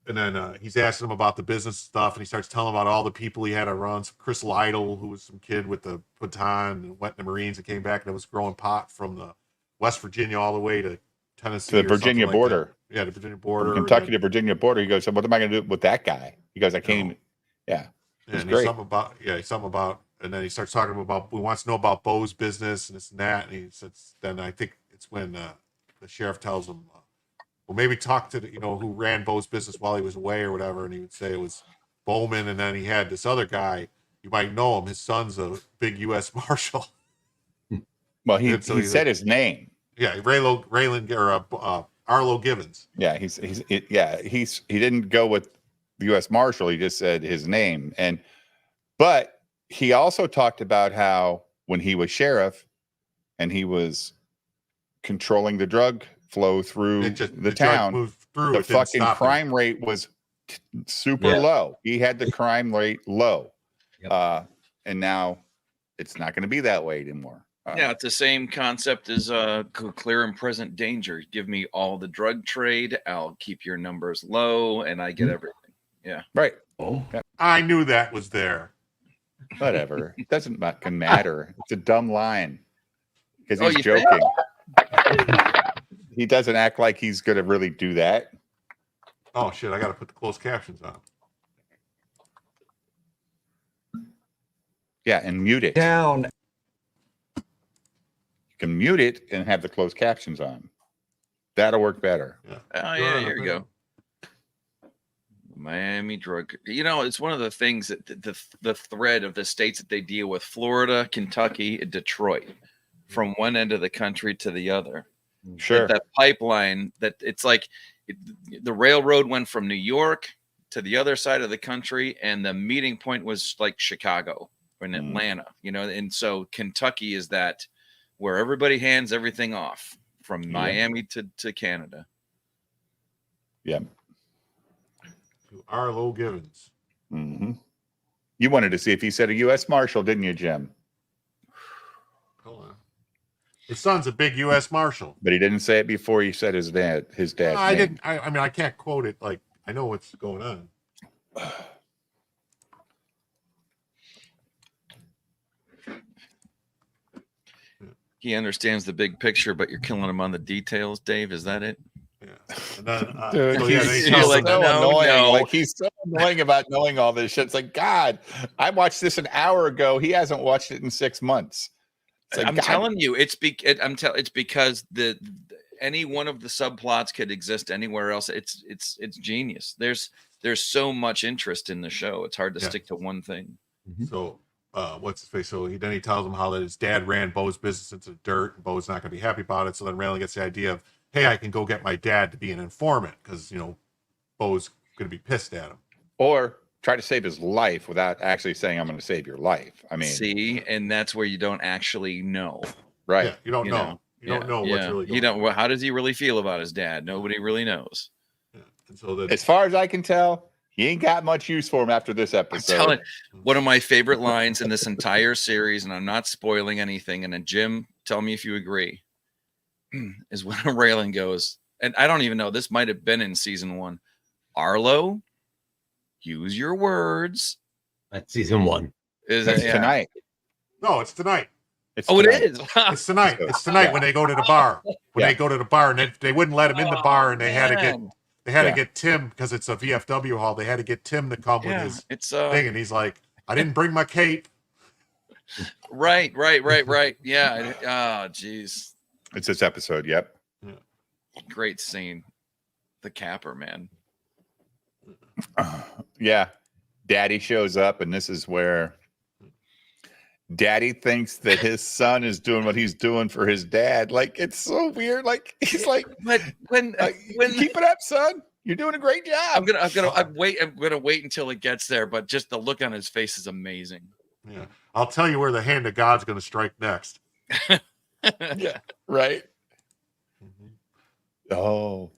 and then he's asking him about the business stuff, and he starts telling about all the people he had to run. Some Chris Lytle, who was some kid with the baton and went in the Marines and came back and was growing pot from the West Virginia all the way to Tennessee. To the Virginia border. Yeah, the Virginia border. From Kentucky to Virginia border. He goes, what am I going to do with that guy? He goes, I came. Yeah. And he's something about, and then he starts talking about, we wants to know about Bo's business and this and that. And he says, then I think it's when the sheriff tells him, well, maybe talk to who ran Bo's business while he was away or whatever. And he would say it was Bowman. And then he had this other guy, you might know him. His son's a big U.S. Marshal. Well, he said his name. Yeah. Raylan or Arlo Givens. Yeah. He didn't go with the U.S. Marshal. He just said his name. But he also talked about how when he was sheriff and he was controlling the drug flow through the town, the fucking crime rate was super low. He had the crime rate low. And now it's not going to be that way anymore. It's the same concept as clear and present danger. Give me all the drug trade, I'll keep your numbers low, and I get everything. Yeah. Right. Oh. Yeah. I knew that was there. Whatever. It doesn't fucking matter. It's a dumb line. Because he's joking. He doesn't act like he's going to really do that. Oh, shit. I got to put the closed captions on. Yeah, and mute it. Down. You can mute it and have the closed captions on. That'll work better. Yeah. Oh, yeah, here you go. Miami drug. It's one of the things that the thread of the states that they deal with: Florida, Kentucky, and Detroit, from one end of the country to the other. Sure. That pipeline, that it's like the railroad went from New York to the other side of the country, and the meeting point was like Chicago or in Atlanta, and so Kentucky is that where everybody hands everything off from Miami to Canada. Yeah. Arlo Givens. Mm-hmm. You wanted to see if he said a U.S. Marshal, didn't you, Jim? Hold on. His son's a big U.S. Marshal. But he didn't say it before he said his dad's No, I name. didn't. I mean, I can't quote it. Like, I know what's going on. He understands the big picture, but you're killing him on the details, Dave. Is that it? Yeah. And then, Dude, so he's then he so tells him, annoying. no. Like, he's so annoying about knowing all this shit. It's like, God, I watched this an hour ago. He hasn't watched it in 6 months. It's like, I'm God. telling you, it's because any one of the subplots could exist anywhere else. It's genius. There's so much interest in the show. It's hard to stick to one thing. So what's his face? So he tells him how that his dad ran Bo's business into the dirt, and Bo's not going to be happy about it. So then Raylan gets the idea of, hey, I can go get my dad to be an informant because Bo's going to be pissed at him. Or try to save his life without actually saying, I'm going to save your life. I mean, see, and that's where you don't actually know. Right. Yeah, you don't know. You don't know what's really going on. How does he really feel about his dad? Nobody really knows. Yeah. And so that, as far as I can tell, he ain't got much use for him after this episode. I'm telling you, one of my favorite lines in this entire series, and I'm not spoiling anything, and then Jim, tell me if you agree, is when Raylan goes, and I don't even know, this might have been in season 1. Arlo, use your words. That's season 1. Is That's it tonight? No, it's tonight. It's tonight. tonight. It is. It's tonight. It's tonight when they go to the bar. When they go to the bar, and they wouldn't let him in the bar, and they had to get Tim, because it's a VFW hall. They had to get Tim to come with his thing, and he's like, I didn't bring my cape. Right. Yeah. Oh, geez. It's this episode. Yep. Great scene. The capper, man. Yeah. Daddy shows up, and this is where Daddy thinks that his son is doing what he's doing for his dad. Like, it's so weird. Like, he's like, But when keep it up, son. You're doing a great job. I'm gonna wait until it gets there, but just the look on his face is amazing. Yeah, I'll tell you where the hand of God's going to strike next. Yeah, right. Oh,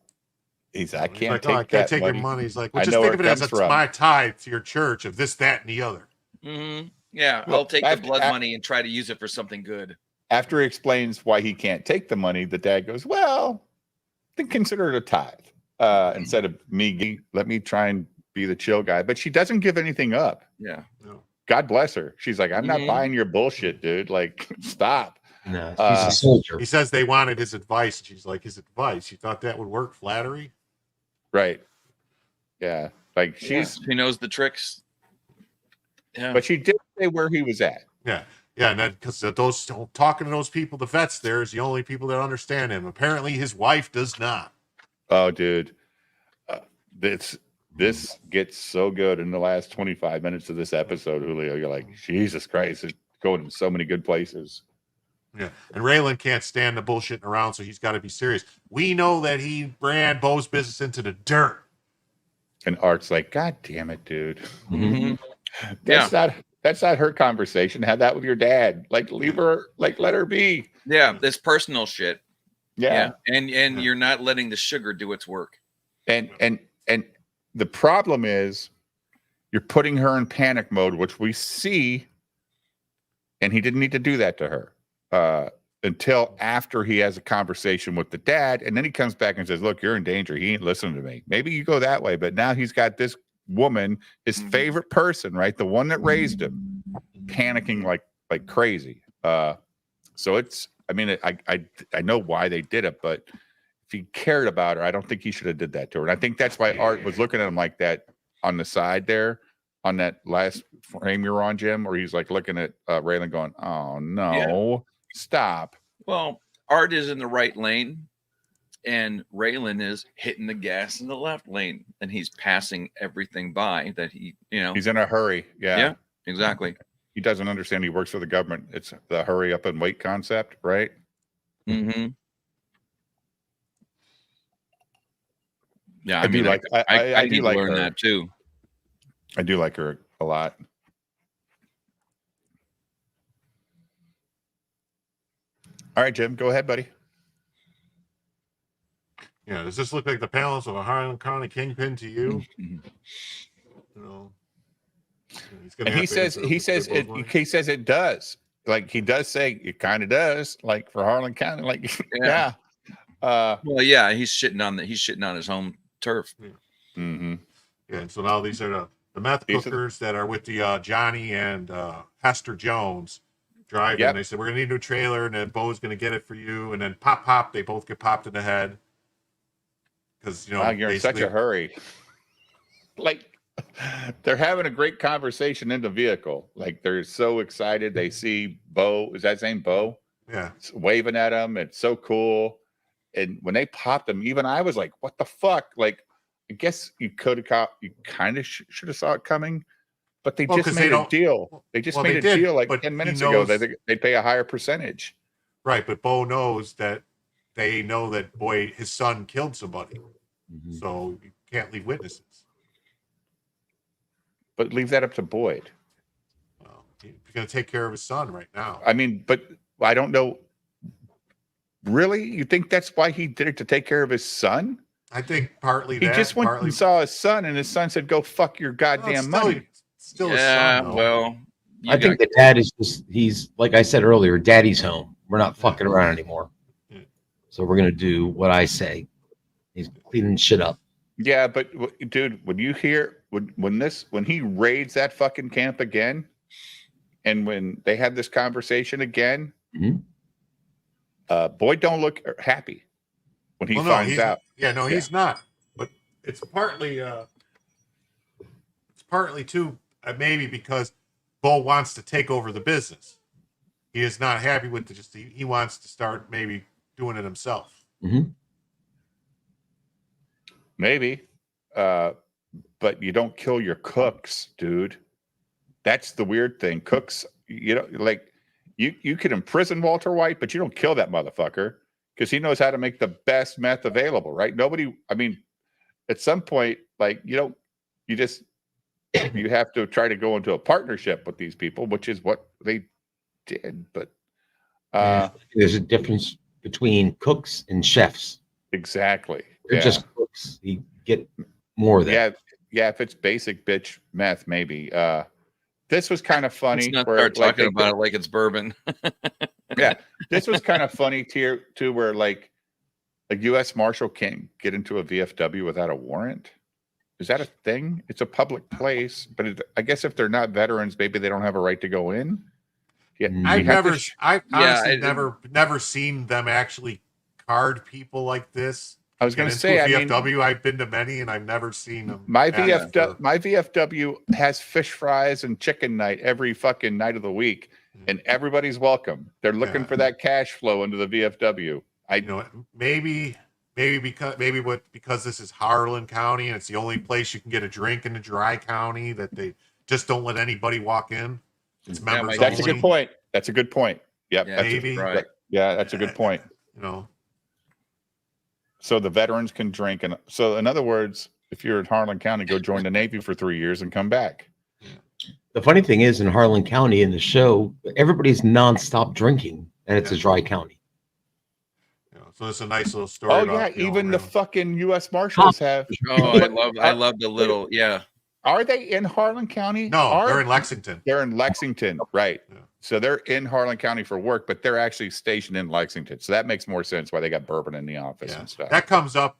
I can't like, take I can't take your money. He's like, well, I just know think where of it it as comes from. my tithe to your church of this, that, and the other. Mm-hmm. Yeah, Well, I'll take the after- blood af- money and try to use it for something good. After he explains why he can't take the money, the dad goes, well, then consider it a tithe. Instead of me, let me try and be the chill guy. But she doesn't give anything up. Yeah. No. God bless her. She's like, I'm not Mhm. buying your bullshit, dude. Like, stop. No, she's a soldier. He says they wanted his advice. And she's like, his advice? You thought that would work? Flattery? Right. Yeah. Like, She knows the tricks. Yeah. but she did say where he was at. Yeah. Yeah, and because those talking to those people, the vets there is the only people that understand him. Apparently, his wife does not. Oh, dude. This gets so good in the last 25 minutes of this episode, Julio. You're like, Jesus Christ, it's going in so many good places. Yeah, and Raylan can't stand the bullshitting around, so he's got to be serious. We know that he ran Bo's business into the dirt. And Art's like, God damn it, dude. Mhm. That's not her conversation. Have that with your dad. Like, leave her, like, let her be. Yeah, this personal shit. Yeah. And you're not letting the sugar do its work. And the problem is you're putting her in panic mode, which we see, and he didn't need to do that to her until after he has a conversation with the dad, and then he comes back and says, look, you're in danger. He ain't listening to me. Maybe you go that way, but now he's got this woman, his favorite person, right? The one that raised him, panicking like crazy. So it's, I mean, I know why they did it, but if he cared about her, I don't think he should have did that to her. And I think that's why Art was looking at him like that on the side there, on that last frame you're on, Jim, where he's like looking at Raylan going, oh no, stop. Well, Art is in the right lane, and Raylan is hitting the gas in the left lane, and he's passing everything by that he, He's in a hurry. Yeah, exactly. He doesn't understand he works for the government. It's the hurry up and wait concept, right? Mm-hmm. Yeah, I do like I do need like to learn her. that too. I do like her a lot. All right, Jim, go ahead, buddy. Yeah, does this look like the palace of a Harlan County kingpin to you? You know, he's gonna And he have to says answer he those says it lines. he says it does. Like, he does say it kind of does, like for Harlan County. Like, yeah. Well, yeah, he's shitting on his home turf. Mm-hmm. Yeah, and so now these are the meth These are the- cookers that are with the Johnny and Hester Jones driving. Yep. They said, we're gonna need a new trailer, and then Bo's gonna get it for you. And then pop, they both get popped in the head. Because Wow, you're in such a hurry. Like, they're having a great conversation in the vehicle. Like, they're so excited. They see Bo. Is that his name, Bo? Yeah. Waving at him. It's so cool. And when they popped him, even I was like, what the fuck? Like, I guess you could have you kind of should have saw it coming, but they Well, just 'cause they made a don't- deal. They just well, made they a did, deal like but 10 he minutes ago knows- that they'd pay a higher percentage. Right, but Bo knows that they know that his son killed somebody. So you can't leave witnesses. But leave that up to Boyd. Well, he's going to take care of his son right now. I mean, but I don't know. Really? You think that's why he did it, to take care of his son? I think partly He that. just went partly, and saw his son, and his son said, go fuck your Well, goddamn it's still- money. Still his Yeah, son, though. well, I think the dad is he's like I said earlier, daddy's home. We're not fucking around anymore. Yeah. So we're going to do what I say. He's cleaning shit up. Yeah, but dude, when you hear when he raids that fucking camp again, and when they have this conversation again, Boyd don't look happy when he finds he's- out. Yeah, no, he's not. But it's partly too maybe because Bo wants to take over the business. He is not happy with he wants to start maybe doing it himself. Maybe, but but you don't kill your cooks, dude. That's the weird thing. Cooks, you know, like you could imprison Walter White, but you don't kill that motherfucker because he knows how to make the best meth available, right? Nobody, I mean, at some point, like you have to try to go into a partnership with these people, which is what they did. But there's a difference between cooks and chefs. exactly. They're just cooks. You get more of that. Yeah. If it's basic bitch meth, maybe. This was kind of funny. Let's not start talking about it like it's bourbon. Yeah, this was kind of funny too, where like a U.S. Marshal can't get into a VFW without a warrant. Is that a thing? It's a public place, but I guess if they're not veterans, maybe they don't have a right to go in. Yeah, I've honestly never seen them actually card people like this. I was going to say, VFW. I've been to many, and I've never seen them. My VFW has fish fries and chicken night every fucking night of the week, and everybody's welcome. They're looking for that cash flow into the VFW. Maybe because this is Harlan County and it's the only place you can get a drink in the dry county that they just don't let anybody walk in. It's members That's only. a good point. That's a good point. Yep. Yeah, maybe. Right. Yeah, that's a good point. So the veterans can drink. And so in other words, if you're in Harlan County, go join the Navy for 3 years and come back. The funny thing is in Harlan County in the show, everybody's nonstop drinking and it's a dry county. So it's a nice little story. Oh yeah, even the fucking U.S. Marshals have. Oh, I love the little Are they in Harlan County? No, they're in Lexington. They're in Lexington, right? Yeah. So they're in Harlan County for work, but they're actually stationed in Lexington. So that makes more sense why they got bourbon in the office and stuff. That comes up.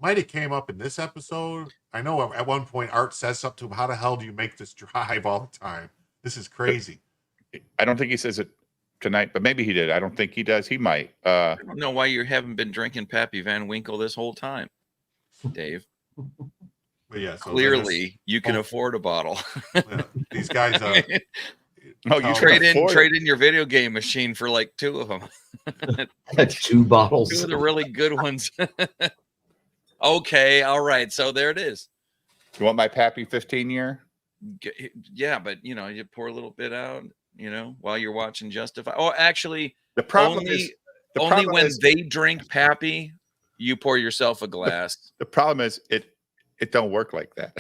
Might have came up in this episode. I know at one point Art says something to him. How the hell do you make this drive all the time? This is crazy. I don't think he says it tonight, but maybe he did. I don't think he does. He might. I don't know why you haven't been drinking Pappy Van Winkle this whole time, Dave. But yeah, so clearly you can afford a bottle. These guys. You trade in your video game machine for like 2 of them. 2 bottles. 2 of the really good ones. Okay, all right. So there it is. You want my Pappy 15 year? Yeah, but you pour a little bit out. While you're watching Justi-Fried. Oh, actually, the problem is when they drink Pappy, you pour yourself a glass. The problem is it don't work like that.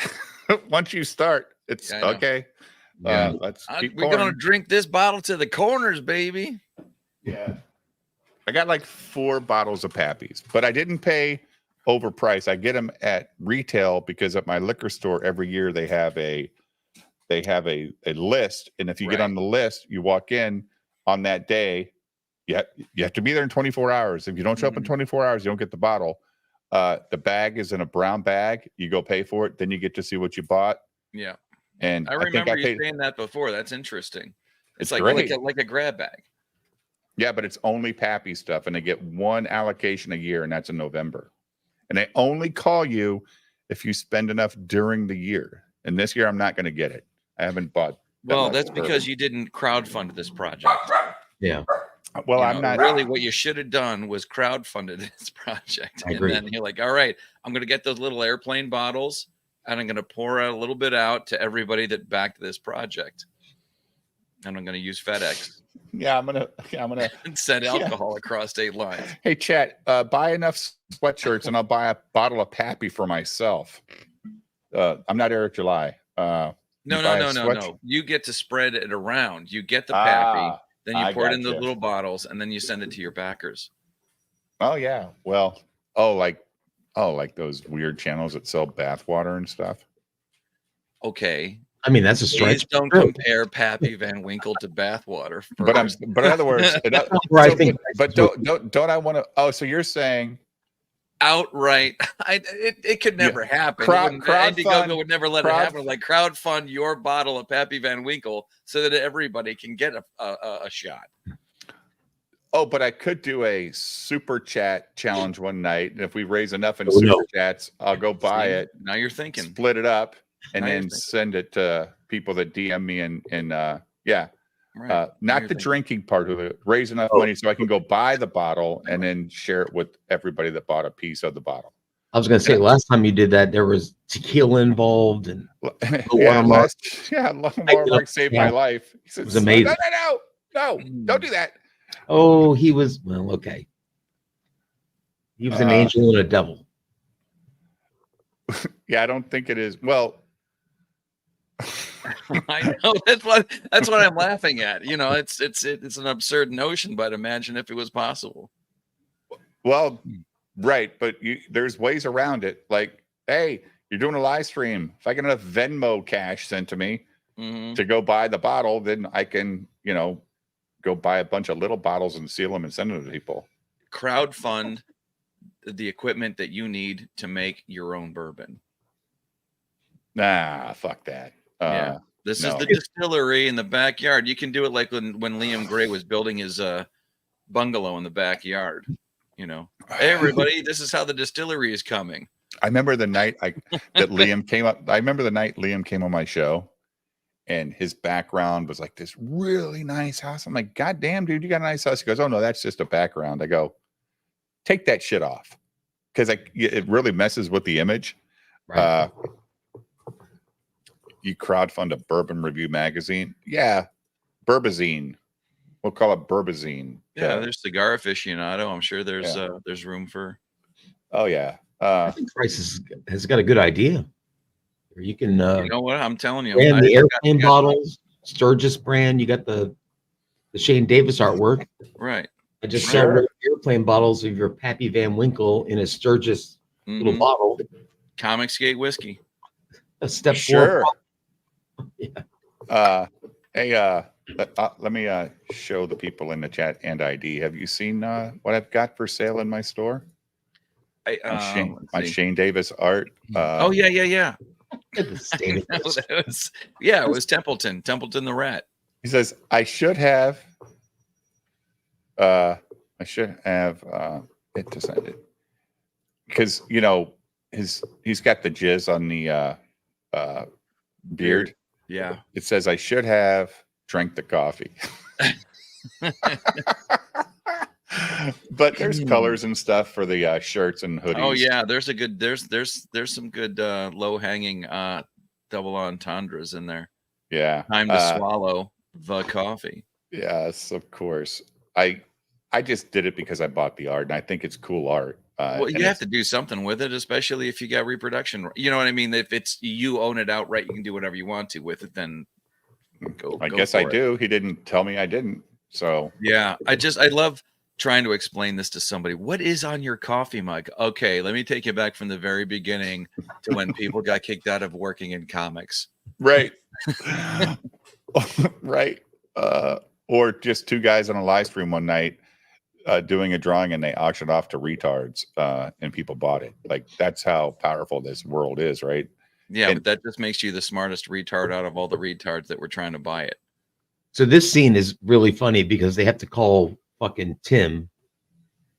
Once you start, it's okay. Yeah. Let's keep we're gonna drink this bottle to the corners, baby. Yeah. I got like 4 bottles of Pappies, but I didn't pay overpriced. I get them at retail because at my liquor store every year they have a list, and if you get on the list, you walk in on that day. You have to be there in 24 hours. If you don't show up in 24 hours, you don't get the bottle. The bag is in a brown bag. You go pay for it, then you get to see what you bought. Yeah, and I remember you saying that before. That's interesting. It's like a grab bag. Yeah, but it's only Pappy stuff, and they get 1 allocation a year, and that's in November. And they only call you if you spend enough during the year. And this year, I'm not going to get it. I haven't bought. Well, that's because you didn't crowdfund this project. Yeah. Well, I'm not really. What you should have done was crowdfunded this project, and then you're like, "All right, I'm going to get those little airplane bottles, and I'm going to pour a little bit out to everybody that backed this project, and I'm going to use FedEx." Yeah, I'm gonna send alcohol across state lines. Hey, chat, buy enough sweatshirts, and I'll buy a bottle of Pappy for myself. I'm not Eric July. No. You get to spread it around. You get the Pappy. Then you pour it in the little bottles, and then you send it to your backers. Oh yeah, well, like those weird channels that sell bathwater and stuff. Okay, I mean that's a stretch. Please don't compare Pappy Van Winkle to bathwater. But in other words, don't I want to? Oh, so you're saying outright? It could never happen. Indiegogo would never let it happen. Like crowdfund your bottle of Pappy Van Winkle so that everybody can get a shot. Oh, but I could do a super chat challenge one night, and if we raise enough in super chats, I'll go buy it. Now you're thinking. Split it up and then send it to people that DM me and Right. Not the drinking part of it. Raise enough money so I can go buy the bottle and then share it with everybody that bought a piece of the bottle. I was going to say, last time you did that, there was tequila involved and watermark. Watermark saved my life. He said, It was amazing. No, don't do that. Oh, he was, well, okay. He was an angel and a devil. Yeah, I don't think it is. Well, I know that's what I'm laughing at. You know, it's an absurd notion, but imagine if it was possible. well, right, but there's ways around it. Like, hey, you're doing a live stream. If I get enough Venmo cash sent to me to go buy the bottle, then I can, go buy a bunch of little bottles and seal them and send them to people. Crowdfund the equipment that you need to make your own bourbon. Nah, fuck that. Yeah, this is the distillery in the backyard. You can do it like when Liam Gray was building his bungalow in the backyard. Hey, everybody, this is how the distillery is coming. I remember the night that Liam came up. I remember the night Liam came on my show, and his background was like this really nice house. I'm like, God damn, dude, you got a nice house. He goes, oh no, that's just a background. I go, take that shit off, because it really messes with the image. Right. You crowdfund a bourbon review magazine. Yeah. Burbazine. We'll call it Burbazine. Yeah. There's Cigar Aficionado. I'm sure there's room for. Oh yeah. I think Price has got a good idea. You can, you know what? I'm telling you. And the airplane bottles, Sturgis brand. You got the Shane Davis artwork. Right. I just saw airplane bottles of your Pappy Van Winkle in a Sturgis little bottle. Comicsgate whiskey. A step sure. Yeah. Let me show the people in the chat and ID. Have you seen what I've got for sale in my store? My Shane Davis art. Oh yeah. It was Templeton the Rat. He says I should have it decided, because he's got the jizz on the beard. Yeah. It says I should have drank the coffee. But there's colors and stuff for the shirts and hoodies. Oh yeah, there's some good low hanging double entendres in there. Yeah. Time to swallow the coffee. Yes, of course. I just did it because I bought the art and I think it's cool art. Well, you have to do something with it, especially if you got reproduction. You know what I mean? If it's you own it outright, you can do whatever you want to with it. Then I guess I do. He didn't tell me I didn't. So yeah, I love trying to explain this to somebody. What is on your coffee mug? Okay, let me take you back from the very beginning to when people got kicked out of working in comics. Right. Right. Or just two guys on a live stream one night doing a drawing and they auctioned off to retards and people bought it. Like, that's how powerful this world is, right? Yeah, but that just makes you the smartest retard out of all the retards that were trying to buy it. So this scene is really funny because they have to call fucking Tim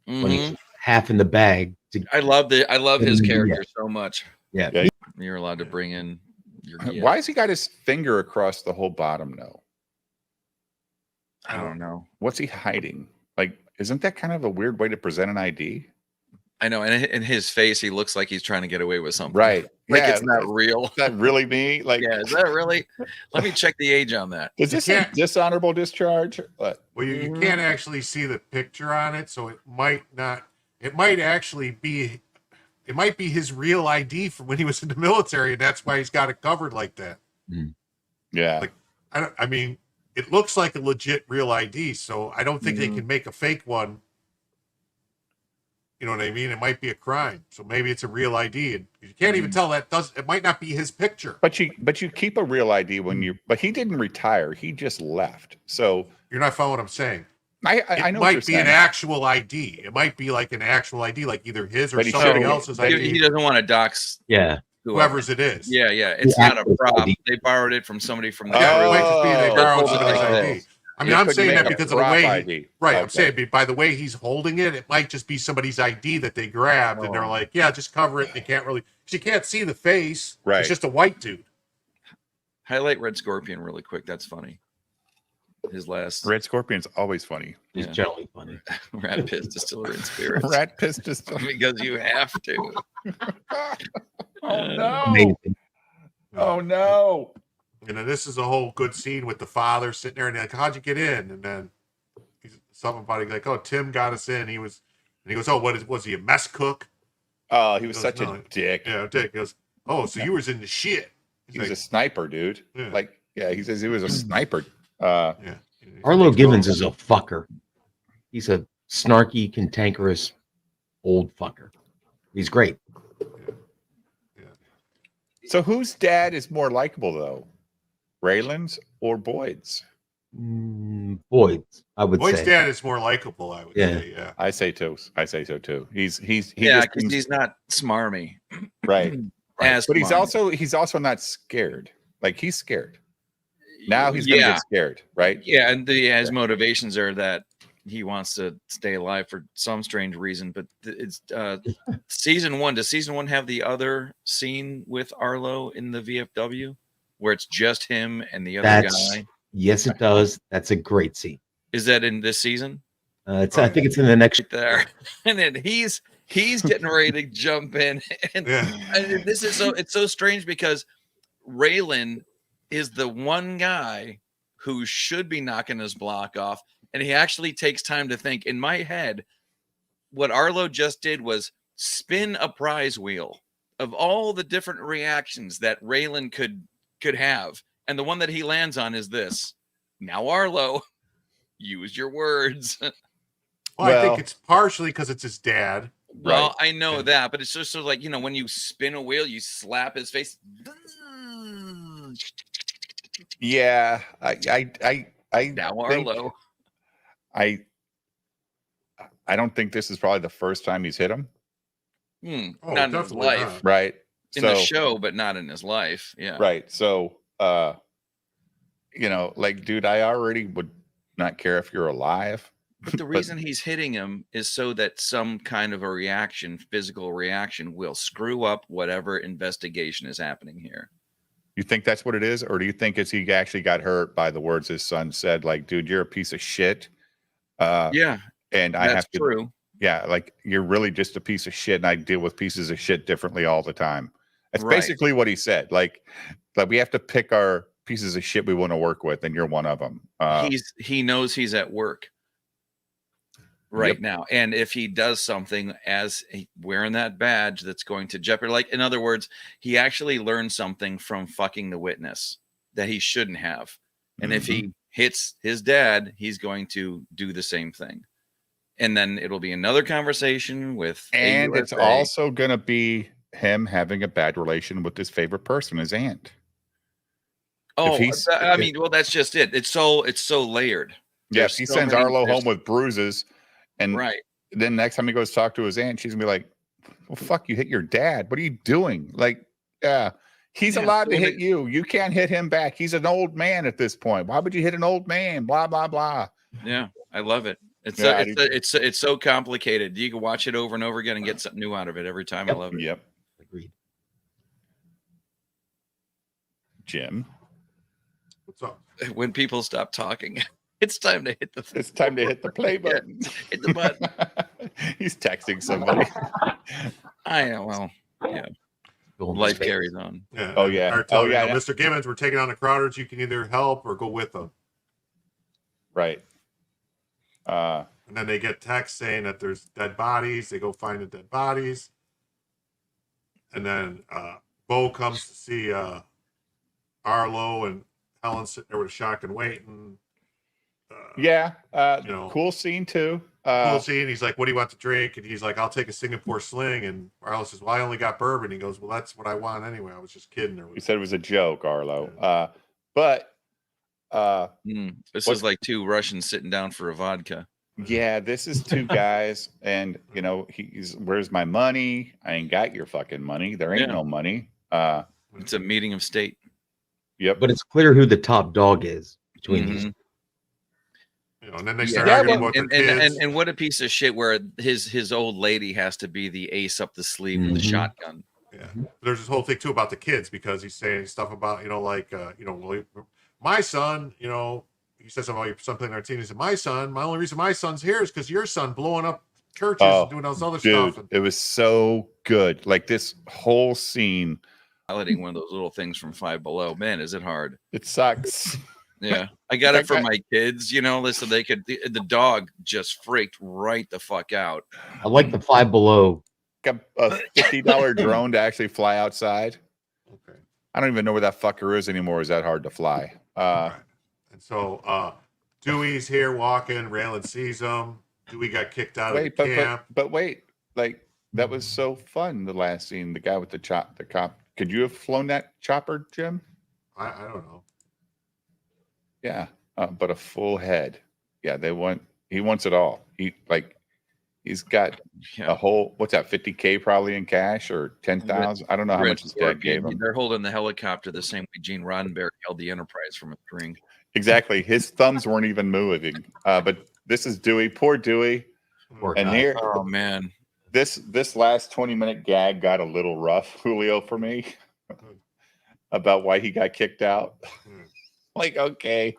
when he's half in the bag. I love his character so much. Yeah. You're allowed to bring in your Why has he got his finger across the whole bottom though? I don't know. What's he hiding? Like, isn't that kind of a weird way to present an ID? I know, and in his face, he looks like he's trying to get away with something. Right. Like it's not real. Is that really me? Like, yeah, is that really? Let me check the age on that. Is this a dishonorable discharge? Well, you can't actually see the picture on it, so it might not. It might actually be. It might be his real ID from when he was in the military, and that's why he's got it covered like that. Yeah. Like, I mean, it looks like a legit real ID, so I don't think they can make a fake one. You know what I mean? It might be a crime, so maybe it's a real ID, and you can't even tell it might not be his picture. But you keep a real ID when you. But he didn't retire; he just left. So you're not following what I'm saying. I know. It might be an actual ID. It might be like an actual ID, like either his or somebody else's ID. He doesn't want to dox. Yeah. Whoever's it is. Yeah. It's not a prop. They borrowed it from somebody from the. Yeah, it might just be they borrowed somebody's ID. I mean, I'm saying that because of the way, ID. Right? Okay. I'm saying by the way he's holding it, it might just be somebody's ID that they grabbed, and they're like, "Yeah, just cover it." They can't really, because you can't see the face. Right? It's just a white dude. Highlight Red Scorpion really quick. That's funny. his last Red Scorpion's always funny. He's Yeah. generally funny. rat piss distiller in spirits. Rat piss distiller. Because you have to. Oh no! Amazing. Oh no! And then this is a whole good scene with the father sitting there and like, how'd you get in? And then somebody like, oh, Tim got us in. He goes, oh, was he a mess cook? Oh, he was He such goes, a "No." dick. Yeah, Dick goes, oh, so you was in the shit. He was a sniper, dude. Yeah. Like, yeah, he says he was a sniper. Yeah. Arlo Givens is a fucker. He's a snarky, cantankerous, old fucker. He's great. So whose dad is more likable though? Raylan's or Boyd's? Boyd's, I would Boyd's say. dad is more likable, I would say. Yeah. I say so too. He's Yeah, just because seems- he's not smarmy. right. As But smarmy. he's also not scared. Like he's scared. Now he's gonna Yeah. get scared, right? Yeah, and his motivations are that he wants to stay alive for some strange reason. But it's season one. Does season one have the other scene with Arlo in the VFW where it's just him and the other guy? Yes, it does. That's a great scene. Is that in this season? I think it's in the next. Right there, and then he's getting ready to jump in, and this is it's so strange because Raylan is the one guy who should be knocking his block off, and he actually takes time to think. In my head, what Arlo just did was spin a prize wheel of all the different reactions that Raylan could have, and the one that he lands on is this. Now, Arlo, use your words. Well, I think it's partially because it's his dad. Well, I know that, but it's just sort of like, when you spin a wheel, you slap his face. Yeah, I Now think- Arlo. I don't think this is probably the first time he's hit him. Oh, Not in his definitely life. not. Right. In the show, but not in his life. Yeah. Right. So like, dude, I already would not care if you're alive. But the reason he's hitting him is so that some kind of a reaction, physical reaction, will screw up whatever investigation is happening here. You think that's what it is? Or do you think it's he actually got hurt by the words his son said, like, dude, you're a piece of shit. Yeah. And I That's have to, true. yeah, like you're really just a piece of shit, and I deal with pieces of shit differently all the time. That's Right. basically what he said. Like we have to pick our pieces of shit we want to work with, and you're one of them. He knows he's at work right now, and if he does something as wearing that badge that's going to jeopardize, like, in other words, he actually learned something from fucking the witness that he shouldn't have, and if he hits his dad, he's going to do the same thing, and then it'll be another conversation with And it's AUSA. also going to be him having a bad relation with his favorite person, his aunt. Oh, he's- I mean, well, that's just it. It's so layered. Yeah, There's if he so sends many- Arlo there's- home with bruises, and Right. then next time he goes to talk to his aunt, she's gonna be like, "Well, fuck, you hit your dad. What are you doing?" Like, yeah, he's Yeah, allowed so to when hit you. You can't hit him back. He's an old man at this point. Why would you hit an old man? Blah blah blah. Yeah, I love it. It's Yeah, it's so complicated. You can watch it over and over again and get something new out of it every time. I love it. Yep. Agreed. Jim, What's up? When people stop talking, it's time to hit the it's time to hit the play button. hit the button. He's texting somebody. I know. Well, yeah. Life carries on. Yeah. Oh, yeah. Or tell Oh, him, yeah. Mr. Gibbons, we're taking on the Crowders. You can either help or go with them. Right. And then they get texts saying that there's dead bodies. They go find the dead bodies. And then Bo comes to see Arlo, and Helen's sitting there with a shotgun waiting. Yeah. know. Cool scene too. Cool scene. He's like, "What do you want to drink?" And he's like, "I'll take a Singapore Sling." And Arlo says, "Well, I only got bourbon." He goes, "Well, that's what I want anyway. I was just kidding." He said it was a joke, Arlo. But This What- is like two Russians sitting down for a vodka. yeah, this is two guys, and he's, where's my money? I ain't got your fucking money. There ain't Yeah. no money. It's a meeting of state. Yep. But it's clear who the top dog is between these. And then they start Yeah, arguing well, about their kids. and what a piece of shit where his old lady has to be the ace up the sleeve with the shotgun. Yeah. There's this whole thing too about the kids, because he's saying stuff about, well, my son, he says about your son playing our team. He said, my only reason my son's here is because your son blowing up churches and doing all this other stuff. And it was so good. Like this whole scene. Piloting one of those little things from Five Below. Man, is it hard? It sucks. Yeah, I got it for my kids. You know, listen, they could. The dog just freaked right the fuck out. I like the Five Below. Got a $50 drone to actually fly outside. Okay. I don't even know where that fucker is anymore. Is that hard to fly? Right. And so Dewey's here walking. Raylan sees him. Dewey got kicked out of the camp. But wait, like that was so fun. The last scene, the guy with the cop. Could you have flown that chopper, Jim? I don't know. Yeah, but a full head. Yeah, he wants it all. He's got a whole, what's that, 50K probably in cash or 10,000? I don't know how much his dad gave him. They're holding the helicopter the same way Gene Roddenberry held the Enterprise from a string. Exactly. His thumbs weren't even moving. But this is Dewey. Poor Dewey. And here, oh man, this last 20-minute gag got a little rough, Julio, for me, about why he got kicked out. Like, okay.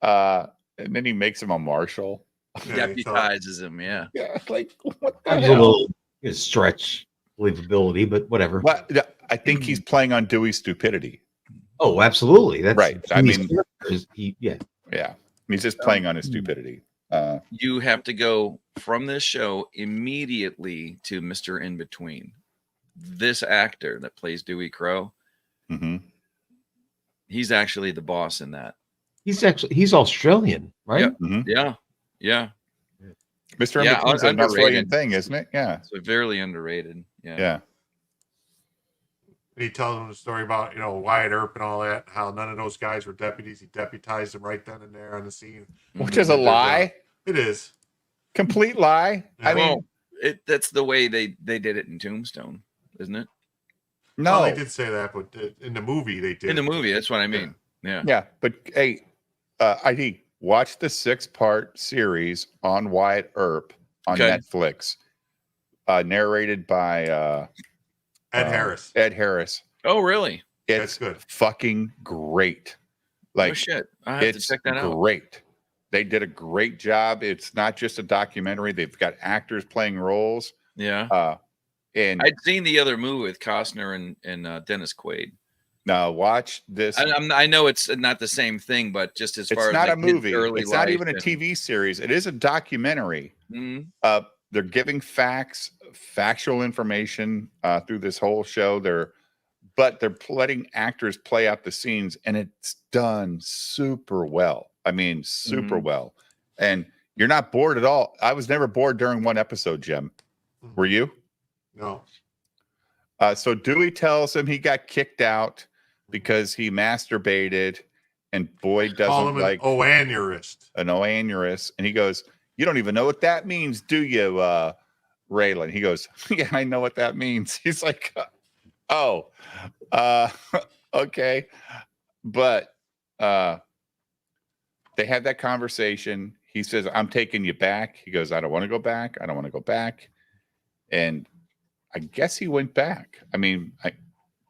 And then he makes him a marshal. Deputizes him, yeah. Yeah, like, what the A hell? little stretch believability, but whatever. Well, I think he's playing on Dewey's stupidity. Oh, absolutely. That's right. I mean, yeah. He's just playing on his stupidity. You have to go from this show immediately to Mr. In Between. This actor that plays Dewey Crow, he's actually the boss in that. He's Australian, right? Yep. Yeah. Mr. In Between's an Australian thing, isn't it? Yeah. So very underrated. Yeah. He tells him the story about, Wyatt Earp and all that, how none of those guys were deputies. He deputized them right then and there on the scene. Which is a lie. It is. Complete lie. Yeah. I mean, that's the way they did it in Tombstone, isn't it? No. Well, they did say that, but in the movie they did. In the movie, that's what I mean. Yeah. Yeah, but hey, ID, watch the 6-part series on Wyatt Earp on Netflix, narrated by Ed Harris. Ed Harris. Oh, really? It's That's good. Fucking great. Like, oh shit! I have to check that out. Great. They did a great job. It's not just a documentary. They've got actors playing roles. Yeah. And I'd seen the other movie with Costner and Dennis Quaid. Now watch this. I know it's not the same thing, but just as far it's as not a movie. It's not even a and... TV series. It is a documentary. Mm-hmm. They're giving factual information through this whole show. But they're letting actors play out the scenes, and it's done super well. I mean, super well. And you're not bored at all. I was never bored during one episode, Jim. Were you? No. So Dewey tells him he got kicked out because he masturbated, and Boyd doesn't like an oaneurist. An oaneurist. And he goes, "You don't even know what that means, do you, Raylan?" He goes, "Yeah, I know what that means." He's like, "Oh, okay." But they had that conversation. He says, "I'm taking you back." He goes, "I don't want to go back. I don't want to go back." And I guess he went back. I mean,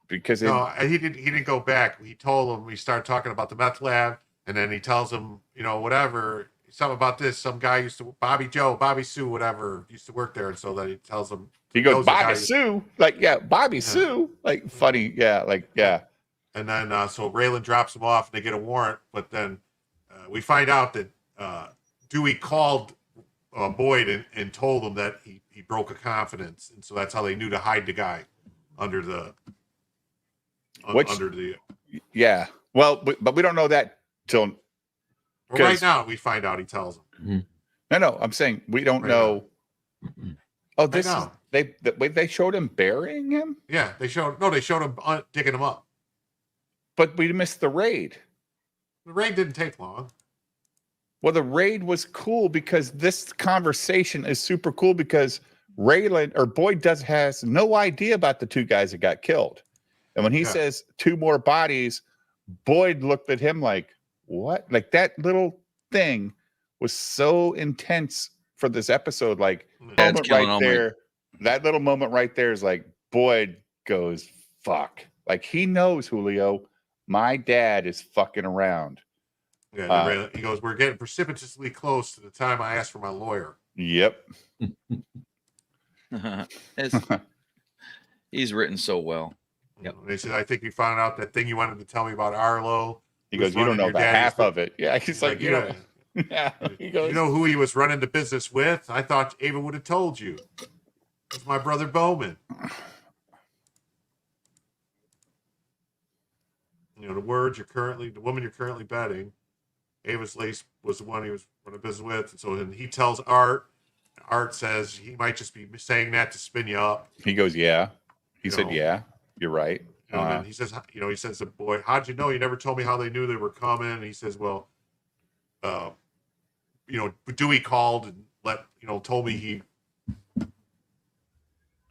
because no, he didn't go back. He told him, we started talking about the meth lab, and then he tells him, whatever, something about this. Some guy used to, Bobby Sue, whatever, used to work there. And so that he tells him, he goes, Bobby Sue, like, yeah, Bobby Sue, like, funny, yeah, like, yeah. And then so Raylan drops him off, and they get a warrant. But then we find out that Dewey called Boyd and told him that he broke a confidence, and so that's how they knew to hide the guy under the yeah. Well, but we don't know that till right now. We find out he tells him. No, I'm saying we don't know. Oh, this is they showed him burying him. Yeah, they showed him digging him up. But we missed the raid. The raid didn't take long. Well, the raid was cool because this conversation is super cool because Raylan or Boyd has no idea about the 2 guys that got killed. And when he says 2 more bodies, Boyd looked at him like, what? Like that little thing was so intense for this episode. Like moment right there, that little moment right there is like Boyd goes, fuck. Like he knows, Julio, my dad is fucking around. Yeah, he goes, we're getting precipitously close to the time I asked for my lawyer. Yep. He's written so well. Yep. They said, I think you found out that thing you wanted to tell me about Arlo. He goes, you don't know the half of it. Yeah, he's like, you know. Yeah. He goes, you know who he was running the business with? I thought Ava would have told you. It's my brother Bowman. You know, the woman you're currently betting, Ava's Lace was the one he was running business with. And so then he tells Art. Art says he might just be saying that to spin you up. He goes, yeah. He said, yeah, you're right. You know, and he says, he says to the boy, how'd you know? You never told me how they knew they were coming. And he says, well, Dewey called and told me he,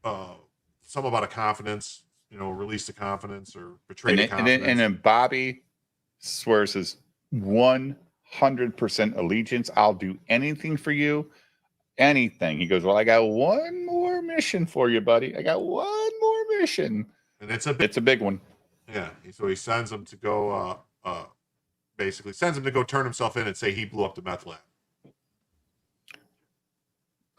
something about a confidence, released the confidence or betrayed the confidence. And then Bobby swears his 100% allegiance. I'll do anything for you. Anything. He goes, well, I got one more mission for you, buddy. I got one more mission. And it's a big one. Yeah. So he sends him to go, basically sends him to go turn himself in and say he blew up the meth lab.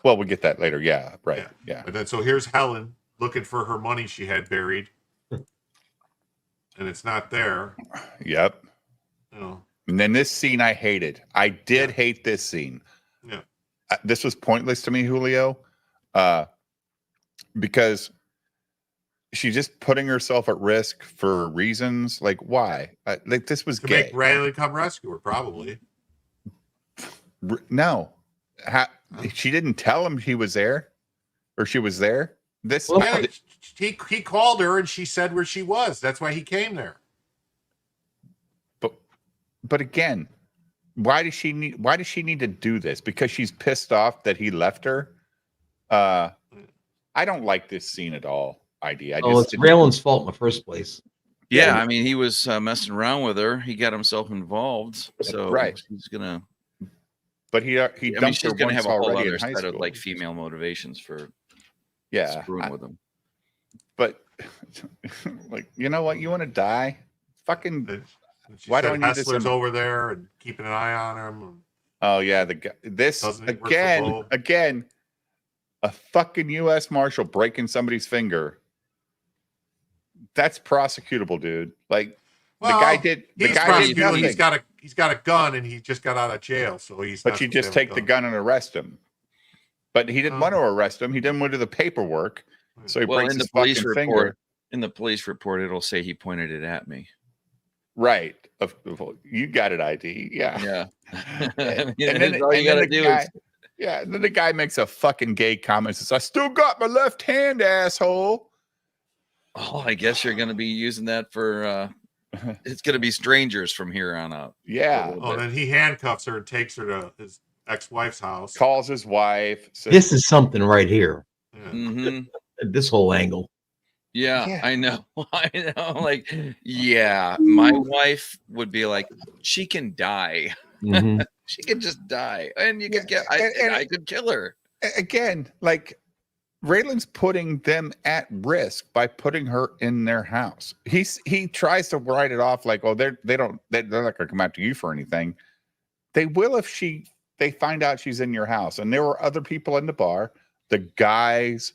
Well, we'll get that later. Yeah. Right. Yeah. And then, so here's Helen looking for her money she had buried. And it's not there. Yep. And then this scene I hated. I did hate this scene. Yeah. This was pointless to me, Julio, because she's just putting herself at risk for reasons like why? Like this was to gay. Make Riley come rescue her, probably. No, she didn't tell him he was there, or she was there. He called her and she said where she was. That's why he came there. But again, why does she need to do this? Because she's pissed off that he left her. I don't like this scene at all. It's Raylan's fault in the first place. Yeah, I mean, he was messing around with her. He got himself involved, so he's gonna. But he dumped she's her gonna have a whole already other in high set school. of like female motivations for screwing with him. But like, you know what? You want to die? Fucking. Why don't you Hessler's over there and keeping an eye on him? Oh yeah, the guy. This again. A fucking U.S. Marshal breaking somebody's finger. That's prosecutable, dude. Like the guy did. The guy did nothing. He's got a gun and he just got out of jail, so he's. But you just take the gun and arrest him. But he didn't want to arrest him. He didn't want to do the paperwork, so he breaks his fucking finger. In the police report, it'll say he pointed it at me. Right. You got it, ID. Yeah. Yeah. And then all you gotta do is. Yeah, and then the guy makes a fucking gay comment. Says, "I still got my left hand, asshole." Oh, I guess you're going to be using that for. It's going to be strangers from here on out. Yeah. Oh, then he handcuffs her and takes her to his ex-wife's house. Calls his wife. Says, this is something right here. Yeah. Mm-hmm. This whole angle. Yeah, I know. I know. Like, yeah, my wife would be like, she can die. Mm-hmm. She could just die, and you could get. I could kill her again. Like Raylan's putting them at risk by putting her in their house. He tries to write it off like, oh, they're not going to come after you for anything. They will if they find out she's in your house. And there were other people in the bar. The guy's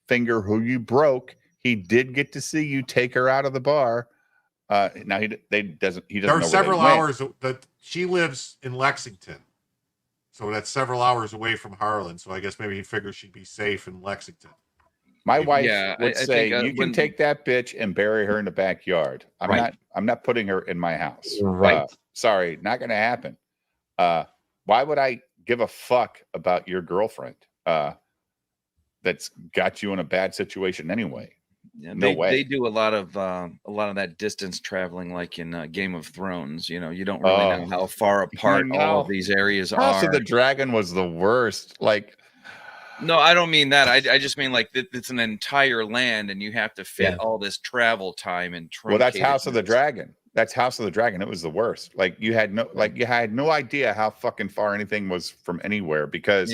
finger who you broke, he did get to see you take her out of the bar. Now he doesn't. There are several hours that she lives in Lexington, so that's several hours away from Harlan. So I guess maybe he figures she'd be safe in Lexington. My wife would say, "You can take that bitch and bury her in the backyard." I'm not putting her in my house. Right? Sorry, not going to happen. Why would I give a fuck about your girlfriend? That's got you in a bad situation anyway. Yeah, no way. They do a lot of that distance traveling, like in Game of Thrones. You know, you don't really know how far apart all of these areas are. House of the Dragon was the worst. Like, no, I don't mean that. I just mean like it's an entire land, and you have to fit all this travel time and. Well, that's House of the Dragon. That's House of the Dragon. It was the worst. Like you had no idea how fucking far anything was from anywhere because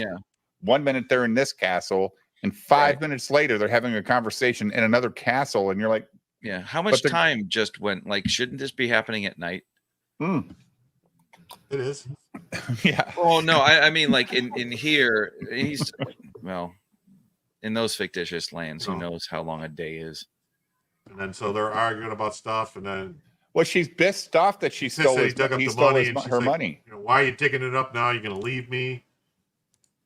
1 minute they're in this castle. And 5 minutes later, they're having a conversation in another castle, and you're like, "Yeah, how much time just went? Like, shouldn't this be happening at night?" It is. Yeah. Oh no, I mean like in here, he's well, in those fictitious lands, who No. knows how long a day is? And then so they're arguing about stuff, and then Well, she's pissed off that she he stole said he dug up he the stole money, and she's her like, money. you know, why are you digging it up now? You're gonna leave me?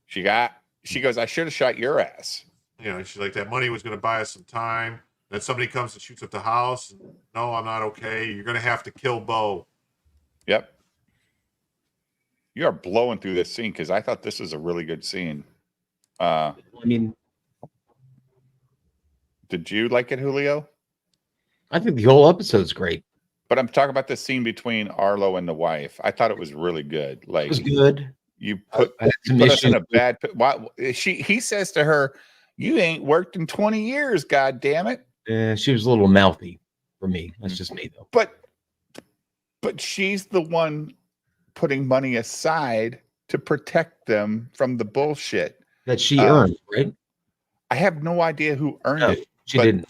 She goes, I should have shot your ass. You know, she's like, that money was gonna buy us some time. Then somebody comes and shoots up the house. No, I'm not okay. You're gonna have to kill Bo. Yep. You are blowing through this scene because I thought this was a really good scene. I mean, Did you like it, Julio? I think the whole episode's great. But I'm talking about the scene between Arlo and the wife. I thought it was really good. Like, It was good. you put, I had you some put us in a issues bad. Why he says to her, "You ain't worked in 20 years, god damn it." She was a little mouthy for me. That's just me, though. But she's the one putting money aside to protect them from the bullshit That she earned, right? I have no idea who earned No, it. she but didn't.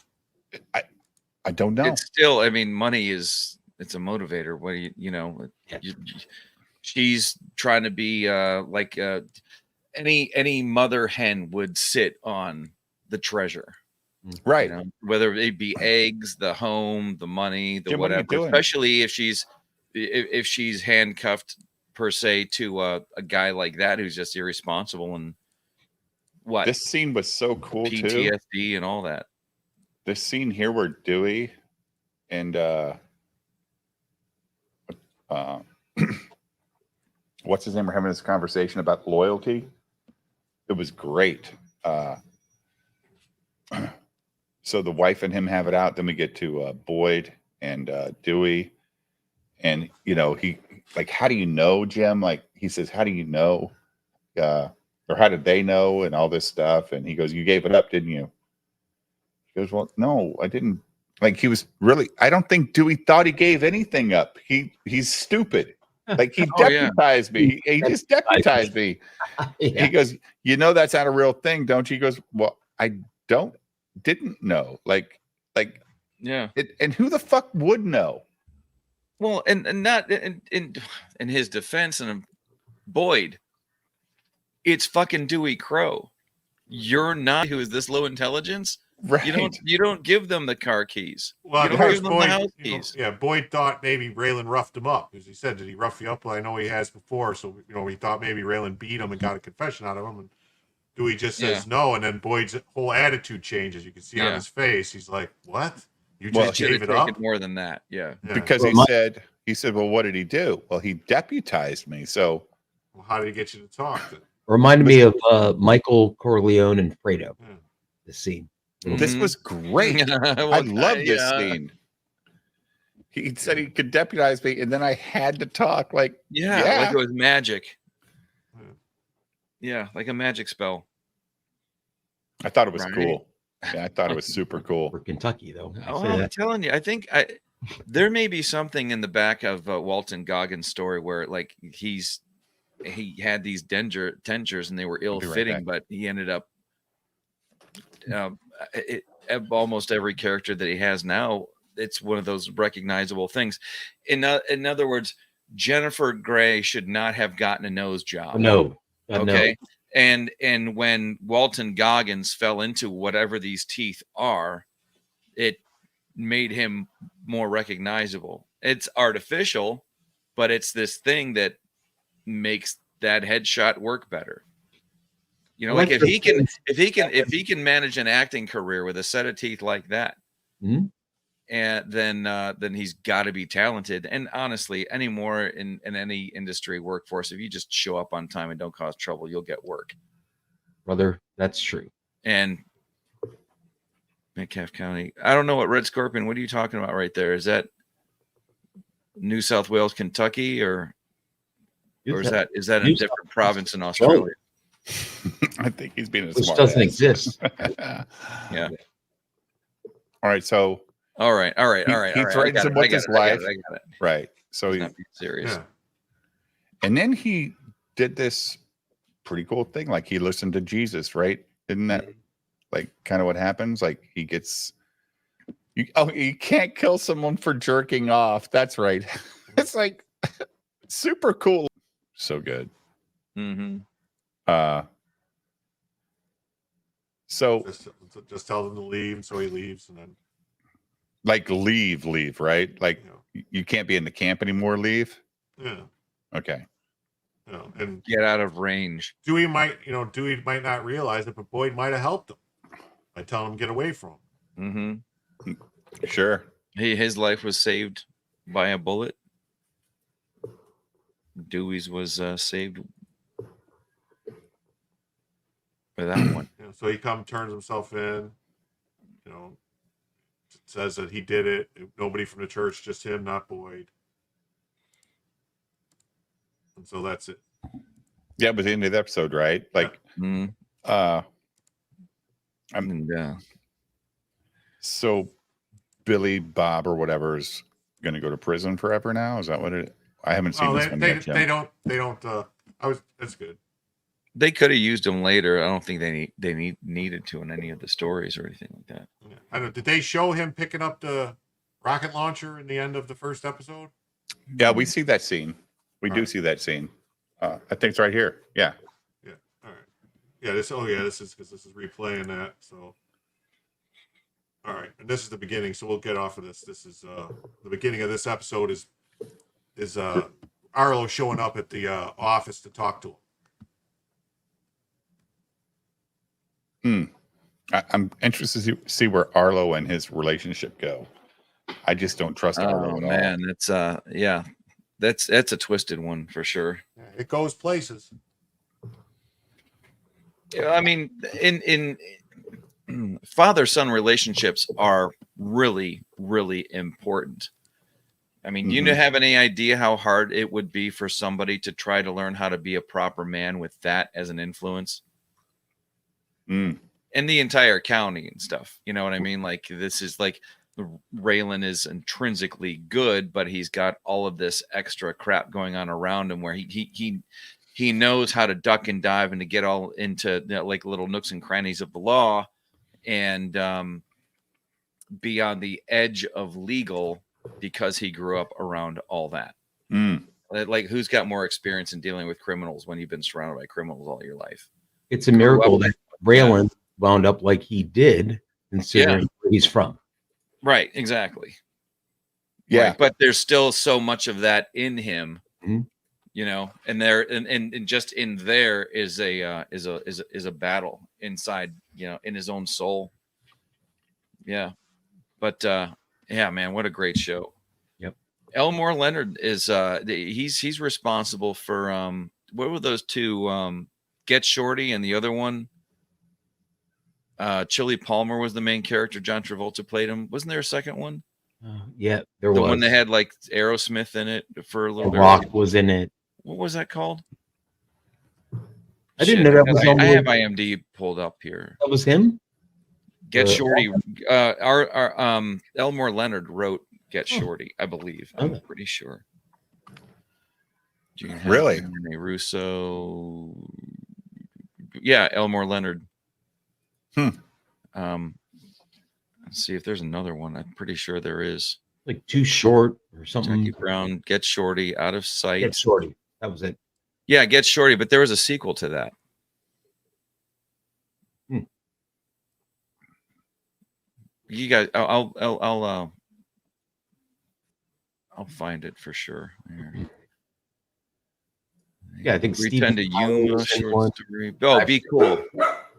I don't know. It's still, I mean, money is it's a motivator. What do you know? She's trying to be like any mother hen would sit on the treasure, right? You know, whether it be eggs, the home, the money, the Jim, what are you whatever. doing? Especially if she's handcuffed per se to a guy like that who's just irresponsible and what This scene was so cool too. PTSD and all that. This scene here where Dewey and what's his name are having this conversation about loyalty. It was great. So the wife and him have it out. Then we get to Boyd and Dewey, and you know, he like, how do you know, Jim? Like he says, how do you know? Or how did they know? And all this stuff. And he goes, you gave it up, didn't you? He goes, well, no, I didn't. Like he was really, I don't think Dewey thought he gave anything up. He's stupid. Like he deputized me. He just deputized me. Yeah. He goes, you know, that's not a real thing, don't you? He goes, well, I didn't know. Like, Yeah. And who the fuck would know? Well, and not in his defense, and Boyd, it's fucking Dewey Crow. You're not who is this low intelligence. Right. You don't give them the car keys. Well, you don't give them the house keys. Yeah, Boyd thought maybe Raylan roughed him up, because he said, "Did he rough you up?" Well, I know he has before, so you know he thought maybe Raylan beat him and got a confession out of him. And Dewey just says no, and then Boyd's whole attitude changes. You can see on his face. He's like, "What? You just gave it up?" More than that, yeah. Because he said, well, what did he do? Well, he deputized me. So, well, how did he get you to talk? Then? Reminded me of Michael Corleone and Fredo. Yeah. The scene. This was great. Well, I love this scene. He said he could deputize me, and then I had to talk. Like, like it was magic. Yeah, like a magic spell. I thought it was cool. Yeah, I thought it was super cool. For Kentucky, though. Oh, I'm telling you, I think there may be something in the back of Walton Goggins' story where, like, he had these dentures and they were ill-fitting, but he ended up almost every character that he has now. It's one of those recognizable things. In other words, Jennifer Grey should not have gotten a nose job. No. Okay. And when Walton Goggins fell into whatever these teeth are, it made him more recognizable. It's artificial, but it's this thing that makes that headshot work better. You know, like if he can manage an acting career with a set of teeth like that, and then he's got to be talented. And honestly, anymore in any industry workforce, if you just show up on time and don't cause trouble, you'll get work. Brother, that's true. And Metcalfe County, I don't know what Red Scorpion. What are you talking about right there? Is that New South Wales, Kentucky, or is that a different province in Australia? I think he's being a Which smart doesn't ass. exist. Yeah. All right. So. All right. He threatens him with his life. I got it. Right. So He's not being serious. Yeah. And then he did this pretty cool thing. Like he listened to Jesus, right? Isn't that like kind of what happens? Like he gets, you can't kill someone for jerking off. That's right. It's like, Super cool. So good. Mm-hmm. So Just tell them to leave, so he leaves, and then like leave, right? Like you know, you can't be in the camp anymore. Leave. yeah, Okay. you know, and Get out of range. Dewey might not realize it, but Boyd might have helped him by telling him to get away from him. Mm-hmm. Sure. His life was saved by a bullet. Dewey's was saved without one. You know, so he turns himself in. You know, says that he did it. Nobody from the church, just him, not Boyd. And so that's it. Yeah, it was the end of the episode, right? Like, Mm-hmm. So Billy Bob or whatever is going to go to prison forever now. Is that what it? I haven't seen this one yet. They don't. That's good. They could have used him later. I don't think they needed to in any of the stories or anything like that. Yeah. I don't. Did they show him picking up the rocket launcher in the end of the first episode? Yeah, we see that scene. We do see that scene. I think it's right here. Yeah. Yeah. All right. Yeah. This is because this is replaying that. So. All right, and this is the beginning, so we'll get off of this. This is the beginning of this episode is Arlo showing up at the office to talk to him. I'm interested to see where Arlo and his relationship go. I just don't trust Arlo at all. Man, that's a twisted one for sure. Yeah, it goes places. Yeah, I mean, in father-son relationships are really, really important. I mean, you have any idea how hard it would be for somebody to try to learn how to be a proper man with that as an influence? And the entire county and stuff. You know what I mean? Like, this is like Raylan is intrinsically good, but he's got all of this extra crap going on around him where he knows how to duck and dive and to get all into, you know, like little nooks and crannies of the law and be on the edge of legal because he grew up around all that. Like, who's got more experience in dealing with criminals when you've been surrounded by criminals all your life? It's a miracle that Raylan wound up like he did, considering where he's from. Right, exactly. Yeah, right. But there's still so much of that in him, you know. And there, and just in there is a battle inside, you know, in his own soul. Yeah, but yeah, man, what a great show. Yep. Elmore Leonard is he's responsible for what were those two? Get Shorty and the other one. Chili Palmer was the main character. John Travolta played him. Wasn't there a second one? Yeah, there was. The one that had like Aerosmith in it for a little bit. Rock was in it. What was that called? I didn't know that was. I have IMDb pulled up here. That was him. Get Shorty. Elmore Leonard wrote Get Shorty, I believe. I'm pretty sure. Really? Russo. Yeah, Elmore Leonard. Let's see if there's another one. I'm pretty sure there is. Like Too Short or something. Jackie Brown, Get Shorty, Out of Sight. Get Shorty. That was it. Yeah, Get Shorty, but there was a sequel to that. You guys, I'll find it for sure. Here. Yeah, I think Return to Yuma short story. Oh, Be Cool.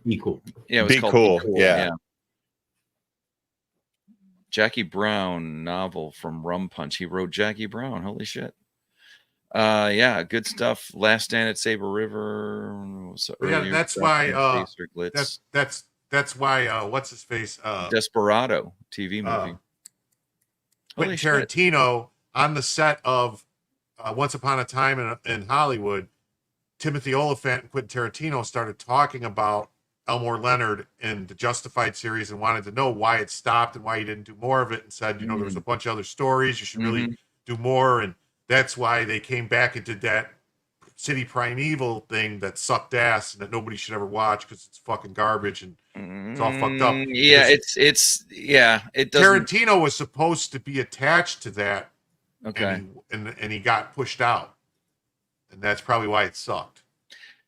Be Cool. Yeah, it was Be called Cool. Be Cool. Yeah. Jackie Brown novel from Rum Punch. He wrote Jackie Brown. Holy shit. Yeah, good stuff. Last Stand at Saber River. That's why. That's why. What's his face? Desperado TV movie. Quentin Tarantino on the set of Once Upon a Time in Hollywood. Timothy Oliphant and Quentin Tarantino started talking about Elmore Leonard in the Justified series and wanted to know why it stopped and why he didn't do more of it, and said, you know, there was a bunch of other stories. You should really do more. And that's why they came back and did that City Primeval thing that sucked ass and that nobody should ever watch because it's fucking garbage and it's all fucked up. Yeah, it doesn't. Tarantino was supposed to be attached to that. Okay. And he got pushed out. and that's probably why it sucked.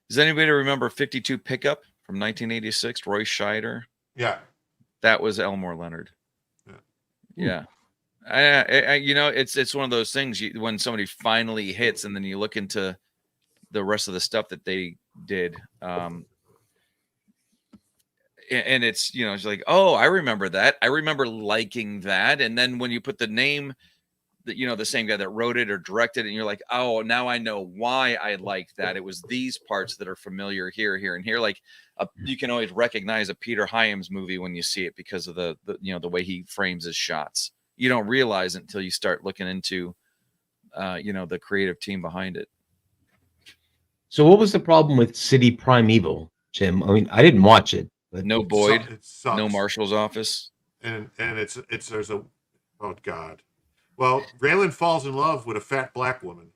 Does anybody remember 52 Pickup from 1986? Roy Scheider. Yeah. That was Elmore Leonard. Yeah. Yeah. You know, it's one of those things when somebody finally hits, and then you look into the rest of the stuff that they did. And it's, you know, it's like, oh, I remember that. I remember liking that. And then when you put the name that, you know, the same guy that wrote it or directed it, and you're like, oh, now I know why I liked that. It was these parts that are familiar here, here, and here. Like you can always recognize a Peter Hyams movie when you see it because of the you know, the way he frames his shots. You don't realize it until you start looking into, you know, the creative team behind it. So what was the problem with City Primeval, Jim? I mean, I didn't watch it. But No Boyd, It sucks. no Marshal's Office. And it's there's a, oh God. Well, Raylan falls in love with a fat black woman.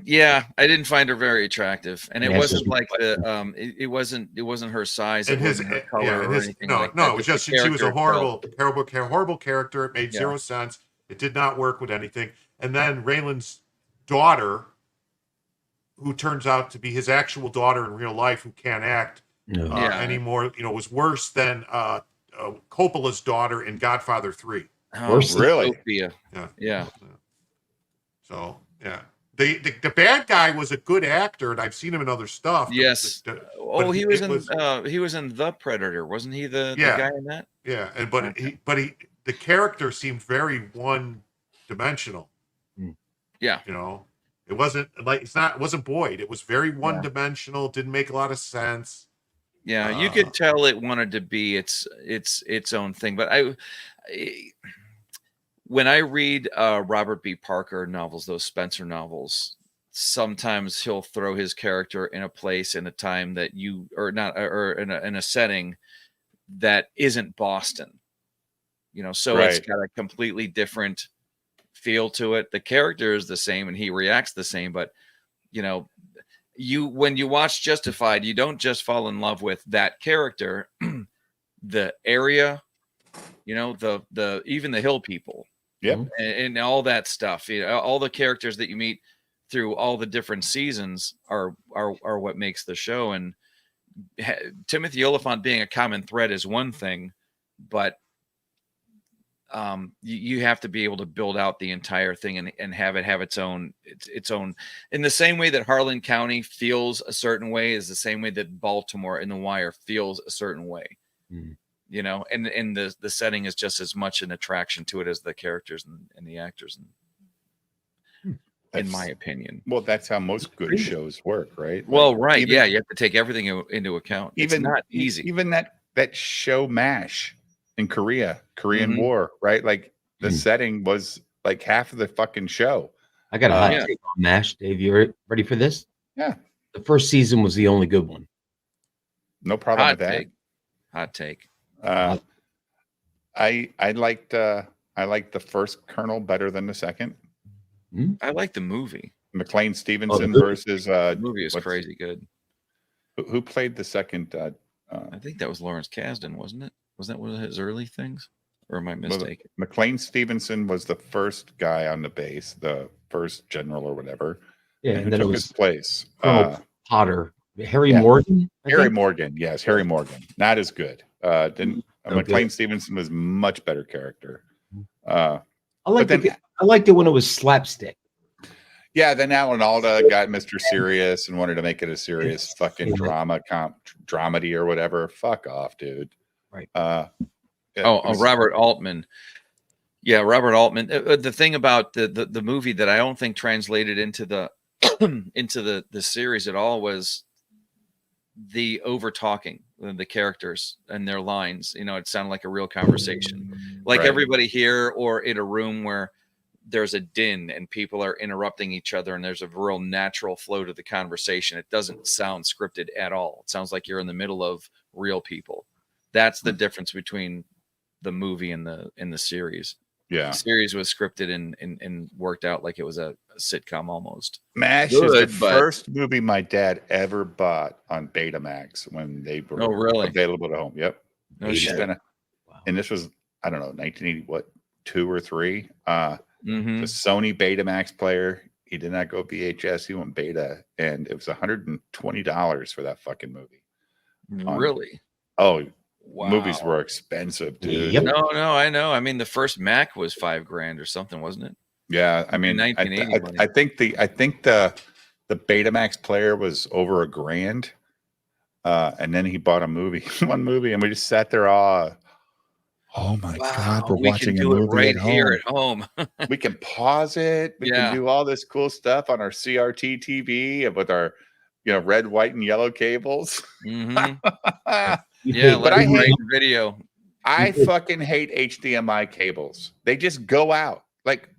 Yeah, I didn't find her very attractive, and it Yeah, wasn't so- like the it wasn't her size, And it his, wasn't her color yeah, or and his, anything no, like no, that. it was Just just the she was a character horrible character. It made Yeah. zero sense. It did not work with anything. And then Raylan's daughter, who turns out to be his actual daughter in real life, who can't act No. Yeah. anymore, you know, was worse than Coppola's daughter in Godfather 3. Oh, Worse than- Really? Sophia. Yeah. Yeah. So yeah, the bad guy was a good actor, and I've seen him in other stuff. Yes. But Oh, he was it in he was in The Predator, wasn't he? The Yeah. guy in that. yeah, and but the character seemed very one dimensional. Yeah. You know, it wasn't like it wasn't Boyd. It was very one dimensional. Didn't make a lot of sense. Yeah, you could tell it wanted to be its own thing. But when I read Robert B. Parker novels, those Spencer novels, sometimes he'll throw his character in a place in a time that you or not or in a setting that isn't Boston. You know, so it's Right. got a completely different feel to it. The character is the same and he reacts the same, but you know, when you watch Justified, you don't just fall in love with that character, the area, you know, the even the hill people, Yep. and all that stuff. You know, all the characters that you meet through all the different seasons are what makes the show. And Timothy Oliphant being a common thread is one thing, but you have to be able to build out the entire thing and have it have its own in the same way that Harlan County feels a certain way is the same way that Baltimore in The Wire feels a certain way. You know, and the setting is just as much an attraction to it as the characters and the actors, in my opinion. Well, that's how most good shows work, right? Well, Like, right. even- Yeah, you have to take everything into account. It's not easy. Even that show MASH in Korean Mhm. War, right? Like the setting was like half of the fucking show. I got a hot Yeah. take on MASH, Dave. You ready for this? Yeah. The first season was the only good one. No problem Hot with that. take. Hot take. I liked the first Colonel better than the second. I like the movie. McLean Stevenson movie. versus The movie is what's- crazy good. who played the second I think that was Lawrence Kasdan, wasn't it? Was that one of his early things? Or am I mistaken? McLean Stevenson was the first guy on the base, the first general or whatever. Yeah, and and then who it took was his place. Colonel Potter, Harry yeah. Morgan. I Harry think? Morgan, yes, Harry Morgan. Not as good. McLean Stevenson was much better character. I liked then- it. I liked it when it was slapstick. Yeah, then Alan Alda got Mr. Serious and wanted to make it a serious fucking dramedy or whatever. Fuck off, dude. Right. Robert Altman. Yeah, Robert Altman. The thing about the movie that I don't think translated into the into the series at all was the over talking, the characters and their lines. You know, it sounded like a real conversation, like Right. everybody here or in a room where there's a din and people are interrupting each other and there's a real natural flow to the conversation. It doesn't sound scripted at all. It sounds like you're in the middle of real people. That's the difference between the movie and the series. Yeah. The series was scripted and worked out like it was a sitcom almost. MASH Good, is the but- first movie my dad ever bought on Betamax when they were Oh, really? available to home. Yep. No He shit. spent and this was, I don't know, 1980, 2 or 3. Mhm. The Sony Betamax player. He did not go VHS. He went beta, and it was $120 for that fucking movie. Really? Oh, Wow. movies were expensive, dude. Yep. No, I know. I mean, the first Mac was $5,000 or something, wasn't it? Yeah, I mean, 1980 I think the Betamax player was over $1,000, and then he bought a movie, one movie, and we just sat there all. Oh my God, we're watching a movie right at here home. at home. We can pause it. We can do all this cool stuff on our CRT TV with our, red, white, and yellow cables. Mm-hmm. Yeah, but I hate video. I fucking hate HDMI cables. They just go out. Like,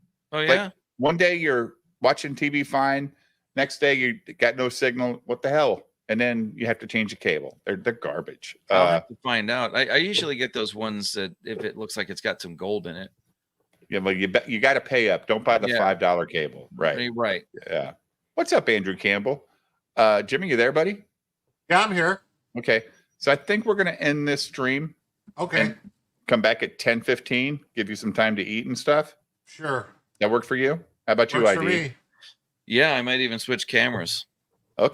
one day you're watching TV fine, next day you got no signal. What the hell? And then you have to change the cable. They're garbage. I'll have to find out. I usually get those ones that if it looks like it's got some gold in it. Yeah, well, you got to pay up. Don't buy the $5 cable. Right. Right. Yeah. What's up, Andrew Campbell? Jimmy, you there, buddy? Yeah, I'm here. Okay. So I think we're gonna end this stream. Okay. And come back at 10:15. Give you some time to eat and stuff. Sure. That work for you? How about you, Works for ID? me. Yeah, I might even switch cameras.